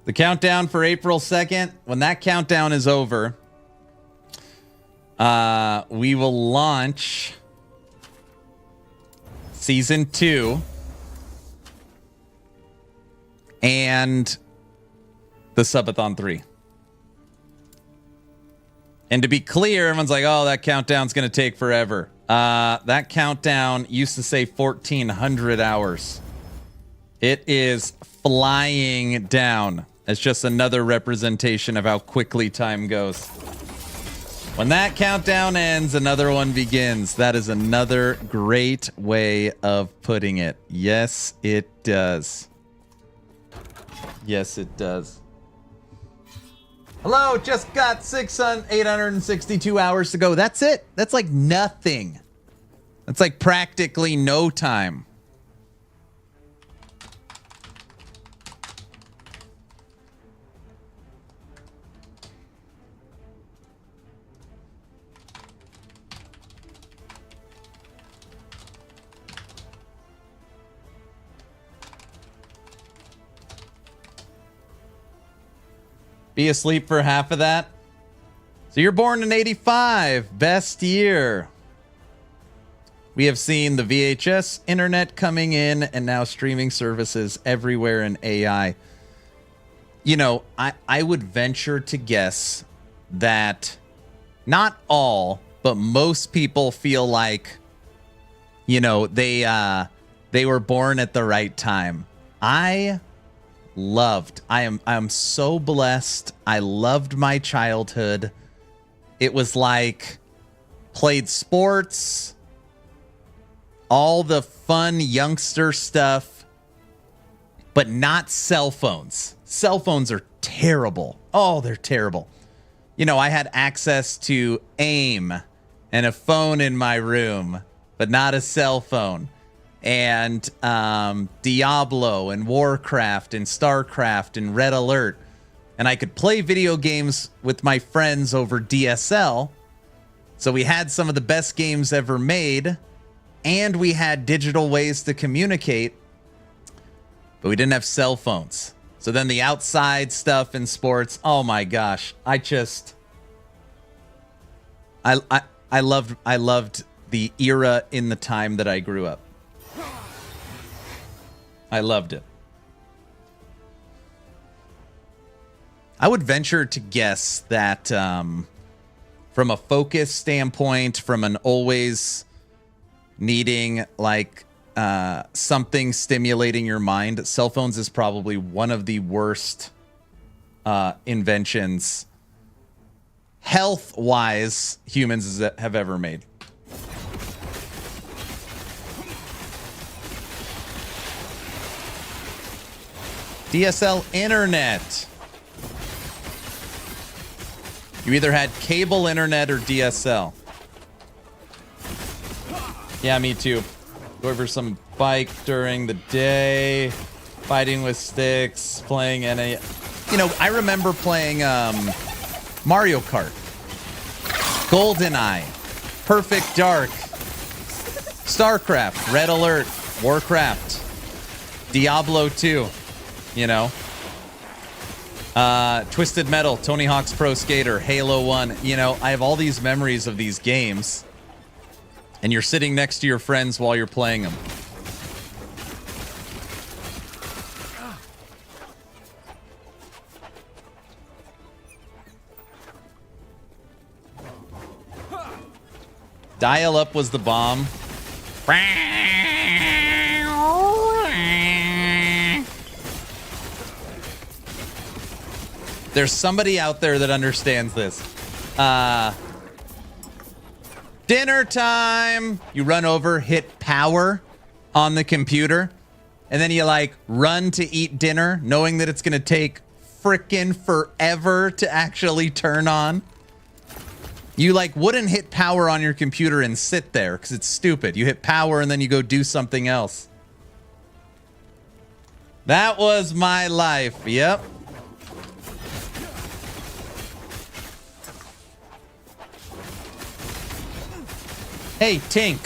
The countdown for April 2nd, when that countdown is over, we will launch Season 2 and the Subathon 3. And to be clear, everyone's like, oh, that countdown's going to take forever. That countdown used to say 1,400 hours. It is flying down. It's just another representation of how quickly time goes. When that countdown ends, another one begins. That is another great way of putting it. Yes, it does. Yes, it does. Hello, just got 862 hours to go. That's it. That's like nothing. That's like practically no time. Be asleep for half of that. So you're born in 85. Best year. We have seen the VHS internet coming in and now streaming services everywhere in AI. You know, I would venture to guess that not all, but most people feel like, you know, they were born at the right time. I am so blessed. I loved my childhood. It was like played sports, all the fun youngster stuff, but not cell phones. Cell phones are terrible. Oh, they're terrible. You know, I had access to AIM and a phone in my room, but not a cell phone. And Diablo and Warcraft and Starcraft and Red Alert. And I could play video games with my friends over DSL. So we had some of the best games ever made. And we had digital ways to communicate. But we didn't have cell phones. So then the outside stuff in sports. Oh my gosh. I loved the era in the time that I grew up. I loved it. I would venture to guess that from a focus standpoint, from an always needing like something stimulating your mind, cell phones is probably one of the worst inventions health-wise humans have ever made. DSL internet. You either had cable internet or DSL. Yeah, me too. Go over some bike during the day, fighting with sticks, playing NA. You know, I remember playing Mario Kart, GoldenEye, Perfect Dark, StarCraft, Red Alert, Warcraft, Diablo 2, you know. Twisted Metal, Tony Hawk's Pro Skater, Halo 1. You know, I have all these memories of these games. And you're sitting next to your friends while you're playing them. Dial-up was the bomb. There's somebody out there that understands this. Dinner time! You run over, hit power on the computer, and then you like run to eat dinner, knowing that it's gonna take frickin' forever to actually turn on. You like wouldn't hit power on your computer and sit there because it's stupid. You hit power and then you go do something else. That was my life. Yep. Hey, Tink.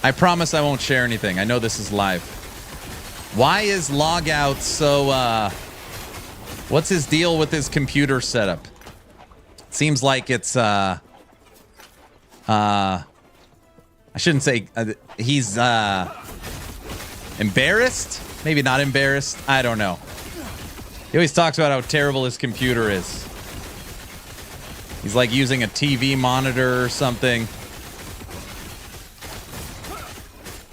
I promise I won't share anything. I know this is live. Why is Logout so, what's his deal with his computer setup? Seems like it's, I shouldn't say, he's, embarrassed? Maybe not embarrassed. I don't know. He always talks about how terrible his computer is. He's like using a TV monitor or something.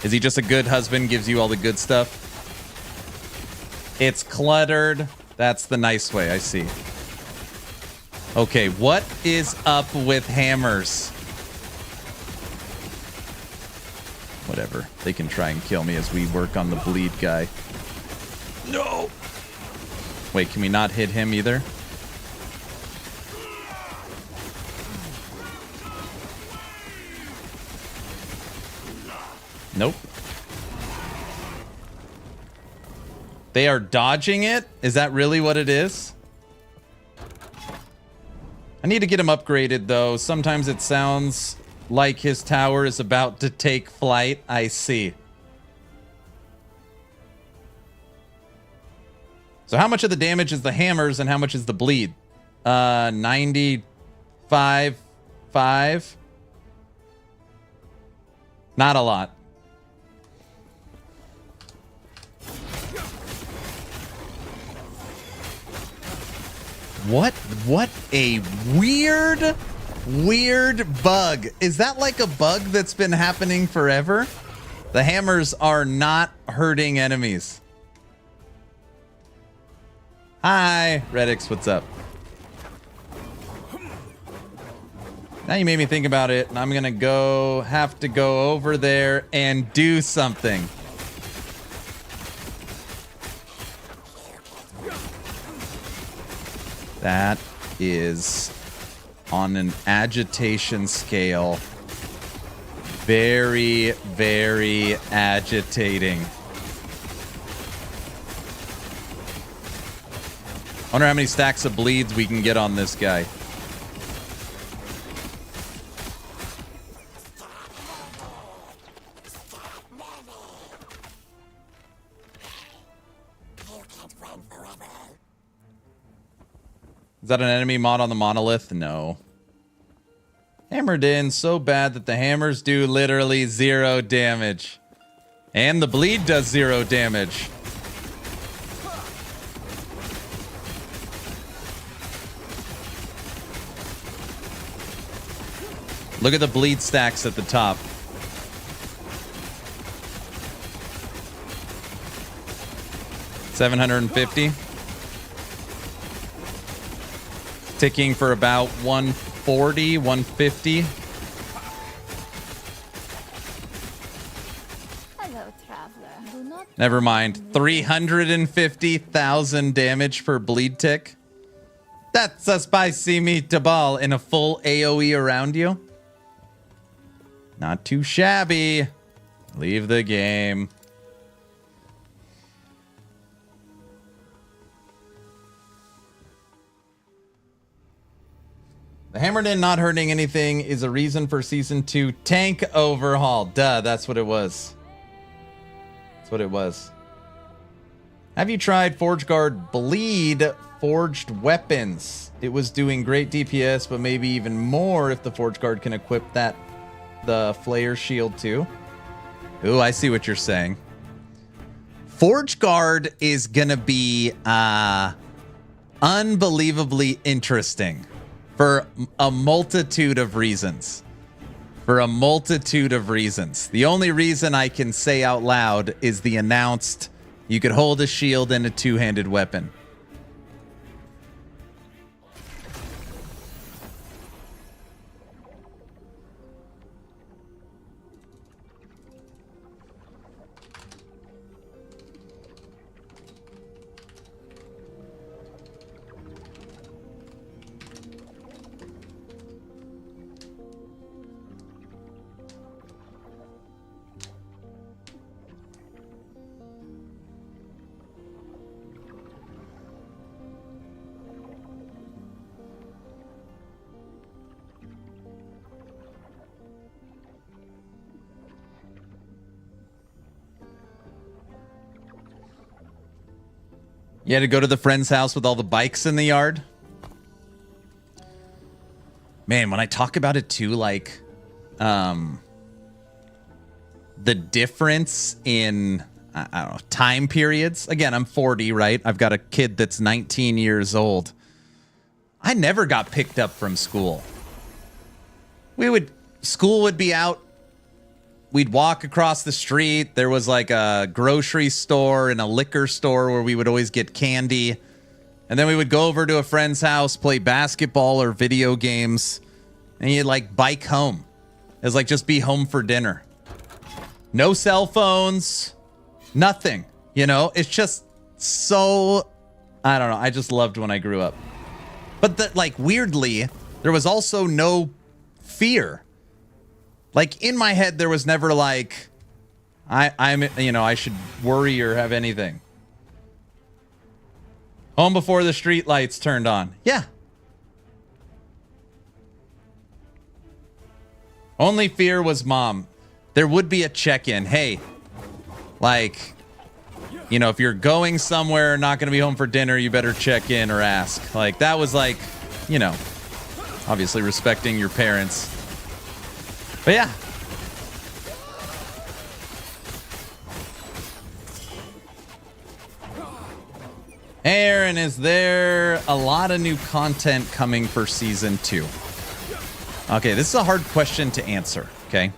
Is he just a good husband, gives you all the good stuff? It's cluttered. That's the nice way, I see. Okay, what is up with hammers? Whatever. They can try and kill me as we work on the bleed guy. No! Wait, can we not hit him either? Nope. They are dodging it? Is that really what it is? I need to get him upgraded, though. Sometimes it sounds like his tower is about to take flight. I see. So how much of the damage is the hammers and how much is the bleed? 95.5. Not a lot. What a weird bug. Is that like a bug that's been happening forever? The hammers are not hurting enemies. Hi, Redix, what's up? Now you made me think about it, and I'm gonna have to go over there and do something. That is on an agitation scale. Very, very agitating. I wonder how many stacks of bleeds we can get on this guy. Is that an enemy mod on the monolith? No. Hammerdin so bad that the hammers do literally 0 damage. And the bleed does 0 damage. Look at the bleed stacks at the top. $750. Ticking for about 140, 150. Hello, traveler. Do not Never mind. 350,000 damage per bleed tick. That's a spicy meatball in a full AoE around you. Not too shabby. Leave the game. The Hammerdin not hurting anything is a reason for Season 2 tank overhaul. Duh, that's what it was. That's what it was. Have you tried ForgeGuard Bleed Forged Weapons? It was doing great DPS, but maybe even more if the ForgeGuard can equip the Flayer Shield too. Ooh, I see what you're saying. ForgeGuard is gonna be unbelievably interesting. For a multitude of reasons. The only reason I can say out loud is the announced you could hold a shield and a two-handed weapon. You had to go to the friend's house with all the bikes in the yard? Man, when I talk about it too, like, the difference in, I don't know, time periods. Again, I'm 40, right? I've got a kid that's 19 years old. I never got picked up from school. School would be out. We'd walk across the street. There was like a grocery store and a liquor store where we would always get candy. And then we would go over to a friend's house, play basketball or video games. And you'd like bike home. It was like just be home for dinner. No cell phones. Nothing. You know, it's just so, I don't know. I just loved when I grew up. But like weirdly, there was also no fear. Like, in my head, there was never, like, I should worry or have anything. Home before the street lights turned on. Yeah. Only fear was mom. There would be a check-in. Hey, like, you know, if you're going somewhere, not going to be home for dinner, you better check in or ask. Like, that was like, you know, obviously respecting your parents. But yeah. Aaron, is there a lot of new content coming for Season 2? Okay, this is a hard question to answer, okay?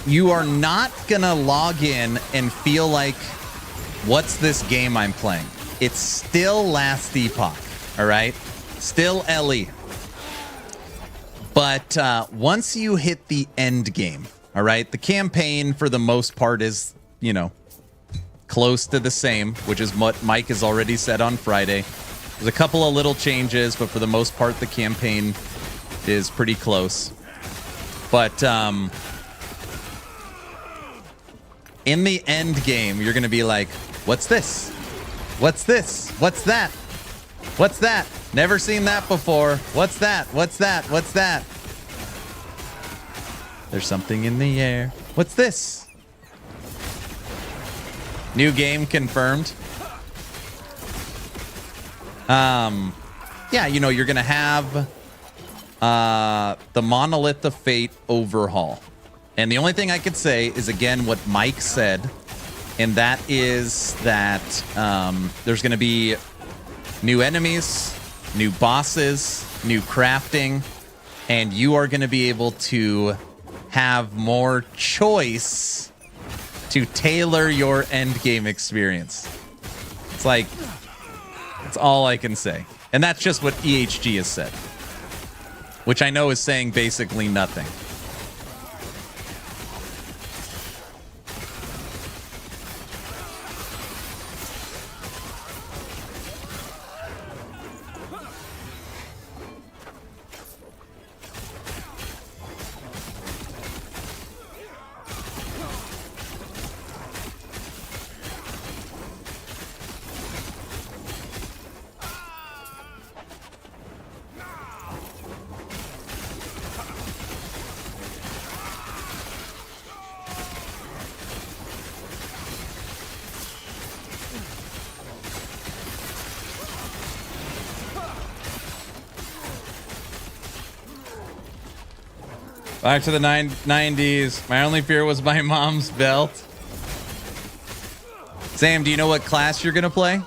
You are not gonna log in and feel like, what's this game I'm playing? It's still Last Epoch, all right? Still Ellie. But once you hit the end game, all right, the campaign for the most part is, you know, close to the same, which is what Mike has already said on Friday. There's a couple of little changes, but for the most part, the campaign is pretty close. But in the end game, you're going to be like, what's this? What's this? What's that? What's that? Never seen that before. What's that? What's that? What's that? There's something in the air. What's this? New game confirmed. Yeah, you know, you're going to have the Monolith of Fate overhaul. And the only thing I could say is, again, what Mike said. And that is that there's going to be new enemies, new bosses, new crafting, and you are going to be able to have more choice to tailor your end game experience. It's like, that's all I can say. And that's just what EHG has said, which I know is saying basically nothing. Back to the 90s. My only fear was my mom's belt. Sam, do you know what class you're gonna play?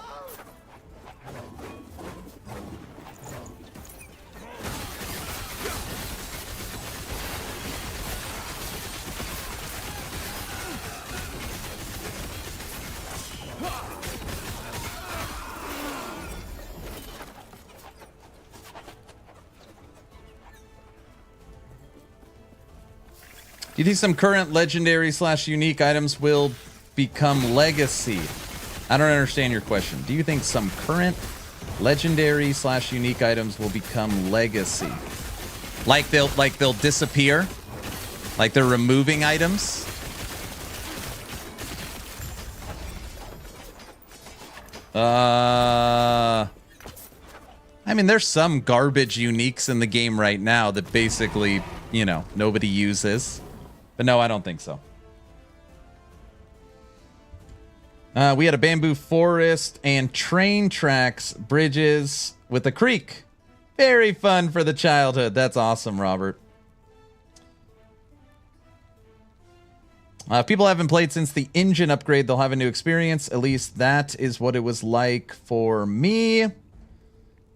Do you think some current legendary / unique items will become legacy? I don't understand your question. Do you think some current legendary / unique items will become legacy? Like they'll disappear? Like they're removing items? I mean, there's some garbage uniques in the game right now that basically, you know, nobody uses. But no, I don't think so. We had a bamboo forest and train tracks, bridges with a creek. Very fun for the childhood. That's awesome, Robert. If people haven't played since the engine upgrade, they'll have a new experience. At least that is what it was like for me.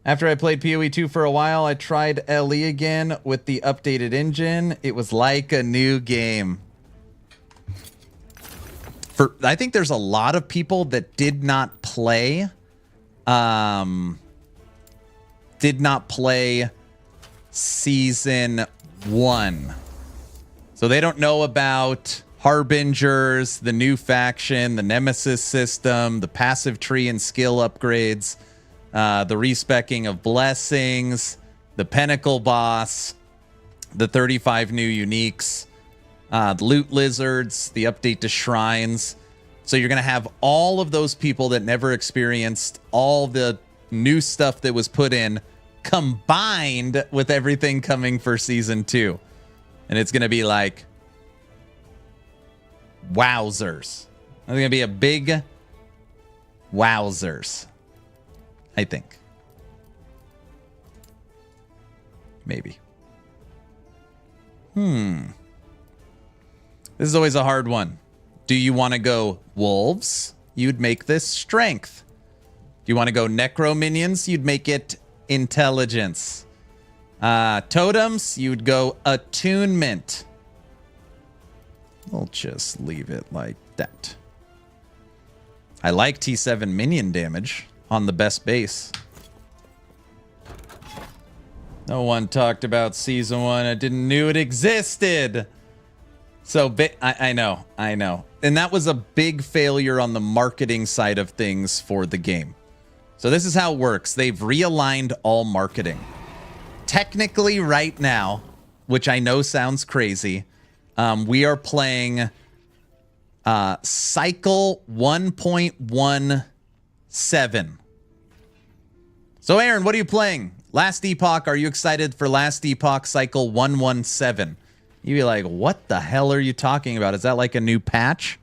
After I played PoE 2 for a while, I tried LE again with the updated engine. It was like a new game. I think there's a lot of people that did not play season 1. So they don't know about Harbingers, the new faction, the Nemesis system, the passive tree and skill upgrades, the respecking of blessings, the Pinnacle boss, the 35 new uniques, the loot lizards, the update to shrines. So you're going to have all of those people that never experienced all the new stuff that was put in combined with everything coming for season 2. And it's going to be like wowzers. It's going to be a big wowzers. I think. Maybe. This is always a hard one. Do you want to go wolves? You'd make this strength. Do you want to go necro minions? You'd make it intelligence. Totems, you'd go attunement. We'll just leave it like that. I like T7 minion damage on the best base. No one talked about season 1. I didn't knew it existed. So I know. And that was a big failure on the marketing side of things for the game. So this is how it works. They've realigned all marketing. Technically right now, which I know sounds crazy, we are playing Cycle 1.17. So Aaron, what are you playing? Last Epoch, are you excited for Last Epoch Cycle 117? You'd be like, what the hell are you talking about? Is that like a new patch?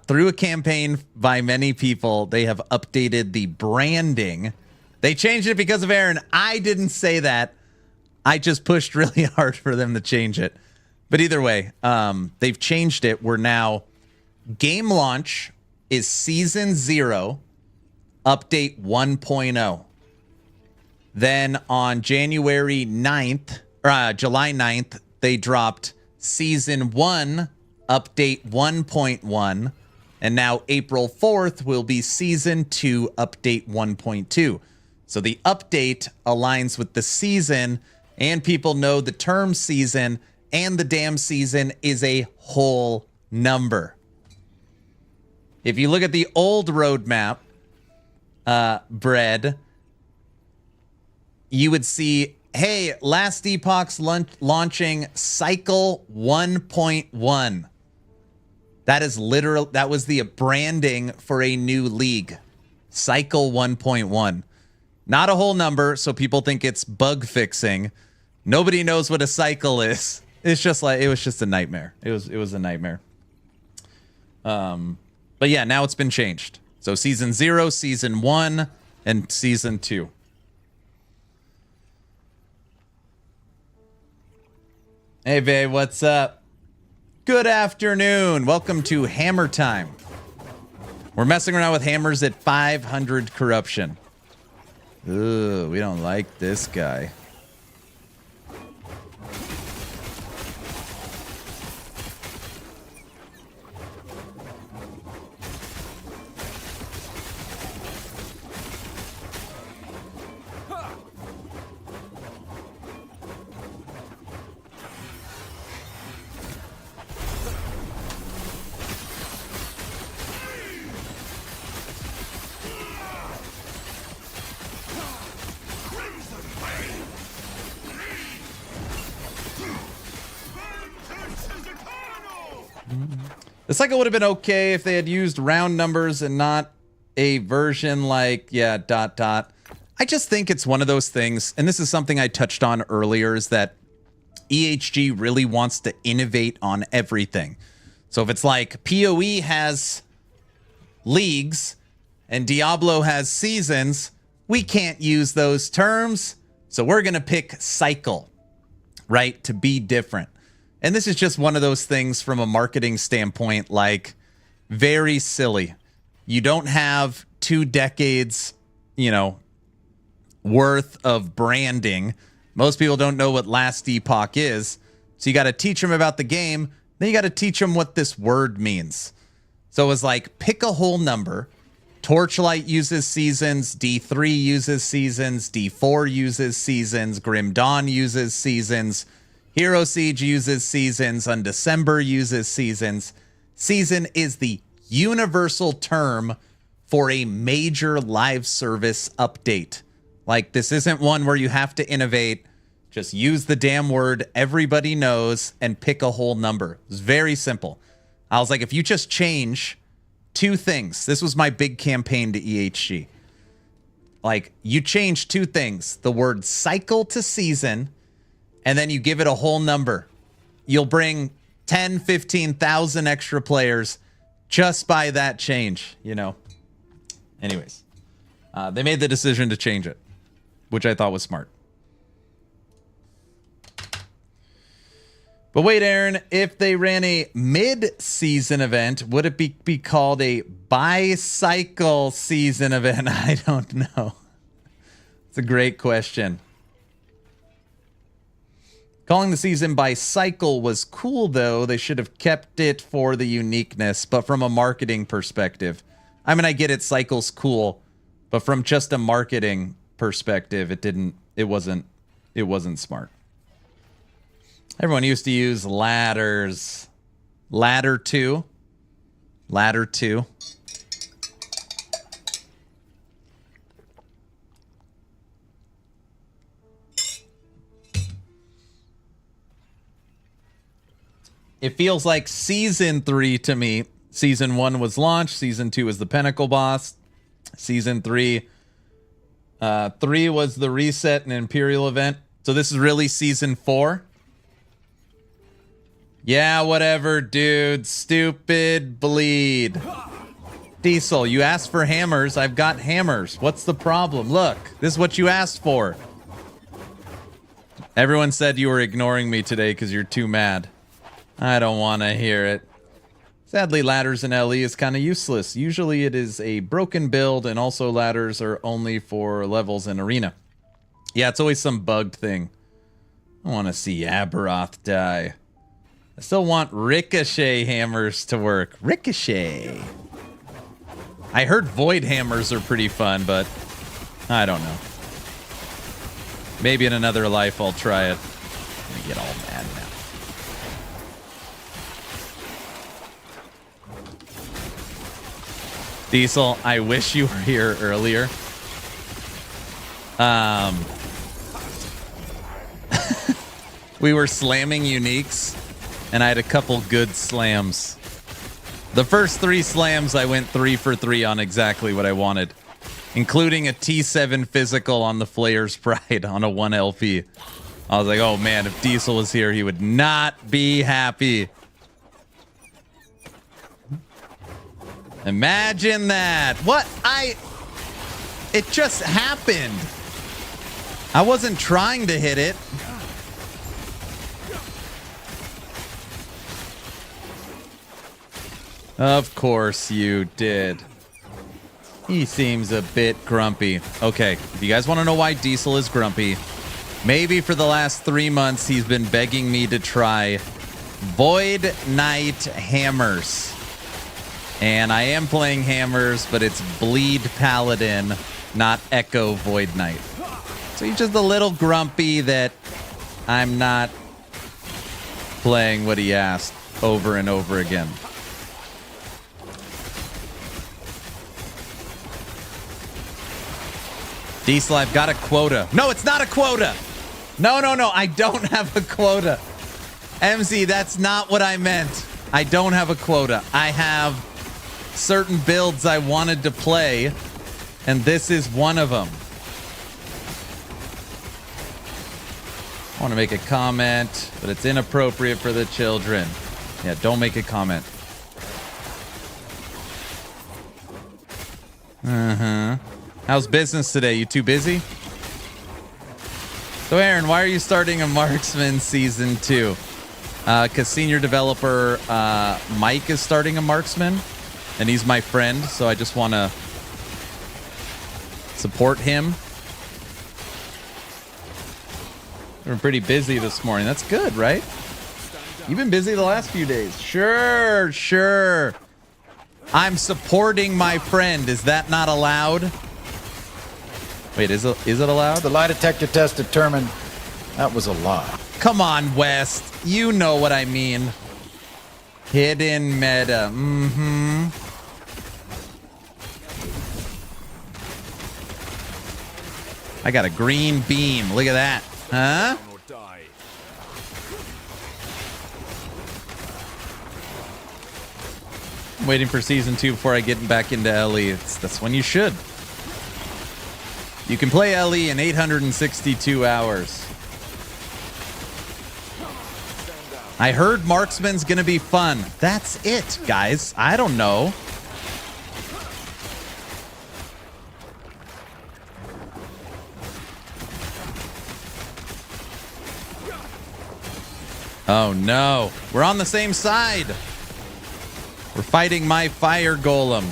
Through a campaign by many people, they have updated the branding. They changed it because of Aaron. I didn't say that. I just pushed really hard for them to change it. But either way, they've changed it. We're now, game launch is Season 0, Update 1.0. Then on January 9th, or July 9th, they dropped Season 1, Update 1.1. And now April 4th will be Season 2, Update 1.2. So the update aligns with the season, and people know the term season and the damn season is a whole number. If you look at the old roadmap, Bread, you would see, hey, Last Epoch's launching Cycle 1.1. That is literal. That was the branding for a new league. Cycle 1.1. Not a whole number, so people think it's bug fixing. Nobody knows what a cycle is. It's just like, it was just a nightmare. It was a nightmare. But yeah, now it's been changed. So Season 0, Season 1, and Season 2. Hey, babe, what's up? Good afternoon. Welcome to Hammer Time. We're messing around with hammers at 500 corruption. Ooh, we don't like this guy. The cycle would have been okay if they had used round numbers and not a version like, yeah, ... I just think it's one of those things, and this is something I touched on earlier, is that EHG really wants to innovate on everything. So if it's like PoE has leagues and Diablo has seasons, we can't use those terms, so we're going to pick cycle, right, to be different. And this is just one of those things from a marketing standpoint, like, very silly. You don't have 2 decades, you know, worth of branding. Most people don't know what last Epoch is. So you got to teach them about the game. Then you got to teach them what this word means. So it was like, pick a whole number. Torchlight uses seasons. D3 uses seasons. D4 uses seasons. Grim Dawn uses seasons. Hero Siege uses seasons. Undecember uses seasons. Season is the universal term for a major live service update. Like, this isn't one where you have to innovate. Just use the damn word everybody knows and pick a whole number. It's very simple. I was like, if you just change 2 things, this was my big campaign to EHG. Like, you change 2 things, the word cycle to season, and then you give it a whole number. You'll bring 10, 15,000 extra players just by that change, you know. Anyways, they made the decision to change it, which I thought was smart. But wait, Aaron, if they ran a mid-season event, would it be called a bicycle season event? I don't know. It's a great question. Calling the season bicycle was cool, though. They should have kept it for the uniqueness, but from a marketing perspective. I mean, I get it, cycle's cool, but from just a marketing perspective, it wasn't smart. Everyone used to use ladders. Ladder 2. Ladder 2. It feels like Season 3 to me. Season 1 was launch. Season 2 was the Pinnacle boss. Season 3. 3 was the reset and Imperial event. So this is really Season 4. Yeah, whatever, dude. Stupid bleed. Diesel, you asked for hammers. I've got hammers. What's the problem? Look, this is what you asked for. Everyone said you were ignoring me today because you're too mad. I don't want to hear it. Sadly, ladders in LE is kind of useless. Usually it is a broken build, and also ladders are only for levels in arena. Yeah, it's always some bugged thing. I want to see Aberoth die. I still want Ricochet hammers to work. Ricochet. I heard Void hammers are pretty fun, but I don't know. Maybe in another life I'll try it. I'm gonna get all mad now. Diesel, I wish you were here earlier. We were slamming uniques, and I had a couple good slams. The first 3 slams, I went 3 for 3 on exactly what I wanted, including a T7 physical on the Flayer's Pride on a 1 LP. I was like, oh man, if Diesel was here, he would not be happy. Imagine that. What? It just happened. I wasn't trying to hit it. Of course you did. He seems a bit grumpy. Okay, if you guys want to know why Diesel is grumpy, maybe for the last 3 months he's been begging me to try Void Knight Hammers. And I am playing Hammers, but it's Bleed Paladin, not Echo Void Knight. So he's just a little grumpy that I'm not playing what he asked over and over again. Diesel, I've got a quota. No, it's not a quota. No, I don't have a quota. MZ, that's not what I meant. I don't have a quota. I have certain builds I wanted to play, and this is one of them. I want to make a comment, but it's inappropriate for the children. Yeah, don't make a comment. How's business today? You too busy? So Aaron, why are you starting a Marksman Season 2? Because senior developer Mike is starting a Marksman, and he's my friend, so I just want to support him. We're pretty busy this morning. That's good, right? You've been busy the last few days. Sure. I'm supporting my friend. Is that not allowed? Wait, is it allowed? The lie detector test determined that was a lie. Come on, West. You know what I mean. Hidden meta. I got a green beam. Look at that. Huh? Or die. I'm waiting for Season 2 before I get back into LE. That's when you should. You can play LE in 862 hours. I heard Marksman's gonna be fun. That's it, guys. I don't know. Oh no. We're on the same side. We're fighting my fire golem.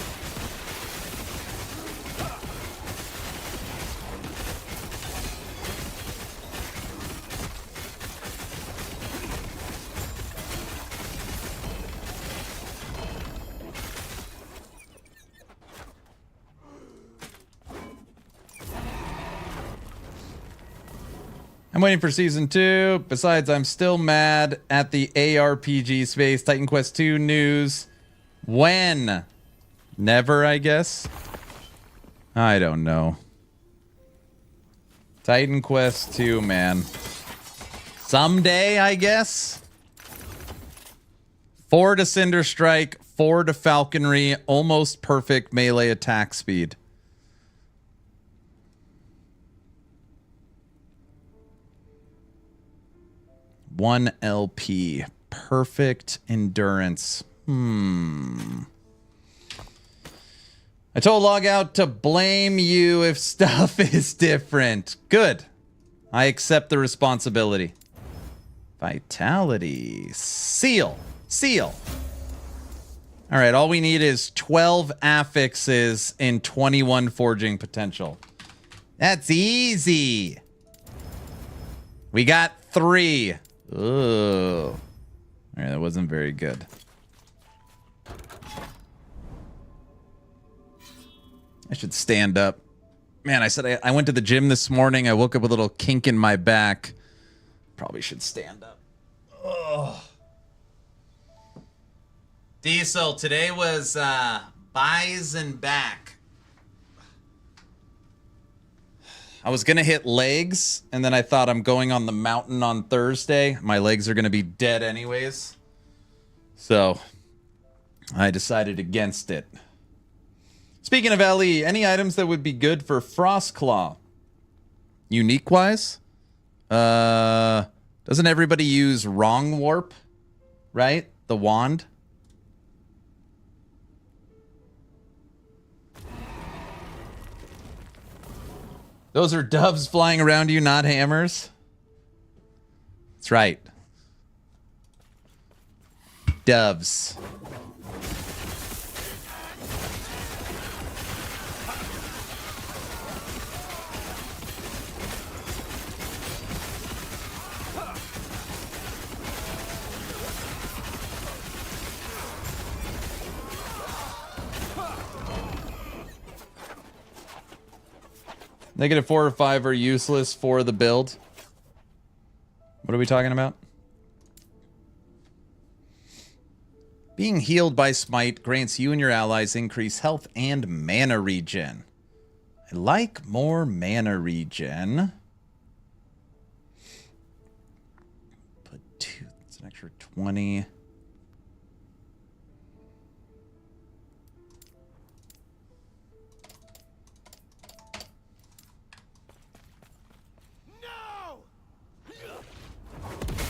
I'm waiting for Season 2. Besides, I'm still mad at the ARPG space. Titan Quest 2 news. When? Never, I guess? I don't know. Titan Quest 2, man. Someday, I guess? 4 to Cinder Strike, 4 to Falconry, almost perfect melee attack speed. One LP. Perfect endurance. I told Logout to blame you if stuff is different. Good. I accept the responsibility. Vitality. Seal. All right, all we need is 12 affixes and 21 forging potential. That's easy. We got 3. Ooh. All right, that wasn't very good. I should stand up. Man, I said I went to the gym this morning. I woke up with a little kink in my back. Probably should stand up. Oh. Diesel, today was buys and back. I was going to hit legs, and then I thought I'm going on the mountain on Thursday. My legs are going to be dead anyways. So I decided against it. Speaking of LE, any items that would be good for Frostclaw? Unique-wise? Doesn't everybody use Wrong Warp? Right? The wand? Those are doves flying around you, not hammers. That's right. Doves. -4 or 5 are useless for the build. What are we talking about? Being healed by Smite grants you and your allies increased health and mana regen. I like more mana regen. Put 2. That's an extra 20.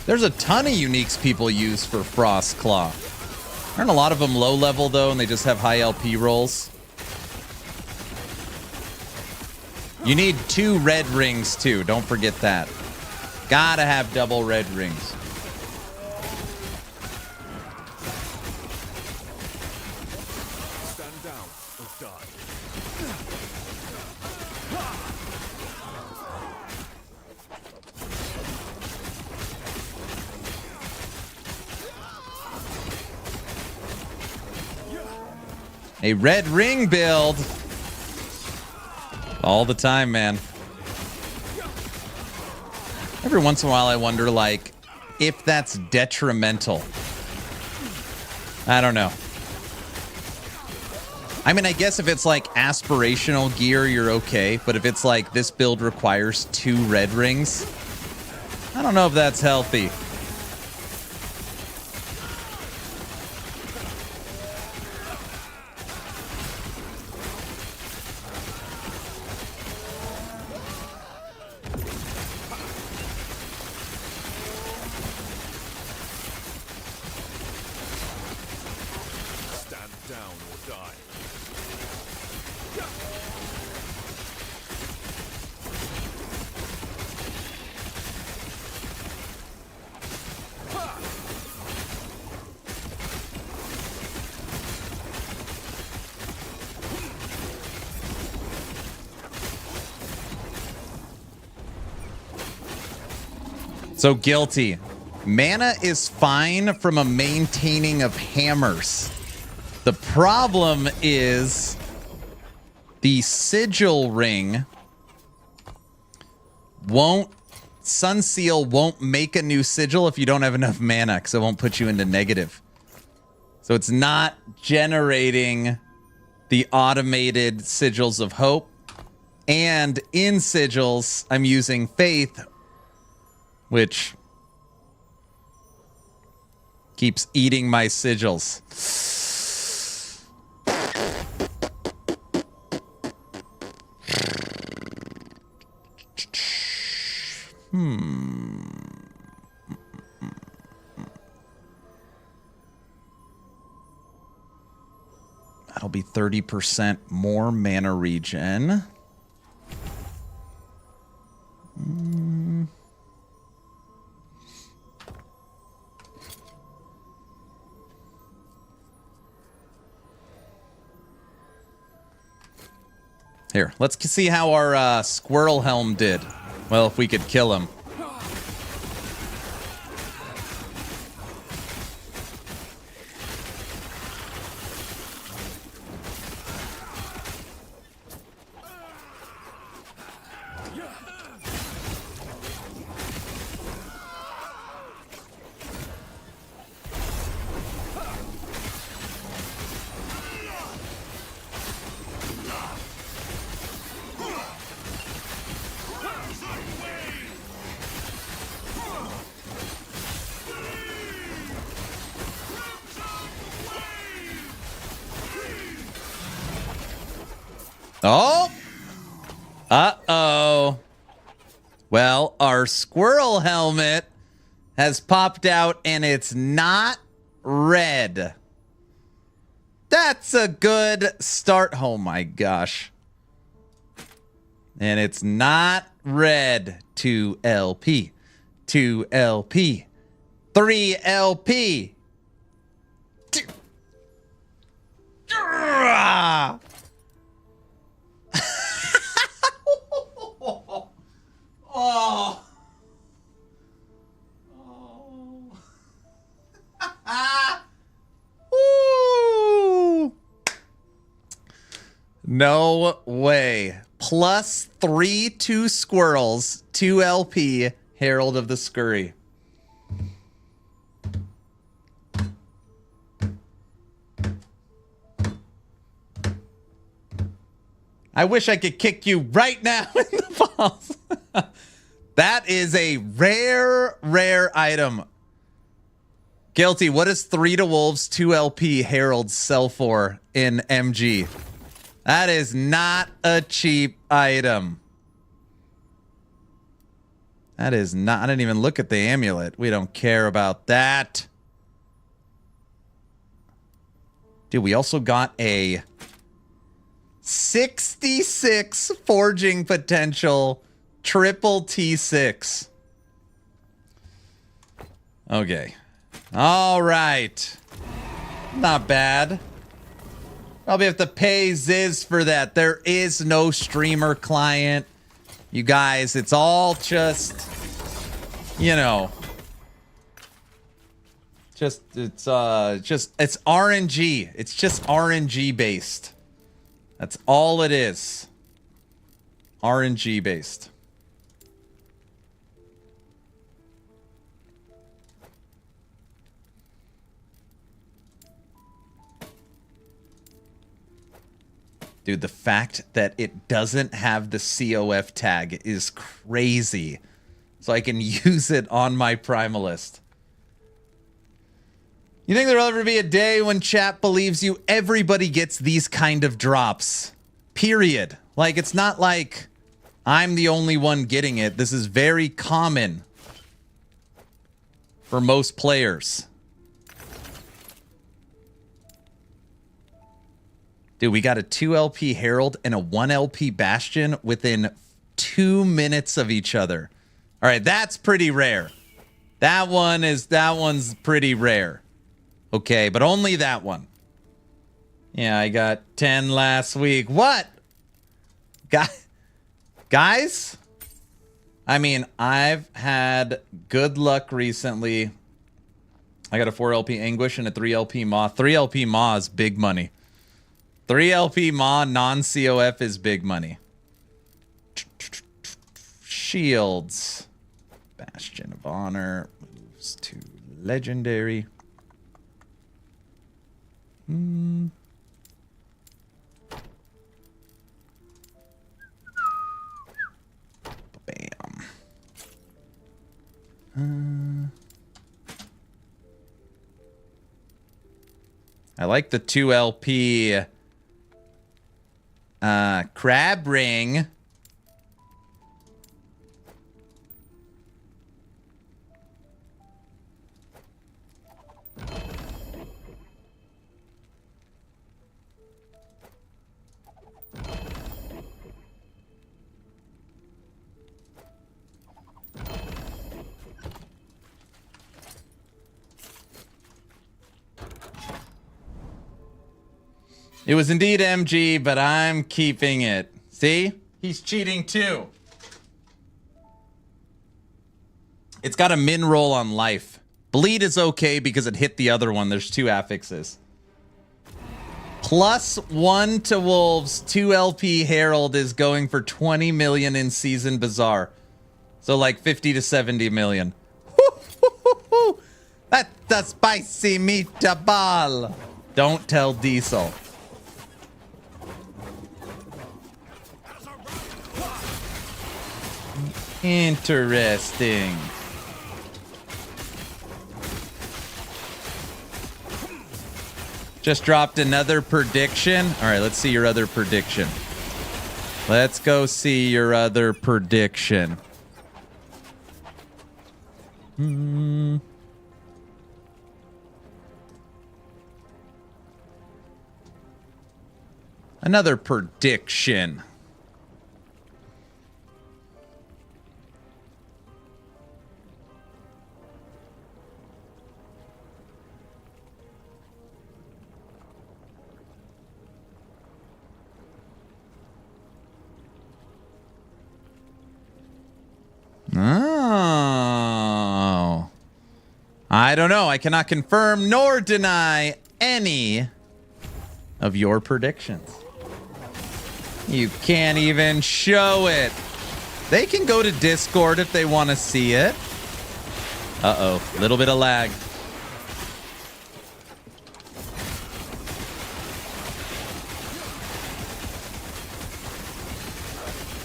There's a ton of uniques people use for Frostclaw. Aren't a lot of them low level though, and they just have high LP rolls? You need 2 red rings too, don't forget that. Gotta have double red rings. Stand down or die. A red ring build. All the time, man. Every once in a while I wonder, like, if that's detrimental. I don't know. I mean, I guess if it's like aspirational gear, you're okay. But if it's like this build requires 2 red rings, I don't know if that's healthy. Stand down or die. So guilty. Mana is fine from a maintaining of hammers. The problem is the sigil ring won't, Sun Seal won't make a new sigil if you don't have enough mana, because it won't put you into negative. So it's not generating the automated sigils of hope. And in sigils, I'm using faith, which keeps eating my sigils. That'll be 30% more mana regen. Here, let's see how our squirrel helm did. Well, if we could kill him. Oh! Uh-oh. Well, our squirrel helmet has popped out and it's not red. That's a good start. Oh my gosh. And it's not red. 2LP. 2LP. 3LP. Oh. Oh. Woo. No way. +3 2 squirrels, 2 LP, Herald of the Scurry. I wish I could kick you right now in the balls. That is a rare item. Guilty, what does 3 to Wolves, 2 LP Herald sell for in MG? That is not a cheap item. That is not, I didn't even look at the amulet. We don't care about that. Dude, we also got a 66 forging potential triple T6. Okay. All right. Not bad. Probably have to pay Ziz for that. There is no streamer client. You guys, it's all just, you know, it's RNG. It's just RNG based. That's all it is. RNG based. Dude, the fact that it doesn't have the COF tag is crazy. So I can use it on my Primalist. You think there'll ever be a day when chat believes you? Everybody gets these kind of drops. Period. Like, it's not like I'm the only one getting it. This is very common for most players. Dude, we got a 2 LP Herald and a 1 LP Bastion within 2 minutes of each other. All right, that's pretty rare. That one's pretty rare. Okay, but only that one. Yeah, I got 10 last week. What? Guys? I mean, I've had good luck recently. I got a 4 LP Anguish and a 3 LP Maw. 3 LP Maw is big money. 3 LP Maw non-COF is big money. Shields. Bastion of Honor. Moves to Legendary. Bam. I like the 2 LP crab ring. It was indeed MG, but I'm keeping it. See? He's cheating too. It's got a min roll on life. Bleed is okay because it hit the other one. There's 2 affixes. +1 to Wolves, 2 LP Herald is going for 20 million in Season Bazaar. So like 50 to 70 million. That's a spicy meatball. Don't tell Diesel. Interesting. Just dropped another prediction. All right, let's see your other prediction. Let's go see your other prediction. Another prediction. Oh. I don't know. I cannot confirm nor deny any of your predictions. You can't even show it. They can go to Discord if they want to see it. Uh-oh, a little bit of lag.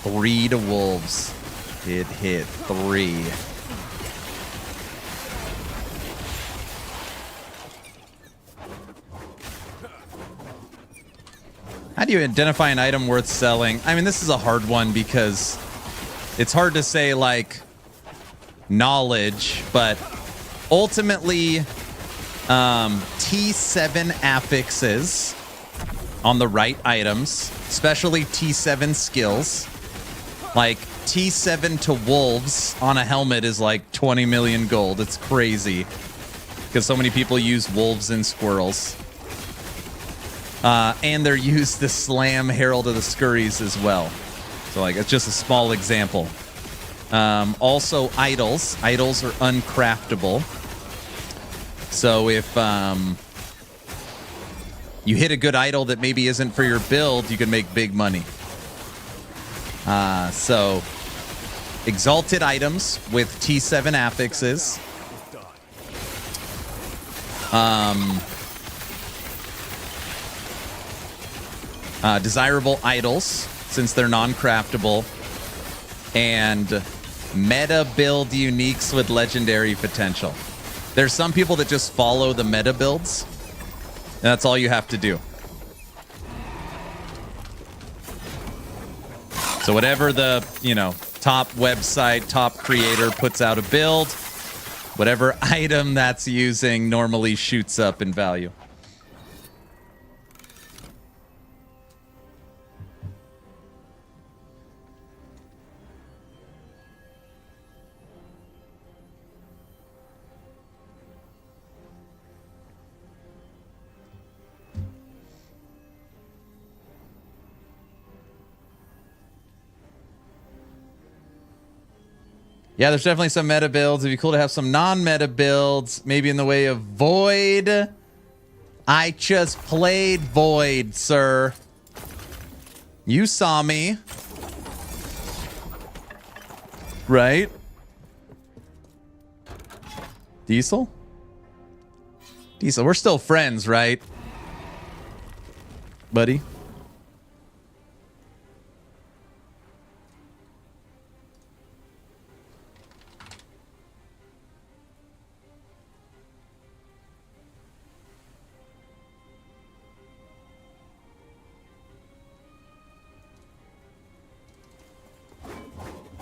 Three to wolves. It hit 3. How do you identify an item worth selling? I mean, this is a hard one because it's hard to say, like, knowledge, but ultimately, T7 affixes on the right items, especially T7 skills. Like, T7 to wolves on a helmet is like 20 million gold. It's crazy because so many people use wolves and squirrels. And they're used to slam Herald of the Scurries as well. So, like, it's just a small example. Also, idols. Idols are uncraftable. So if you hit a good idol that maybe isn't for your build, you can make big money. So, exalted items with T7 affixes. Desirable idols, since they're non-craftable. And meta build uniques with legendary potential. There's some people that just follow the meta builds. And that's all you have to do. So whatever the, top website, top creator puts out a build, whatever item that's using normally shoots up in value. Yeah, there's definitely some meta builds. It'd be cool to have some non-meta builds, maybe in the way of Void. I just played Void, sir. You saw me. Right? Diesel? Diesel, we're still friends, right? Buddy?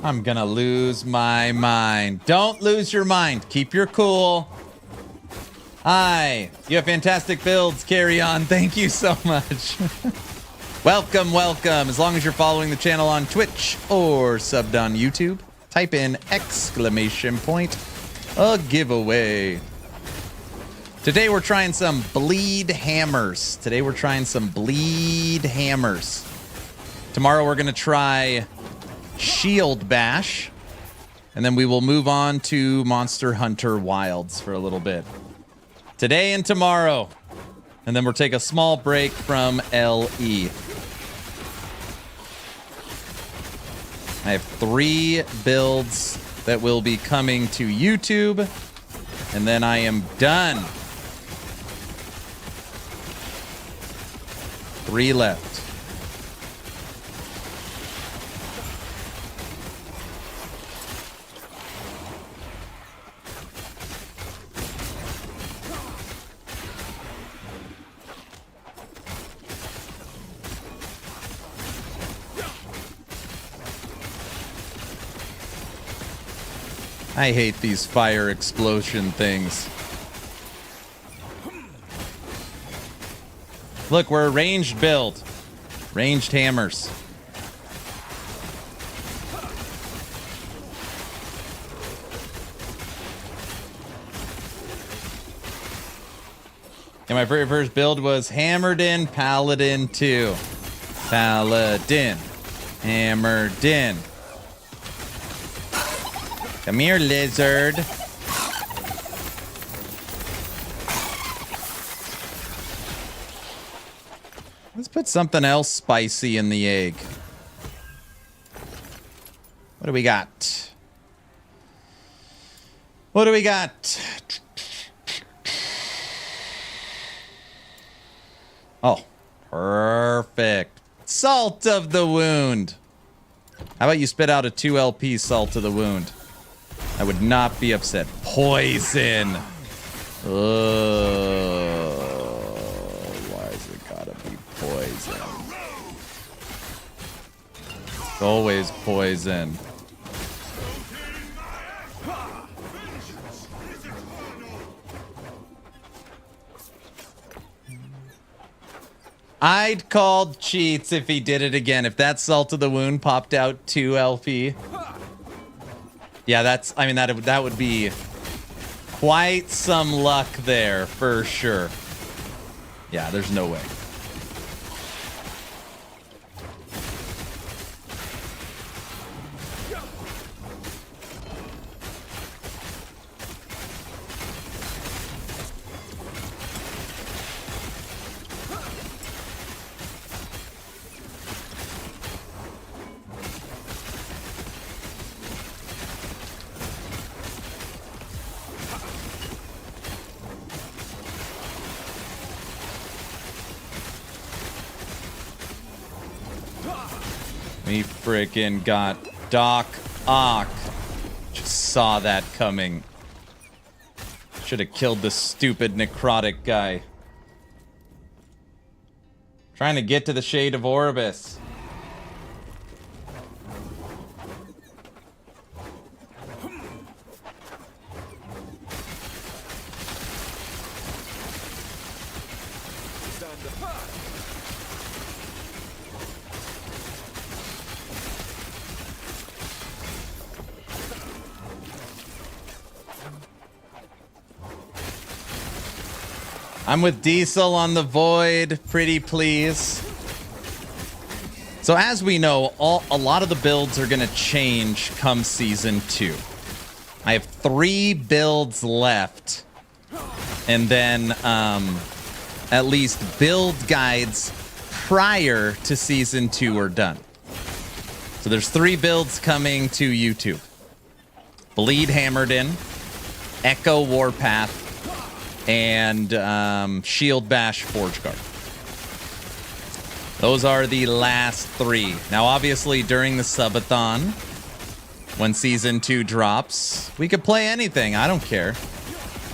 I'm gonna lose my mind. Don't lose your mind. Keep your cool. Hi. You have fantastic builds. Carry on. Thank you so much. Welcome, welcome. As long as you're following the channel on Twitch or subbed on YouTube, type in ! A giveaway. Today we're trying some bleed hammers. Tomorrow we're gonna try Shield Bash, and then we will move on to Monster Hunter Wilds for a little bit. Today and tomorrow. And then we'll take a small break from LE. I have 3 builds that will be coming to YouTube, and then I am done. 3 left. I hate these fire explosion things. Look, we're a ranged build. Ranged hammers. And my very first build was Hammerdin, Paladin 2. Paladin. Hammerdin. Come here, lizard. Let's put put something else spicy in the egg. What do we got? What do we got? Oh, perfect. Salt of the wound. How about you spit out a 2 LP salt of the wound? I would not be upset. Poison. Oh, why is it gotta be poison? It's always poison. I'd call cheats if he did it again. If that salt of the wound popped out 2 LP. Yeah, that's, I mean, that would be quite some luck there for sure. Yeah, there's no way. We frickin' got Doc Ock. Just saw that coming. Should have killed the stupid necrotic guy. Trying to get to the Shade of Orbis. I'm with Diesel on the Void, pretty please. So as we know, a lot of the builds are going to change come Season 2. I have 3 builds left. And then at least build guides prior to Season 2 are done. So there's 3 builds coming to YouTube. Bleed Hammerdin, Echo Warpath, and Shield Bash Forgeguard. Those are the last 3. Now, obviously, during the subathon, when Season 2 drops, we could play anything. I don't care.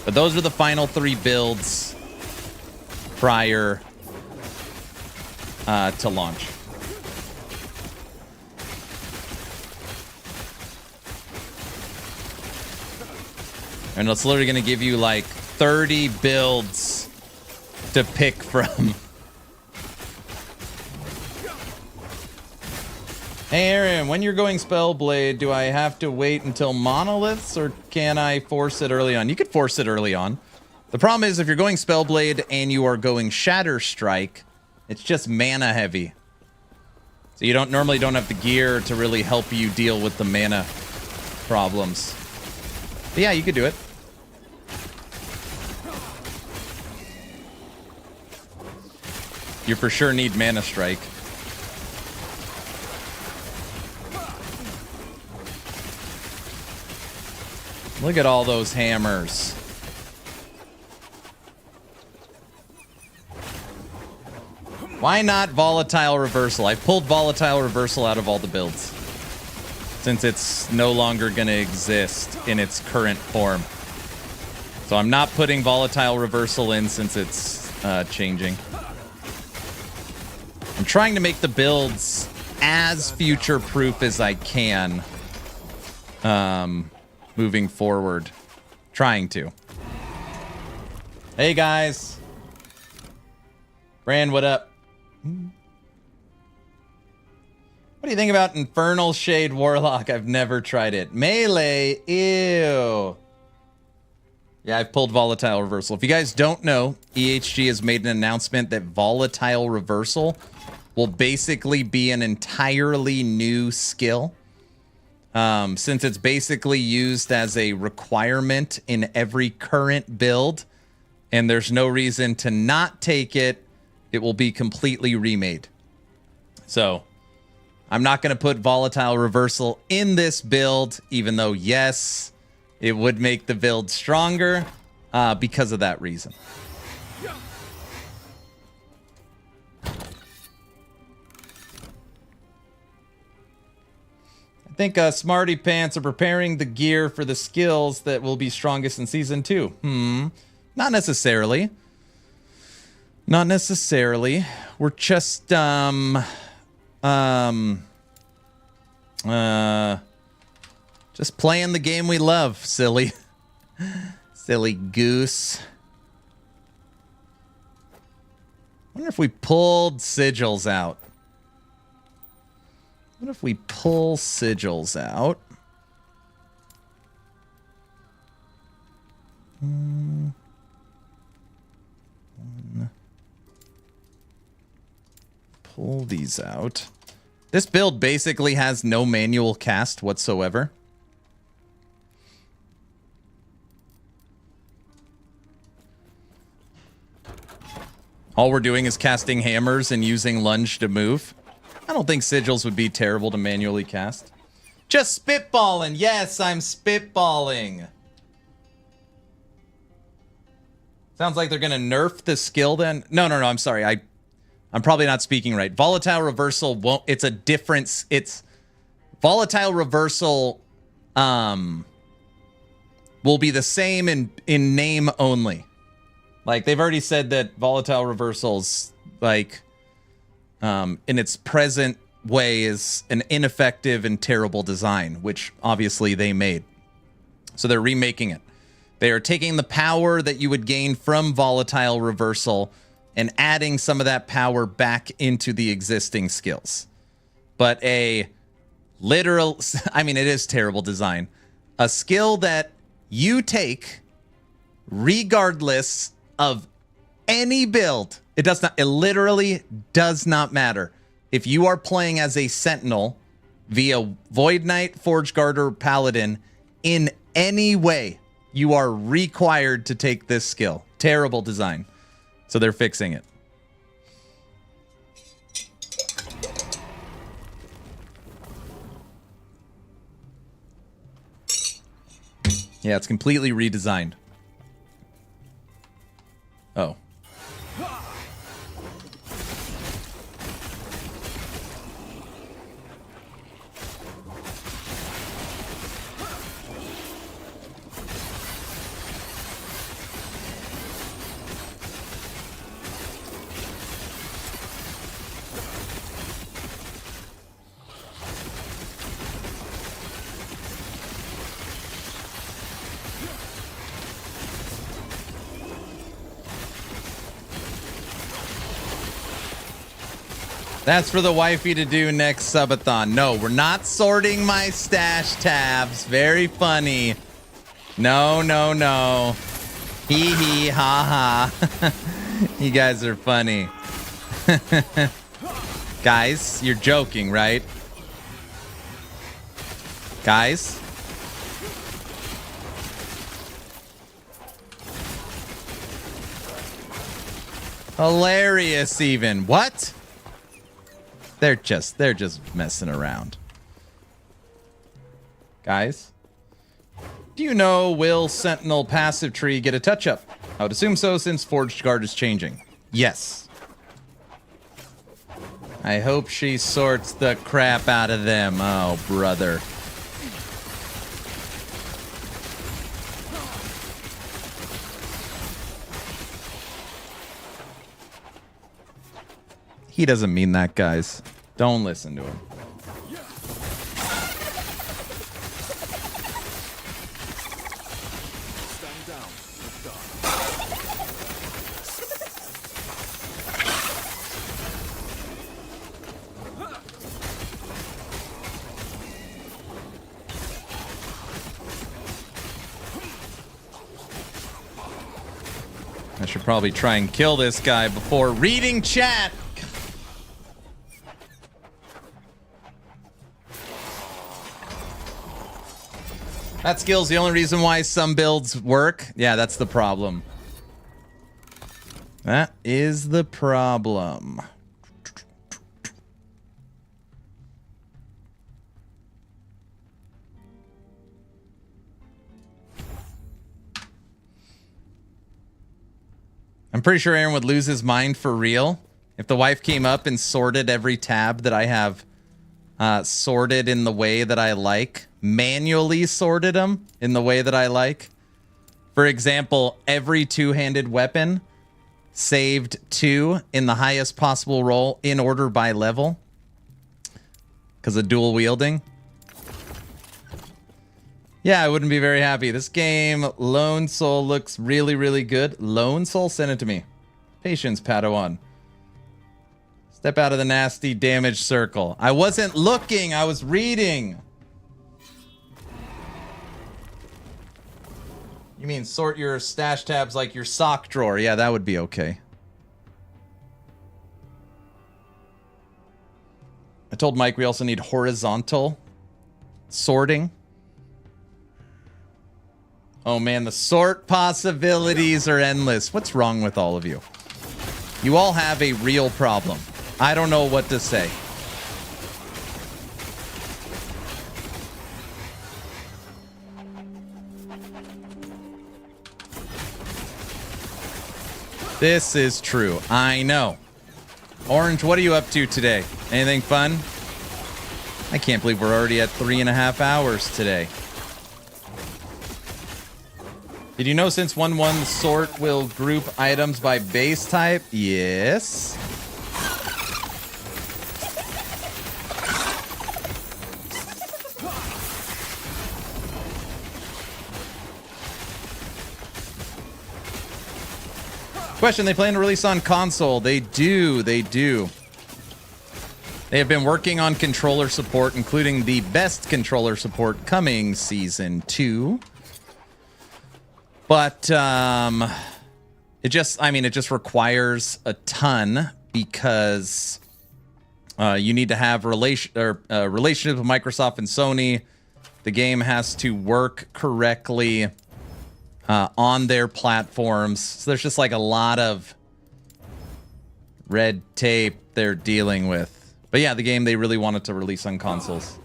But those are the final 3 builds prior to launch. And it's literally going to give you like 30 builds to pick from. Hey Aaron, when you're going Spellblade, do I have to wait until monoliths or can I force it early on? You could force it early on. The problem is if you're going Spellblade and you are going Shatter Strike, it's just mana heavy. So you normally don't have the gear to really help you deal with the mana problems. But yeah, you could do it. You for sure need Mana Strike. Look at all those hammers. Why not Volatile Reversal? I pulled Volatile Reversal out of all the builds, since it's no longer going to exist in its current form. So I'm not putting Volatile Reversal in since it's changing. I'm trying to make the builds as future-proof as I can moving forward. Trying to. Hey, guys. Brand, what up? What do you think about Infernal Shade Warlock? I've never tried it. Melee, ew. Yeah, I've pulled Volatile Reversal. If you guys don't know, EHG has made an announcement that Volatile Reversal will basically be an entirely new skill. Since it's basically used as a requirement in every current build, and there's no reason to not take it, it It will be completely remade. So I'm not going to put Volatile Reversal in this build, even though, yes, it would make the build stronger because of that reason. I think Smarty Pants are preparing the gear for the skills that will be strongest in Season 2. Not necessarily. Not necessarily. We're just, just playing the game we love, silly. Silly goose. I wonder if we pulled sigils out. What if we pull sigils out? Pull these out. This build basically has no manual cast whatsoever. All we're doing is casting hammers and using lunge to move. I don't think sigils would be terrible to manually cast. Just spitballing. Yes, I'm spitballing. Sounds like they're going to nerf the skill then. No, I'm sorry. I'm probably not speaking right. Volatile Reversal won't... It's a difference. It's... Volatile Reversal will be the same in name only. Like, they've already said that Volatile Reversal's, like... in its present way is an ineffective and terrible design, which obviously they made. So they're remaking it. They are taking the power that you would gain from Volatile Reversal and adding some of that power back into the existing skills. But a literal, I mean, it is terrible design. A skill that you take regardless of any build. It does not, it literally does not matter. If you are playing as a Sentinel via Void Knight, Forge Guard, or Paladin in any way, you are required to take this skill. Terrible design. So they're fixing it. Yeah, it's completely redesigned. Oh. That's for the wifey to do next subathon. No, we're not sorting my stash tabs. Very funny. No. Hee hee ha ha. You guys are funny. Guys, you're joking, right? Guys? Hilarious even. What? They're just messing around. Guys, do you know, will Sentinel passive tree get a touch-up? I would assume so since Forged Guard is changing. Yes. I hope she sorts the crap out of them. Oh, brother. He doesn't mean that, guys. Don't listen to him. Stand down or die. I should probably try and kill this guy before reading chat. That skill's the only reason why some builds work. Yeah, that's the problem. That is the problem. I'm pretty sure Aaron would lose his mind for real if the wife came up and sorted every tab that I have sorted in the way that I like. Manually sorted them in the way that I like. For example, every two-handed weapon saved 2 in the highest possible roll in order by level. Because of dual wielding. Yeah, I wouldn't be very happy. This game, Lone Soul, looks really, really good. Lone Soul, send it to me. Patience, Padawan. Step out of the nasty damage circle. I wasn't looking, I was reading. You mean sort your stash tabs like your sock drawer? Yeah, that would be okay. I told Mike we also need horizontal sorting. Oh man, the sort possibilities are endless. What's wrong with all of you? You all have a real problem. I don't know what to say. This is true. I know. Orange, what are you up to today? Anything fun? I can't believe we're already at 3.5 hours today. Did you know since 1-1 the sort will group items by base type? Yes. Question, they plan to release on console. They do. They have been working on controller support, including the best controller support coming season 2. But it just requires a ton because you need to have relationship with Microsoft and Sony. The game has to work correctly on their platforms. So there's just like a lot of red tape they're dealing with. But yeah, the game they really wanted to release on consoles.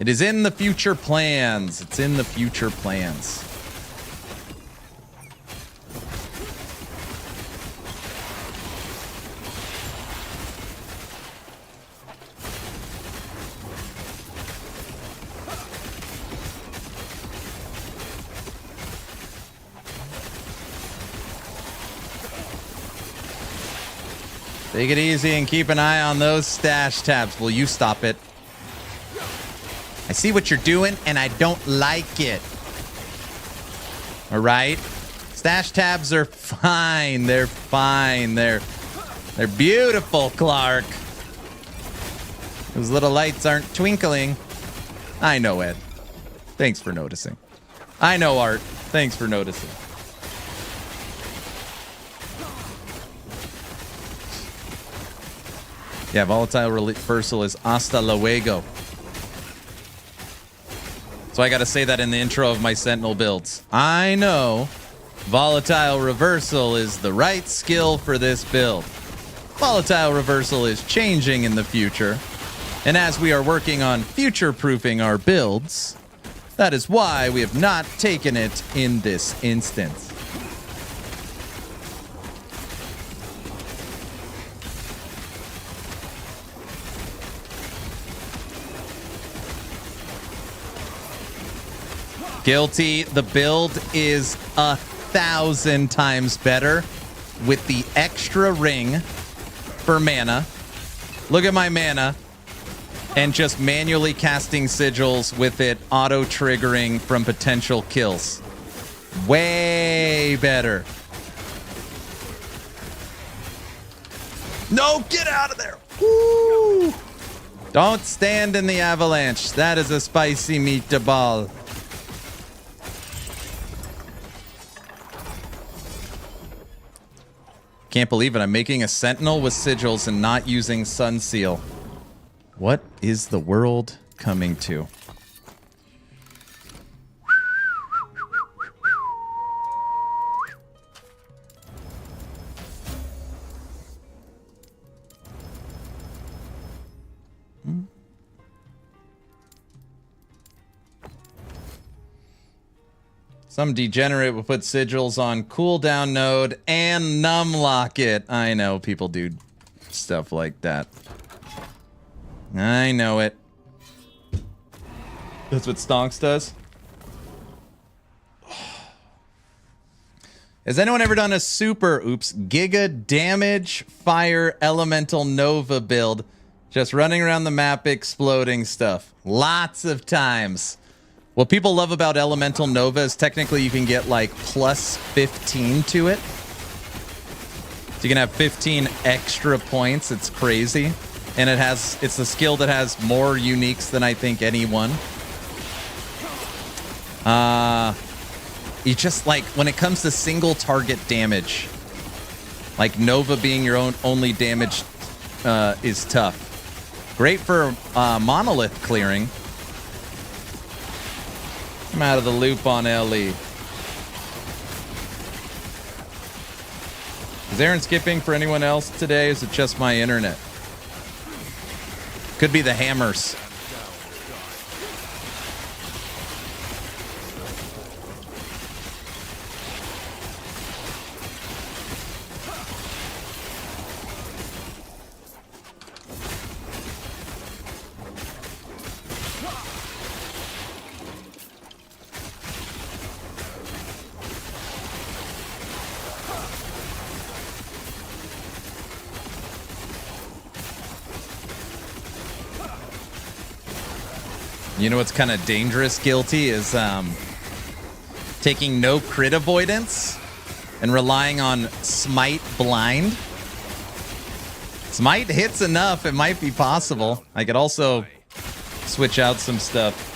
It is in the future plans. It's in the future plans. Take it easy and keep an eye on those stash tabs. Will you stop it? I see what you're doing, and I don't like it. All right? Stash tabs are fine. They're fine. They're beautiful, Clark. Those little lights aren't twinkling. I know, Ed. Thanks for noticing. I know, Art. Thanks for noticing. Yeah, volatile reversal is hasta luego. So I gotta say that in the intro of my Sentinel builds. I know volatile reversal is the right skill for this build. Volatile reversal is changing in the future. And as we are working on future-proofing our builds, that is why we have not taken it in this instance. Guilty. The build is 1,000 times better with the extra ring for mana. Look at my mana. And just manually casting sigils with it auto-triggering from potential kills. Way better. No, get out of there. Woo! Don't stand in the avalanche. That is a spicy meatball. Can't believe it. I'm making a Sentinel with sigils and not using Sun Seal. What is the world coming to? Some degenerate will put sigils on cooldown node and numlock it. I know people do stuff like that. I know it. That's what Stonks does. Has anyone ever done a giga damage fire elemental Nova build? Just running around the map exploding stuff. Lots of times. What people love about elemental Nova is technically you can get like plus 15 to it. So you can have 15 extra points. It's crazy. And it's a skill that has more uniques than I think any one. You just like when it comes to single target damage, like Nova being your only damage is tough. Great for monolith clearing. I'm out of the loop on LE. Is Aaron skipping for anyone else today? Is it just my internet? Could be the hammers. You know what's kind of dangerous, Guilty, is taking no crit avoidance and relying on Smite blind. Smite hits enough, it might be possible. I could also switch out some stuff.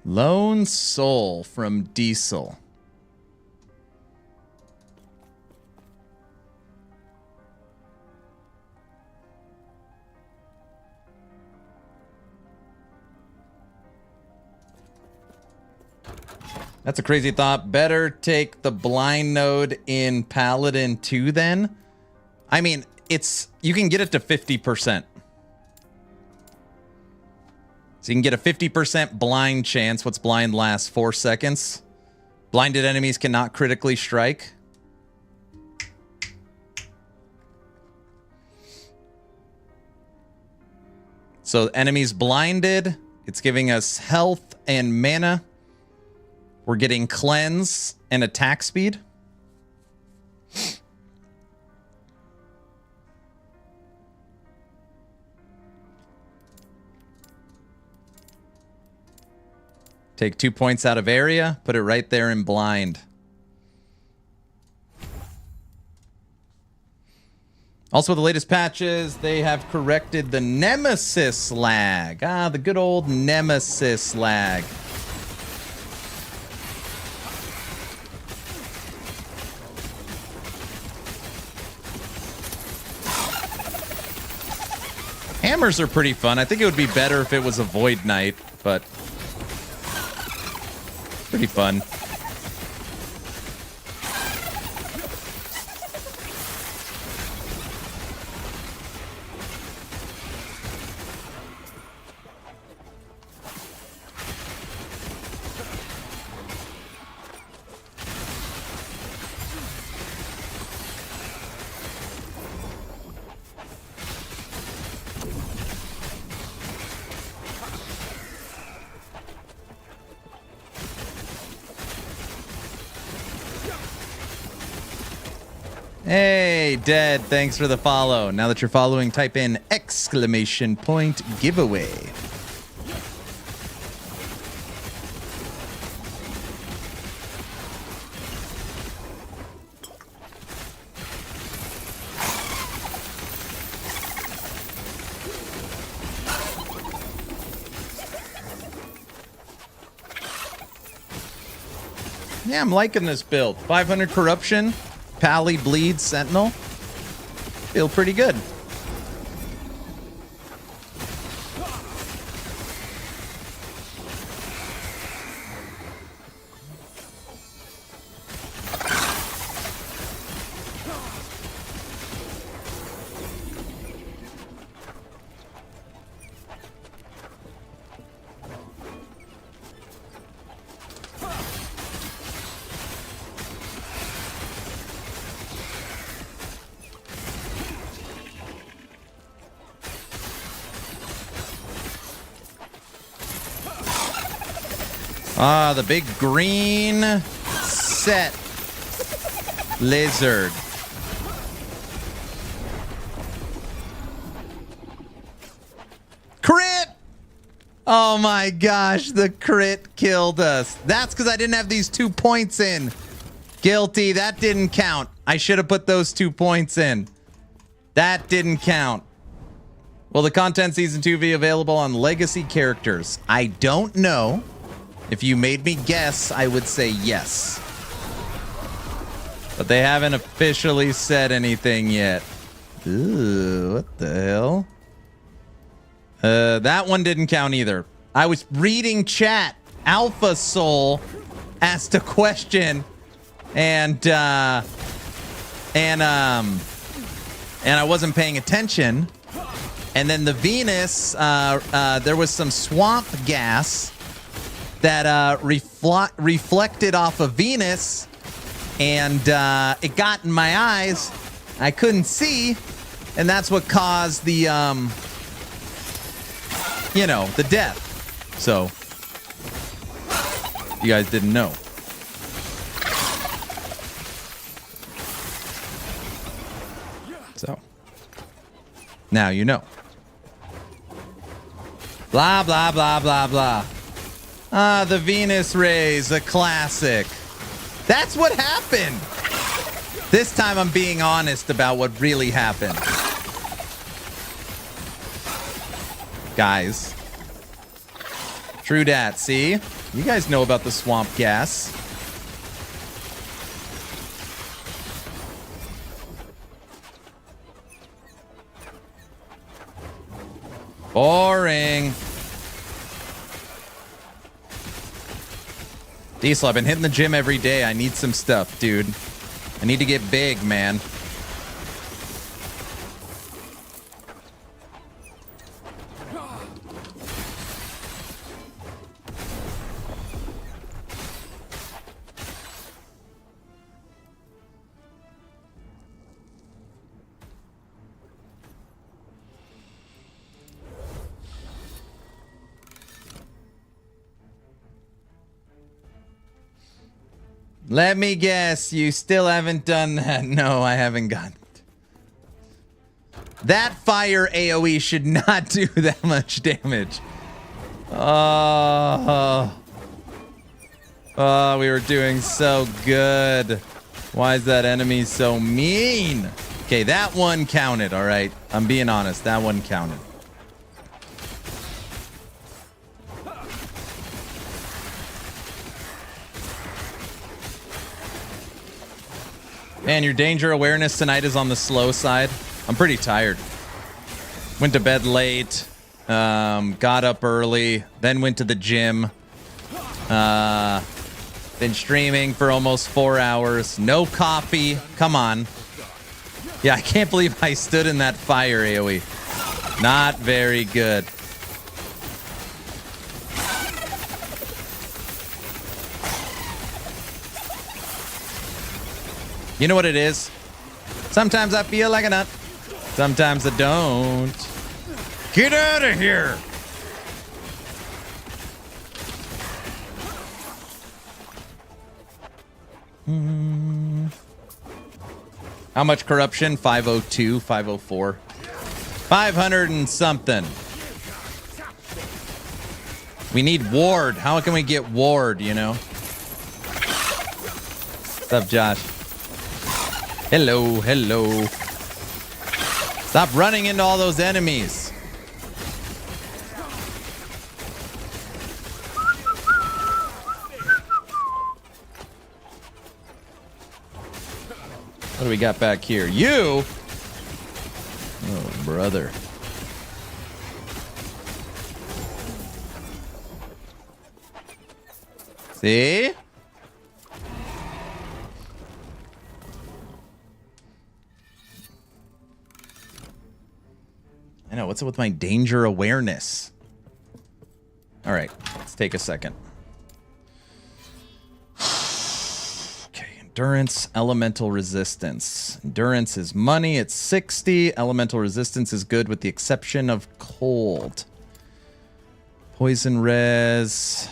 Lone Soul from Diesel. That's a crazy thought. Better take the blind node in Paladin 2 then. I mean, you can get it to 50%. So you can get a 50% blind chance. What's blind last? 4 seconds. Blinded enemies cannot critically strike. So enemies blinded. It's giving us health and mana. We're getting cleanse and attack speed. Take 2 points out of area, put it right there in blind. Also, the latest patches, they have corrected the Nemesis lag. The good old Nemesis lag. Hammers are pretty fun. I think it would be better if it was a Void Knight, but pretty fun. Hey, Dead, thanks for the follow. Now that you're following, type in !giveaway. Yeah, I'm liking this build. 500 corruption, Pally bleed, Sentinel. Feel pretty good. Ah, the big green set lizard. Crit! Oh my gosh, the crit killed us. That's because I didn't have these 2 points in. Guilty, that didn't count. I should have put those 2 points in. That didn't count. Will the content season 2 be available on legacy characters? I don't know. If you made me guess, I would say yes. But they haven't officially said anything yet. Ooh, what the hell? That one didn't count either. I was reading chat. Alpha Soul asked a question, and I wasn't paying attention. And then the Venus, there was some swamp gas that reflected off of Venus, and it got in my eyes. I couldn't see, and that's what caused the, you know, the death. So, you guys didn't know. So, now you know. Blah, blah, blah, blah, blah. Ah, the Venus rays, a classic. That's what happened. This time I'm being honest about what really happened. Guys. True dat, see? You guys know about the swamp gas. Boring. Diesel, I've been hitting the gym every day. I need some stuff, dude. I need to get big, man. Let me guess, you still haven't done that. No, I haven't got it. That fire AoE should not do that much damage. Oh, we were doing so good. Why is that enemy so mean? Okay, that one counted, all right? I'm being honest, that one counted. Man, your danger awareness tonight is on the slow side. I'm pretty tired. Went to bed late, got up early, then went to the gym. Been streaming for almost 4 hours. No coffee. Come on. Yeah, I can't believe I stood in that fire AoE. Not very good. You know what it is? Sometimes I feel like a nut. Sometimes I don't. Get out of here! How much corruption? 502, 504. 500 and something. We need ward. How can we get ward, you know? What's up, Josh? Hello, hello. Stop running into all those enemies. What do we got back here? You? Oh, brother. See? I know. What's up with my danger awareness? All right. Let's take a second. Okay. Endurance, elemental resistance. Endurance is money. It's 60. Elemental resistance is good with the exception of cold. Poison res.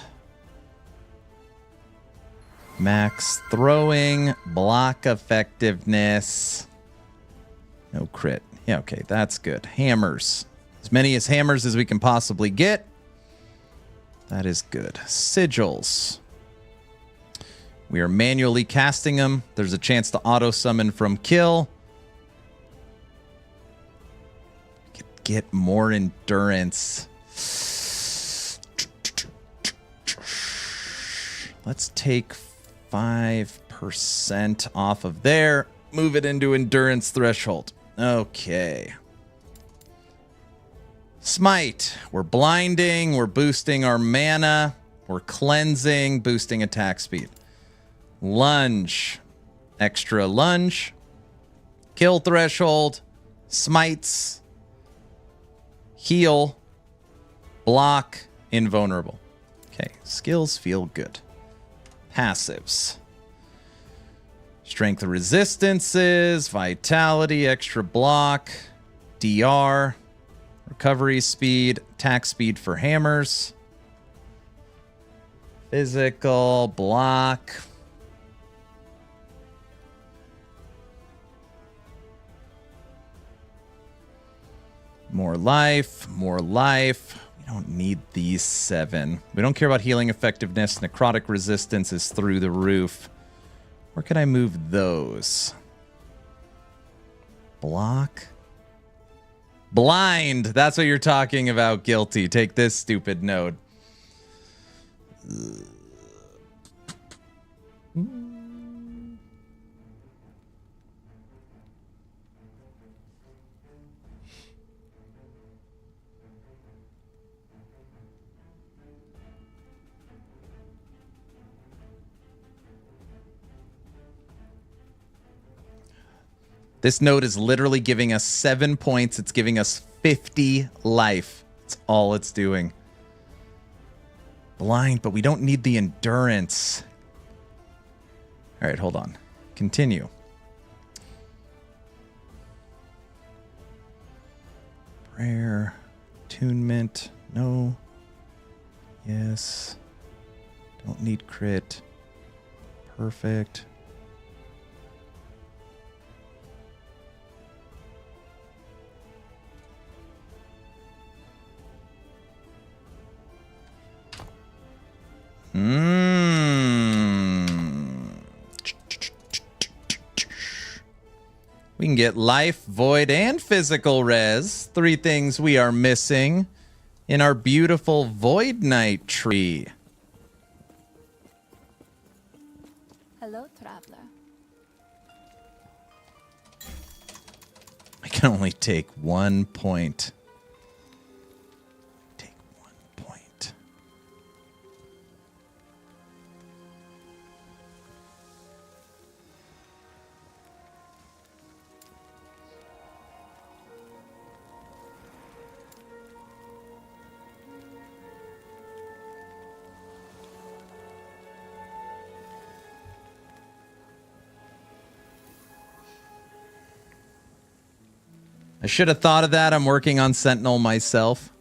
Max throwing. Block effectiveness. No crit. Yeah, okay, that's good. Hammers. As many as hammers as we can possibly get. That is good. Sigils. We are manually casting them. There's a chance to auto-summon from kill. Get more endurance. Let's take 5% off of there. Move it into endurance threshold. Okay. Smite. We're blinding. We're boosting our mana. We're cleansing, boosting attack speed. Lunge. Extra lunge. Kill threshold. Smites. Heal. Block. Invulnerable. Okay. Skills feel good. Passives. Strength of resistances, vitality, extra block, DR, recovery speed, attack speed for hammers, physical, block. More life, more life. We don't need these 7. We don't care about healing effectiveness. Necrotic resistance is through the roof. Where can I move those? Block. Blind. That's what you're talking about, Guilty. Take this stupid node. This node is literally giving us 7 points. It's giving us 50 life. That's all it's doing. Blind, but we don't need the endurance. All right, hold on. Continue. Prayer. Attunement. No. Yes. Don't need crit. Perfect. We can get life, void, and physical res. 3 things we are missing in our beautiful Void Knight tree. Hello, traveler. I can only take 1 point. Take 1 point. I should have thought of that. I'm working on Sentinel myself.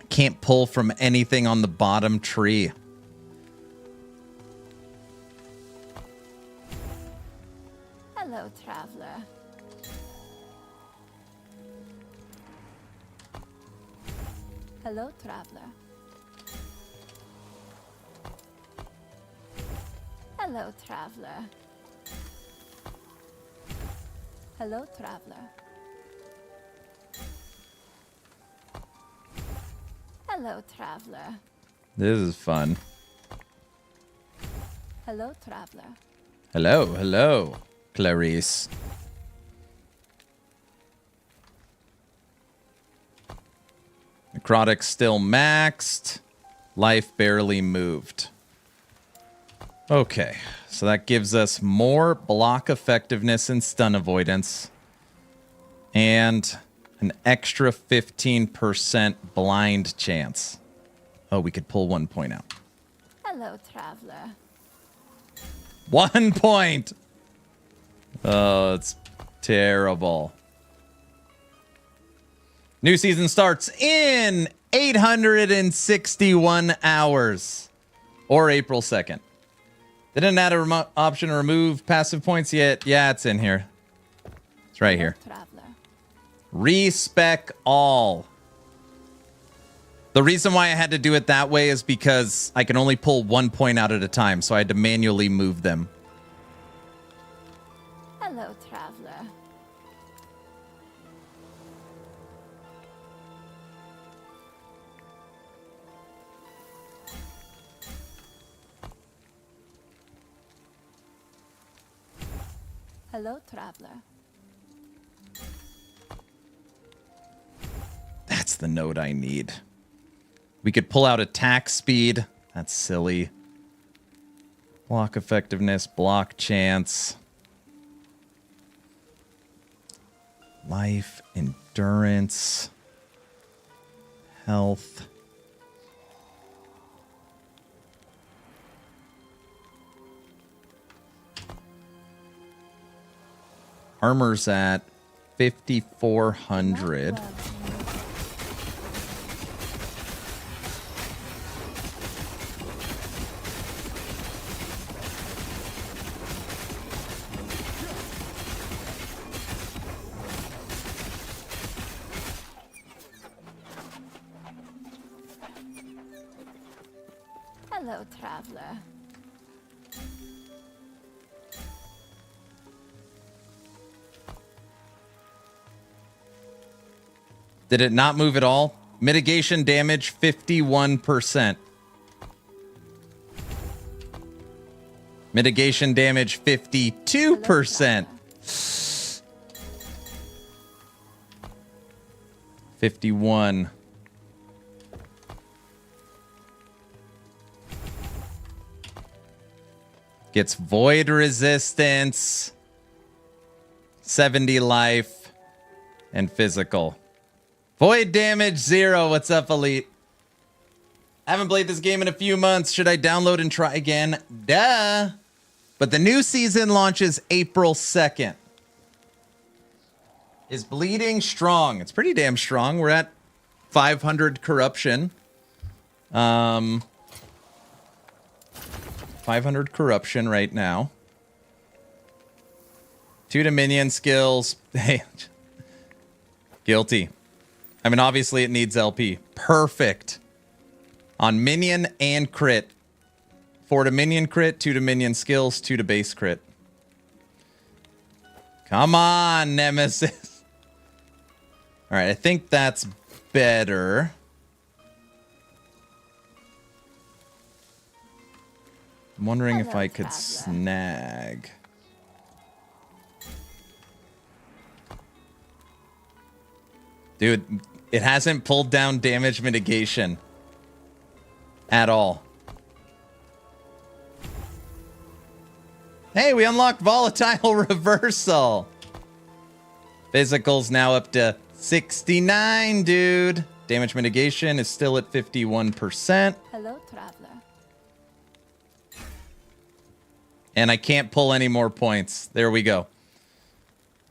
Can't pull from anything on the bottom tree. Hello, traveler. Hello, traveler. Hello, traveler. Hello, traveler. Hello, traveler. This is fun. Hello, traveler. Hello, Clarice. Necrotic still maxed. Life barely moved. Okay, so that gives us more block effectiveness and stun avoidance. And an extra 15% blind chance. Oh, we could pull 1 point out. Hello, traveler. 1 point! Oh, it's terrible. New season starts in 861 hours. Or April 2nd. They didn't add a option to remove passive points yet. Yeah, it's in here. It's right here. Traveler. Respec all. The reason why I had to do it that way is because I can only pull 1 point out at a time, so I had to manually move them. Hello, traveler. Hello, traveler. That's the note I need. We could pull out attack speed. That's silly. Block effectiveness, block chance. Life, endurance, health. Armor's at 5,400. Hello, traveler. Did it not move at all? Mitigation damage, 51%. Mitigation damage, 52%. 51. Gets void resistance, 70 life, and physical. Void damage, 0. What's up, Elite? I haven't played this game in a few months. Should I download and try again? Duh. But the new season launches April 2nd. Is bleeding strong? It's pretty damn strong. We're at 500 corruption. 500 corruption right now. 2 Dominion skills. Hey, guilty. I mean, obviously it needs LP. Perfect. On minion and crit. 4 to minion crit, 2 to minion skills, 2 to base crit. Come on, Nemesis. All right, I think that's better. I'm wondering if I could snag. Dude, it hasn't pulled down damage mitigation at all. Hey, we unlocked volatile reversal. Physical's now up to 69, dude. Damage mitigation is still at 51%. Hello, traveler. And I can't pull any more points. There we go.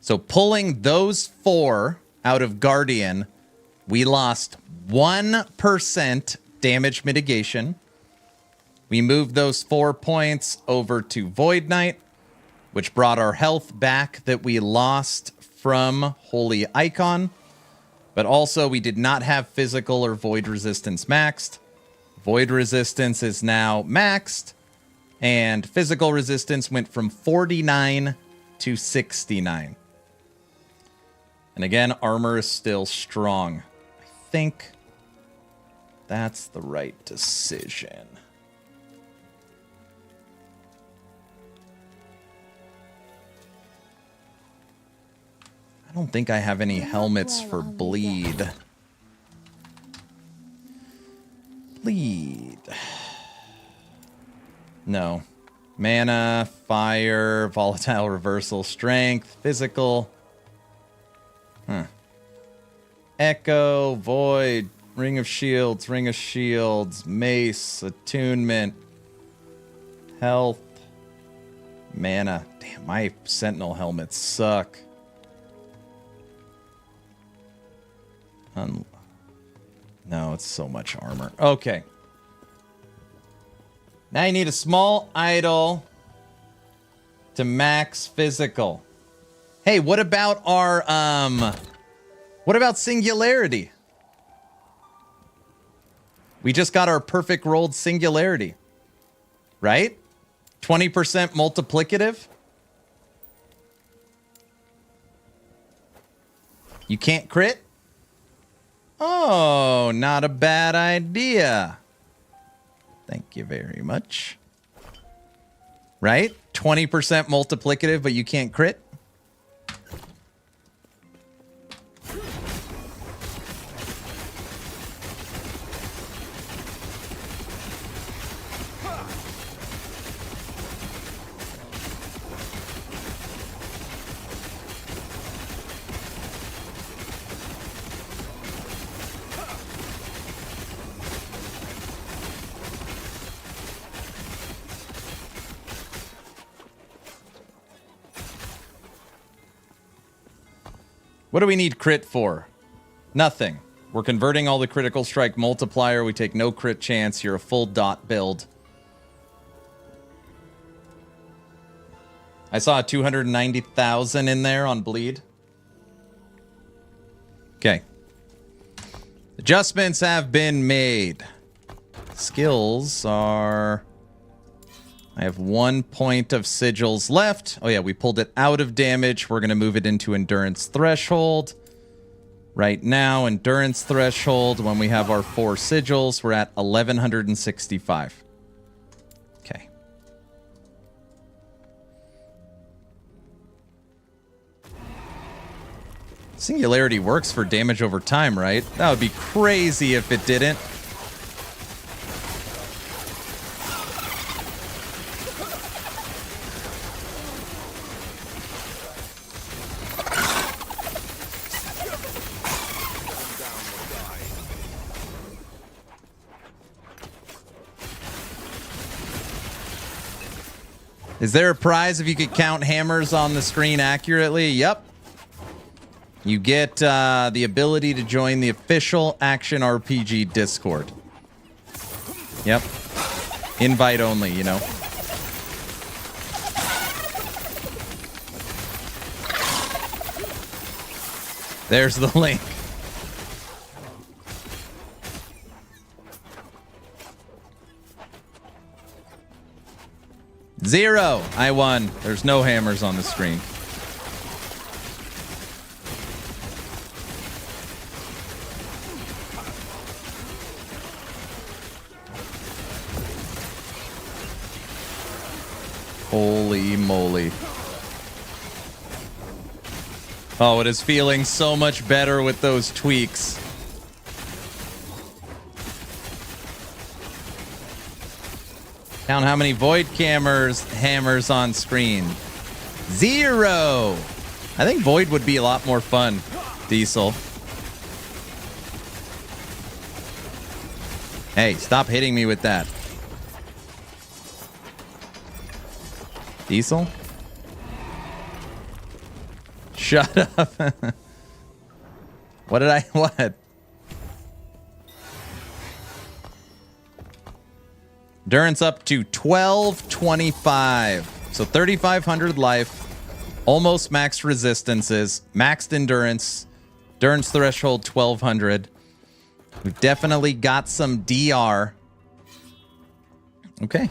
So pulling those 4 out of Guardian, we lost 1% damage mitigation. We moved those 4 points over to Void Knight, which brought our health back that we lost from Holy Icon. But also, we did not have physical or void resistance maxed. Void resistance is now maxed. And physical resistance went from 49 to 69. And again, armor is still strong. I think That's the right decision. I don't think I have any helmets for bleed. Bleed. No. Mana, fire, volatile reversal, strength, physical. Huh. Echo, void, ring of shields, mace, attunement, health, mana. Damn, my Sentinel helmets suck. No, it's so much armor. Okay. Now you need a small idol to max physical. Hey, what about our, what about singularity? We just got our perfect rolled singularity, right? 20% multiplicative. You can't crit? Oh, not a bad idea. Thank you very much. Right? 20% multiplicative, but you can't crit? What do we need crit for? Nothing. We're converting all the critical strike multiplier. We take no crit chance. You're a full dot build. I saw a 290,000 in there on bleed. Okay. Adjustments have been made. Skills are... I have 1 point of sigils left. Oh yeah, we pulled it out of damage. We're going to move it into endurance threshold. Right now, endurance threshold, when we have our 4 sigils, we're at 1165. Okay. Singularity works for damage over time, right? That would be crazy if it didn't. Is there a prize if you could count hammers on the screen accurately? Yep. You get the ability to join the official Action RPG Discord. Yep. Invite only, you know. There's the link. Zero. I won. There's no hammers on the screen. Holy moly. Oh, it is feeling so much better with those tweaks. Count how many void hammers on screen. 0. I think void would be a lot more fun, Diesel. Hey, stop hitting me with that. Diesel? Shut up. What? Endurance up to 1225. So 3,500 life. Almost maxed resistances. Maxed endurance. Endurance threshold 1,200. We've definitely got some DR. Okay.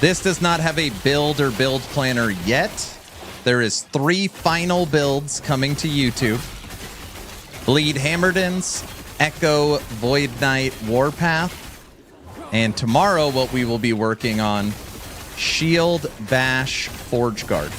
This does not have a build or build planner yet. There is 3 final builds coming to YouTube. Bleed Hammerdin's, Echo, Void Knight, Warpath. And tomorrow what we will be working on, Shield, Bash, Forge Guard.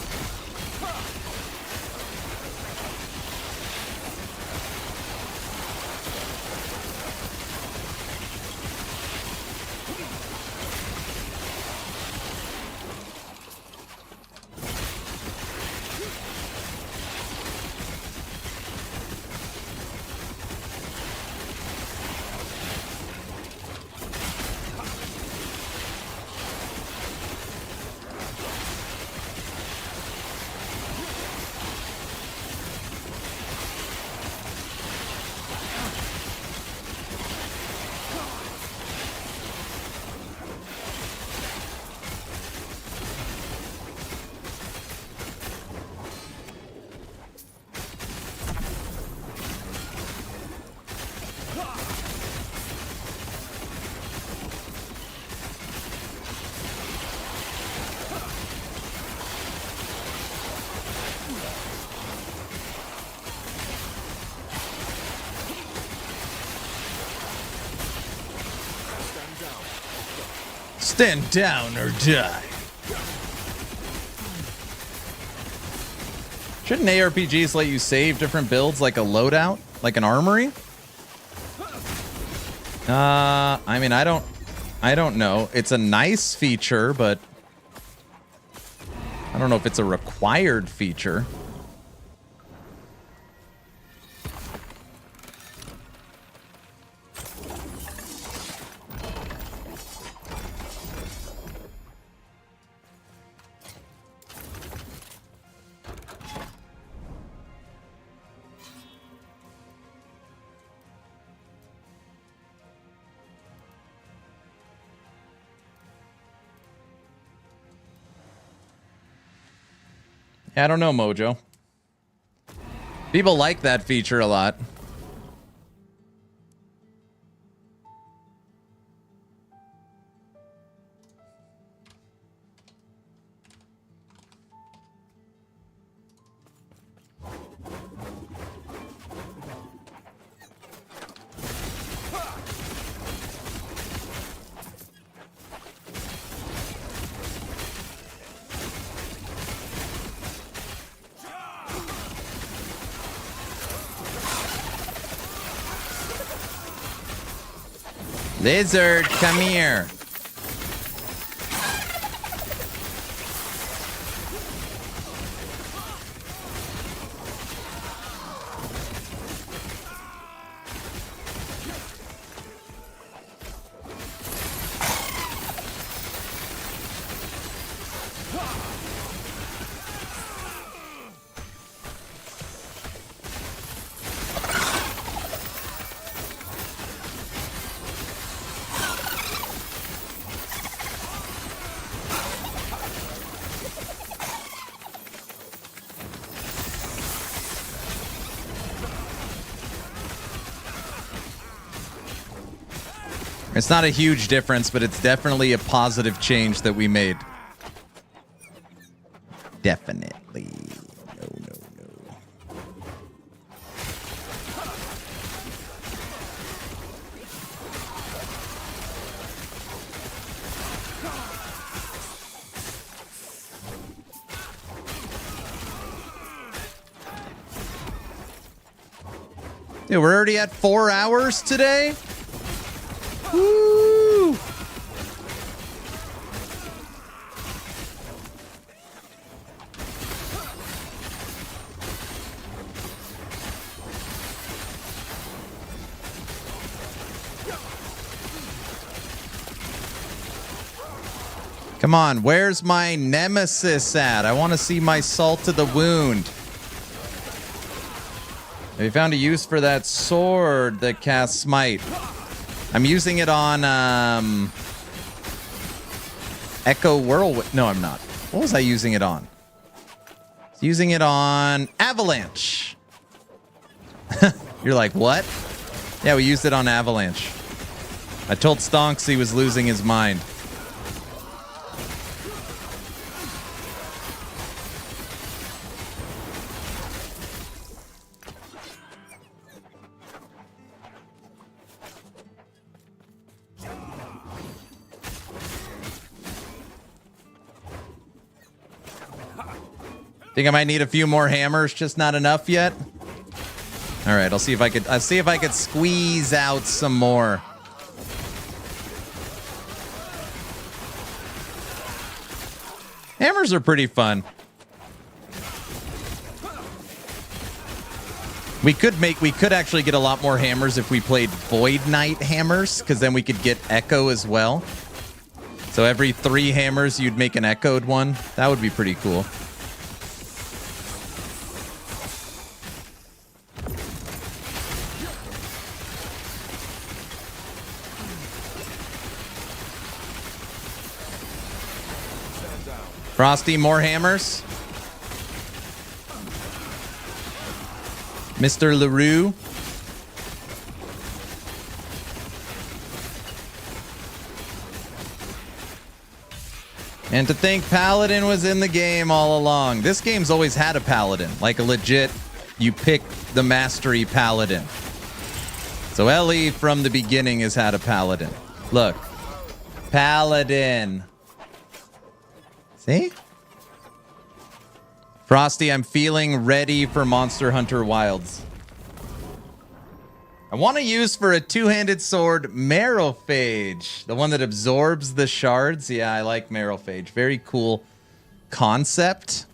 Stand down or die. Shouldn't ARPGs let you save different builds like a loadout? Like an armory? I mean, I don't know. It's a nice feature, but I don't know if it's a required feature. Yeah, I don't know, Mojo. People like that feature a lot. Lizard, come here. It's not a huge difference, but it's definitely a positive change that we made. Definitely. No. Dude, we're already at 4 hours today? Woo! Come on, where's my nemesis at? I want to see my salt to the wound. Have you found a use for that sword that casts smite? I'm using it on Echo Whirlwind. No, I'm not. What was I using it on? Using it on Avalanche. You're like, what? Yeah, we used it on Avalanche. I told Stonks he was losing his mind. Think I might need a few more hammers, just not enough yet. All right, I'll see if I could squeeze out some more. Hammers are pretty fun. We could actually get a lot more hammers if we played Void Knight hammers, because then we could get Echo as well. So every 3 hammers, you'd make an echoed one. That would be pretty cool. Frosty, more hammers. Mr. LaRue. And to think Paladin was in the game all along. This game's always had a Paladin. Like a legit, you pick the mastery Paladin. So Ellie from the beginning has had a Paladin. Look. Paladin. See? Frosty, I'm feeling ready for Monster Hunter Wilds. I want to use for a 2-handed sword Marrowphage. The one that absorbs the shards. Yeah, I like Marrowphage. Very cool concept.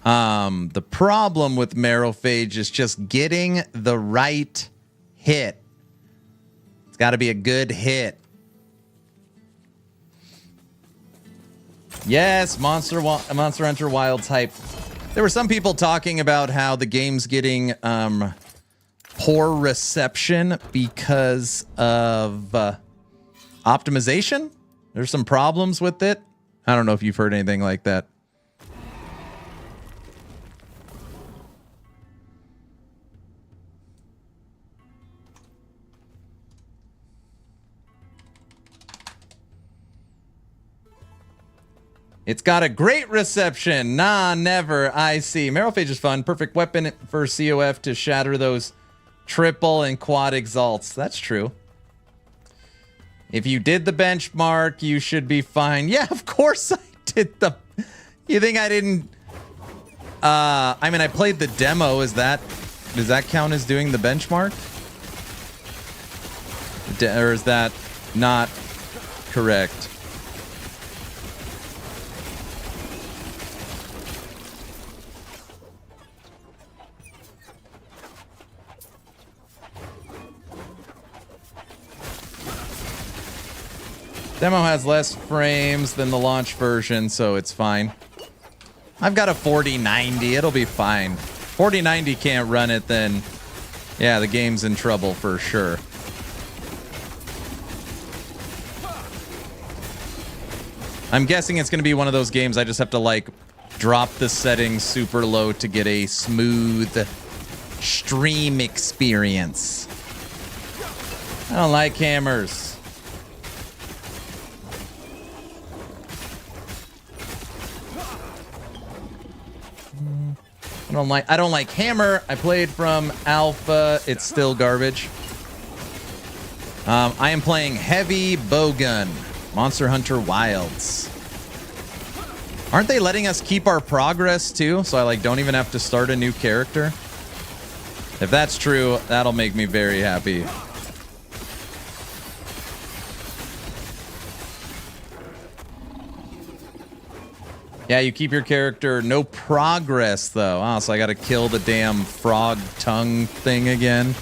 The problem with Marrowphage is just getting the right hit. It's got to be a good hit. Yes, Monster Hunter Wilds hype. There were some people talking about how the game's getting poor reception because of optimization. There's some problems with it. I don't know if you've heard anything like that. It's got a great reception. Nah, never. I see. Marrowphage is fun. Perfect weapon for COF to shatter those triple and quad exalts. That's true. If you did the benchmark, you should be fine. Yeah, of course I did the... You think I didn't... I mean, I played the demo. Does that count as doing the benchmark? Or is that not correct? Demo has less frames than the launch version, so it's fine. I've got a 4090. It'll be fine. 4090 can't run it, then yeah, the game's in trouble for sure. I'm guessing it's going to be one of those games I just have to, like, drop the settings super low to get a smooth stream experience. I don't like hammers. I don't like hammer. I played from alpha. It's still garbage. I am playing heavy bowgun, Monster Hunter Wilds. Aren't they letting us keep our progress too? So I like don't even have to start a new character. If that's true, that'll make me very happy. Yeah, you keep your character, no progress though. Oh, so I gotta kill the damn frog tongue thing again.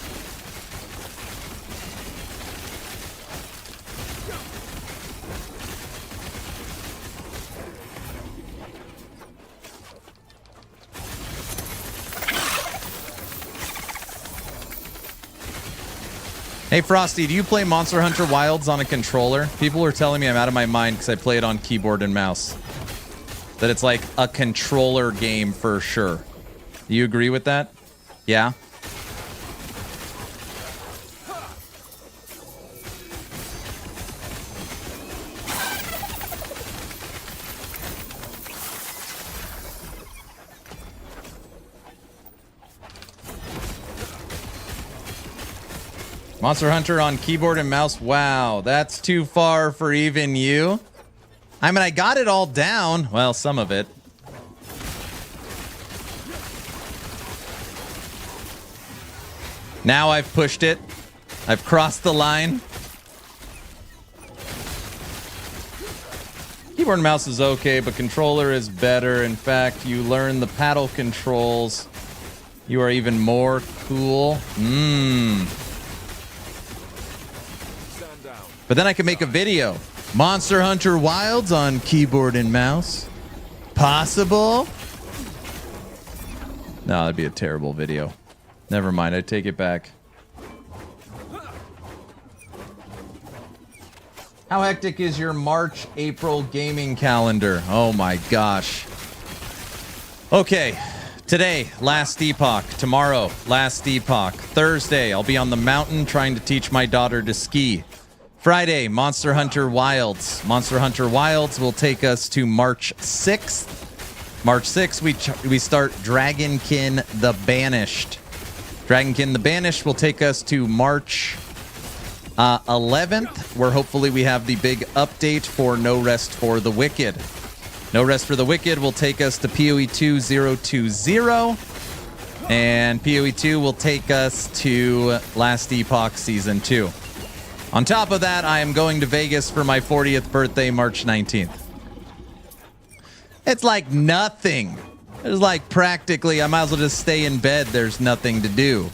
Hey Frosty, do you play Monster Hunter Wilds on a controller? People are telling me I'm out of my mind because I play it on keyboard and mouse. That it's like a controller game for sure. Do you agree with that? Yeah? Monster Hunter on keyboard and mouse. Wow, that's too far for even you. I mean, I got it all down. Well, some of it. Now I've pushed it. I've crossed the line. Keyboard and mouse is okay, but controller is better. In fact, you learn the paddle controls. You are even more cool. But then I can make a video. Monster Hunter Wilds on keyboard and mouse. Possible? No, that'd be a terrible video. Never mind, I take it back. How hectic is your March, April gaming calendar? Oh my gosh. Okay, today, last Epoch. Tomorrow, last Epoch. Thursday, I'll be on the mountain trying to teach my daughter to ski. Friday, Monster Hunter Wilds. Monster Hunter Wilds will take us to March 6th. March 6th, we start Dragonkin the Banished. Dragonkin the Banished will take us to March 11th, where hopefully we have the big update for No Rest for the Wicked. No Rest for the Wicked will take us to PoE 2020, and PoE 2 will take us to Last Epoch Season 2. On top of that, I am going to Vegas for my 40th birthday, March 19th. It's like nothing. It's like practically, I might as well just stay in bed. There's nothing to do.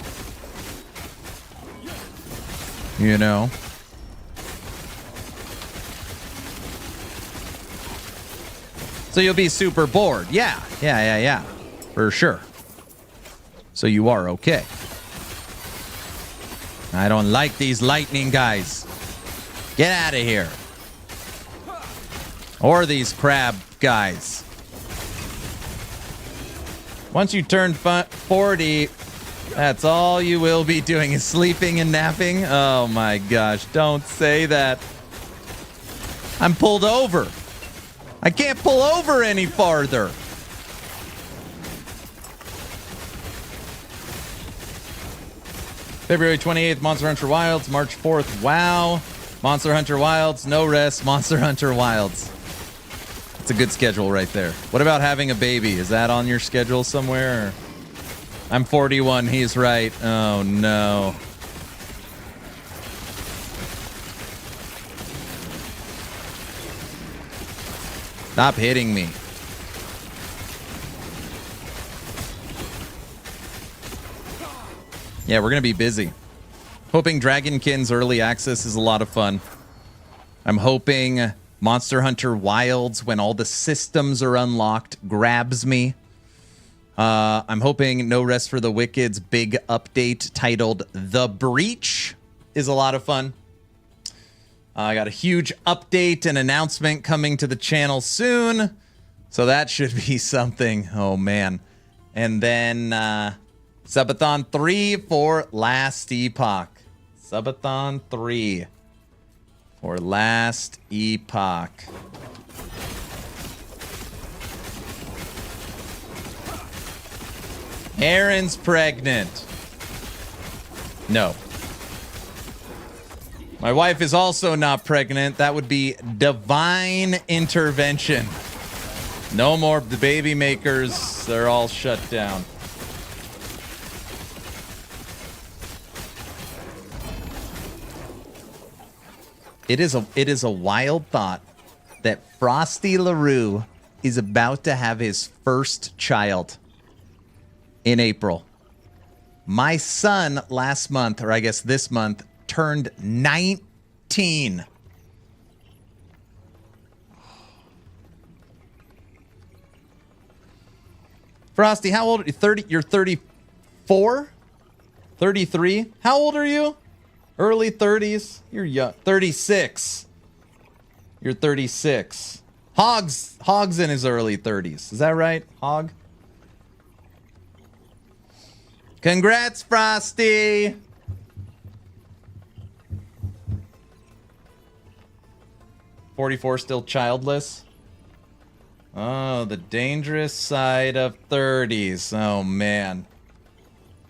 You know? So you'll be super bored. Yeah. For sure. So you are okay. I don't like these lightning guys. Get out of here. Or these crab guys. Once you turn 40, that's all you will be doing is sleeping and napping. Oh my gosh, don't say that. I'm pulled over. I can't pull over any farther. February 28th, Monster Hunter Wilds. March 4th, WoW. Monster Hunter Wilds, No Rest, Monster Hunter Wilds. It's a good schedule right there. What about having a baby? Is that on your schedule somewhere? Or? I'm 41, he's right. Oh no. Stop hitting me. Yeah, we're going to be busy. Hoping Dragonkin's early access is a lot of fun. I'm hoping Monster Hunter Wilds, when all the systems are unlocked, grabs me. I'm hoping No Rest for the Wicked's big update titled The Breach is a lot of fun. I got a huge update and announcement coming to the channel soon. So that should be something. Oh, man. And then... Subathon 3 for Last Epoch. Subathon 3 for Last Epoch. Aaron's pregnant. No. My wife is also not pregnant. That would be divine intervention. No more. The baby makers, they're all shut down. It is a wild thought that Frosty LaRue is about to have his first child in April. My son last month, or I guess this month, turned 19. Frosty, how old are you? 30? You're 34? 33? How old are you? Early 30s? You're young. 36. You're 36. Hog's in his early 30s. Is that right? Hog? Congrats, Frosty! $44 still childless? Oh, the dangerous side of 30s. Oh, man.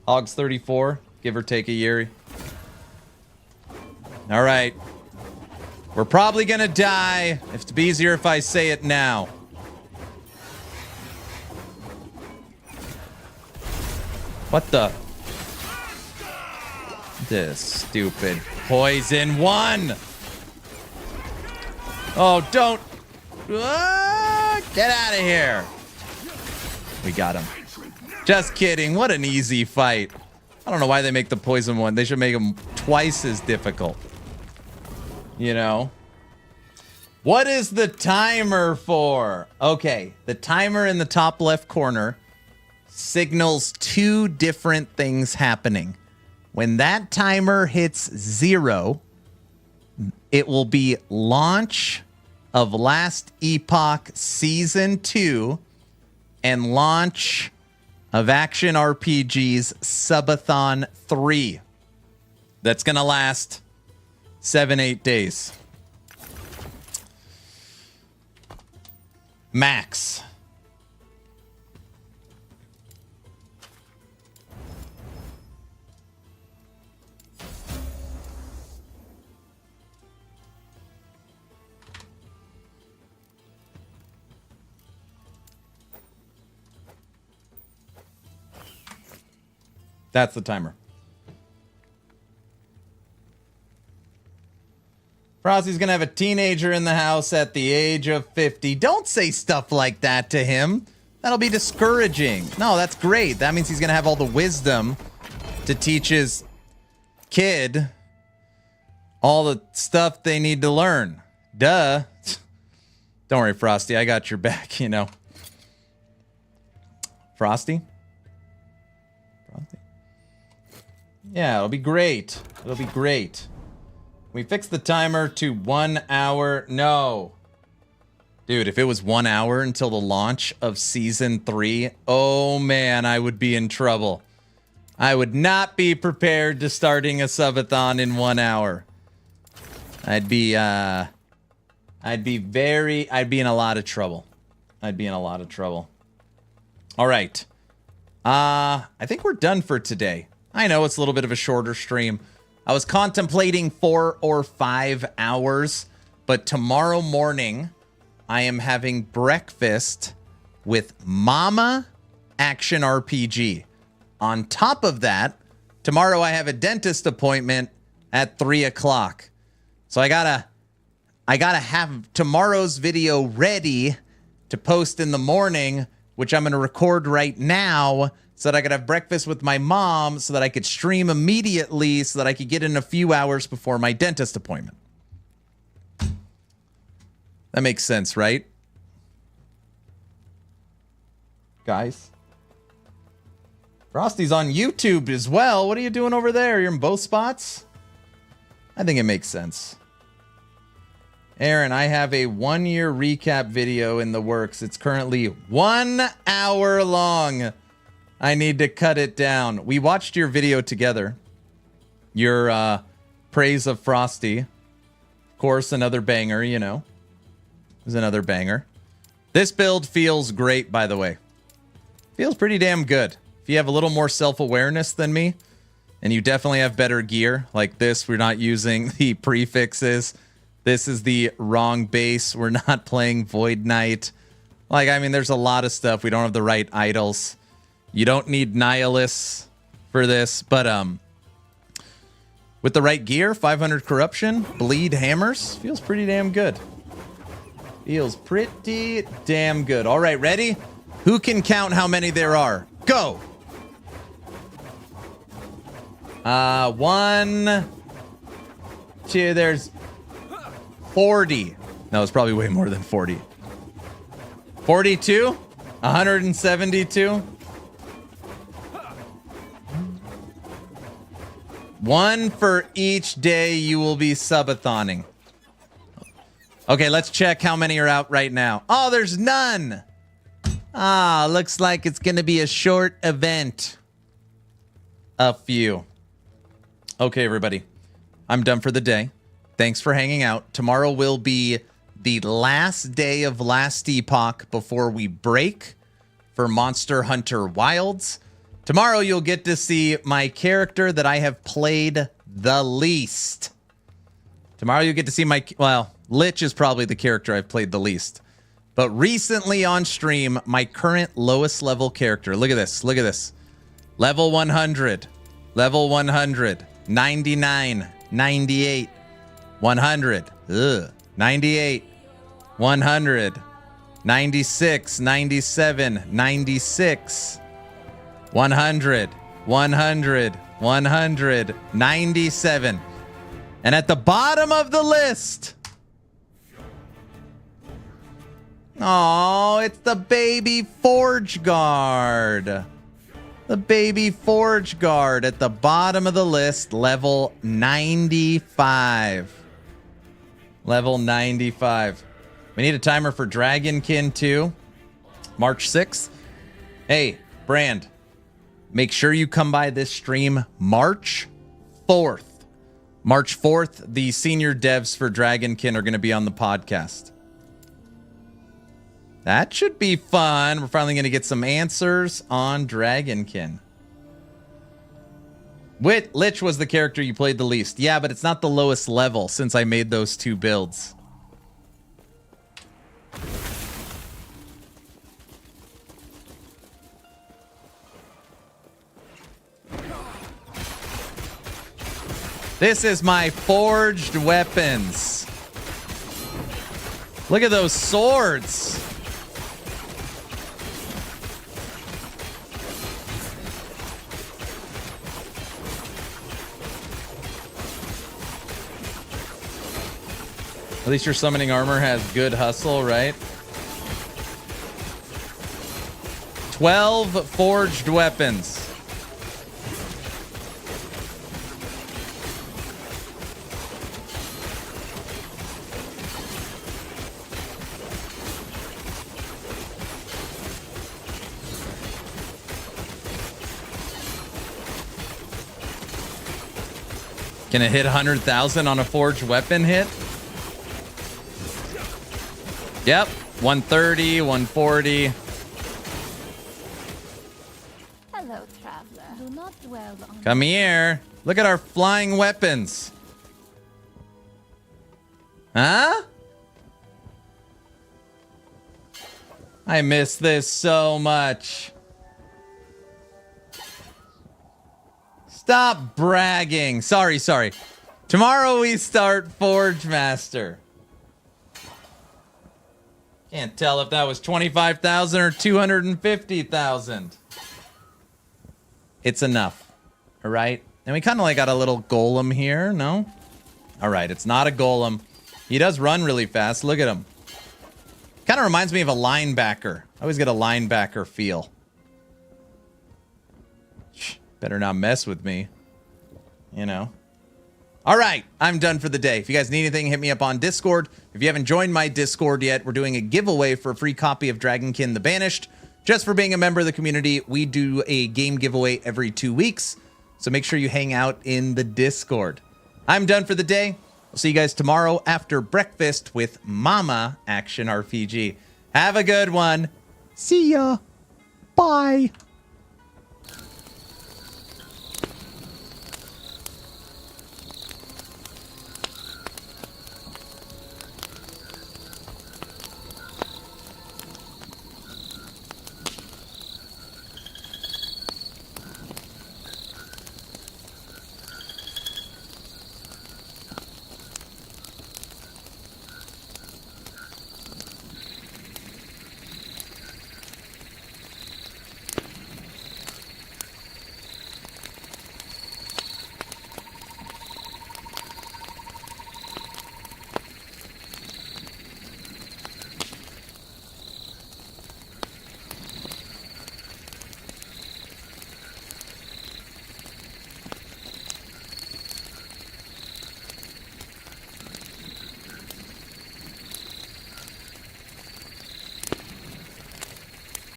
Hog's 34, give or take a year. All right. We're probably going to die. It'd be easier if I say it now. What the? This stupid poison one. Oh, don't. Get out of here. We got him. Just kidding. What an easy fight. I don't know why they make the poison one. They should make them twice as difficult. You know? What is the timer for? Okay, the timer in the top left corner signals two different things happening. When that timer hits 0, it will be launch of Last Epoch Season 2 and launch of Action RPG's Subathon 3. That's going to last 7-8 days. Max. That's the timer. Frosty's gonna have a teenager in the house at the age of 50. Don't say stuff like that to him. That'll be discouraging. No, that's great. That means he's gonna have all the wisdom to teach his kid all the stuff they need to learn. Duh. Don't worry, Frosty. I got your back, you know. Frosty? Yeah, it'll be great. It'll be great. We fixed the timer to 1 hour. No. Dude, if it was 1 hour until the launch of Season 3, oh man, I would be in trouble. I would not be prepared to starting a subathon in 1 hour. I'd be in a lot of trouble. I'd be in a lot of trouble. All right. I think we're done for today. I know it's a little bit of a shorter stream. I was contemplating 4 or 5 hours, but tomorrow morning I am having breakfast with Mama Action RPG. On top of that, tomorrow I have a dentist appointment at 3 o'clock. So I gotta have tomorrow's video ready to post in the morning, which I'm gonna record right now, so that I could have breakfast with my mom, so that I could stream immediately, so that I could get in a few hours before my dentist appointment. That makes sense, right? Guys? Frosty's on YouTube as well. What are you doing over there? You're in both spots? I think it makes sense. Aaron, I have a 1-year recap video in the works. It's currently 1 hour long. I need to cut it down. We watched your video together. Your praise of Frosty. Of course, another banger, you know. It was another banger. This build feels great, by the way. Feels pretty damn good. If you have a little more self-awareness than me, and you definitely have better gear, like this, we're not using the prefixes. This is the wrong base. We're not playing Void Knight. Like, I mean, there's a lot of stuff. We don't have the right idols. You don't need Nihilists for this, but with the right gear, 500 corruption, bleed hammers, feels pretty damn good. Feels pretty damn good. All right, ready? Who can count how many there are? Go! 1, 2, there's 40. No, it's probably way more than 40. 42? 172? 1 for each day you will be subathoning. Okay, let's check how many are out right now. Oh, there's none. Ah, looks like it's going to be a short event. A few. Okay, everybody. I'm done for the day. Thanks for hanging out. Tomorrow will be the last day of Last Epoch before we break for Monster Hunter Wilds. Tomorrow you'll get to see my character that I have played the least. Tomorrow you'll get to see my... Well, Lich is probably the character I've played the least. But recently on stream, my current lowest level character... Look at this. Look at this. Level 100. Level 100. 99, 98, 100, 98, 100, 96, 97, 96, 100, 100, 100, 97. And at the bottom of the list, oh, it's the baby Forge Guard. The baby Forge Guard at the bottom of the list, level 95. Level 95. We need a timer for Dragonkin too. March 6th. Hey, Brand, make sure you come by this stream March 4th. March 4th, the senior devs for Dragonkin are going to be on the podcast. That should be fun. We're finally going to get some answers on Dragonkin. Lich was the character you played the least. Yeah, but it's not the lowest level since I made those two builds. This is my forged weapons. Look at those swords. At least your summoning armor has good hustle, right? 12 forged weapons. Can it hit 100,000 on a forged weapon hit? Yep, 130, 140. Hello, traveler. Do not dwell on. Come here. Look at our flying weapons. Huh? I miss this so much. Stop bragging. Sorry. Tomorrow we start Forge Master. Can't tell if that was 25,000 or 250,000. It's enough. All right. And we kind of like got a little golem here. No? All right. It's not a golem. He does run really fast. Look at him. Kind of reminds me of a linebacker. I always get a linebacker feel. Better not mess with me. You know. All right, I'm done for the day. If you guys need anything, hit me up on Discord. If you haven't joined my Discord yet, we're doing a giveaway for a free copy of Dragonkin the Banished. Just for being a member of the community, we do a game giveaway every 2 weeks. So make sure you hang out in the Discord. I'm done for the day. I'll see you guys tomorrow after breakfast with Mama Action RPG. Have a good one. See ya. Bye.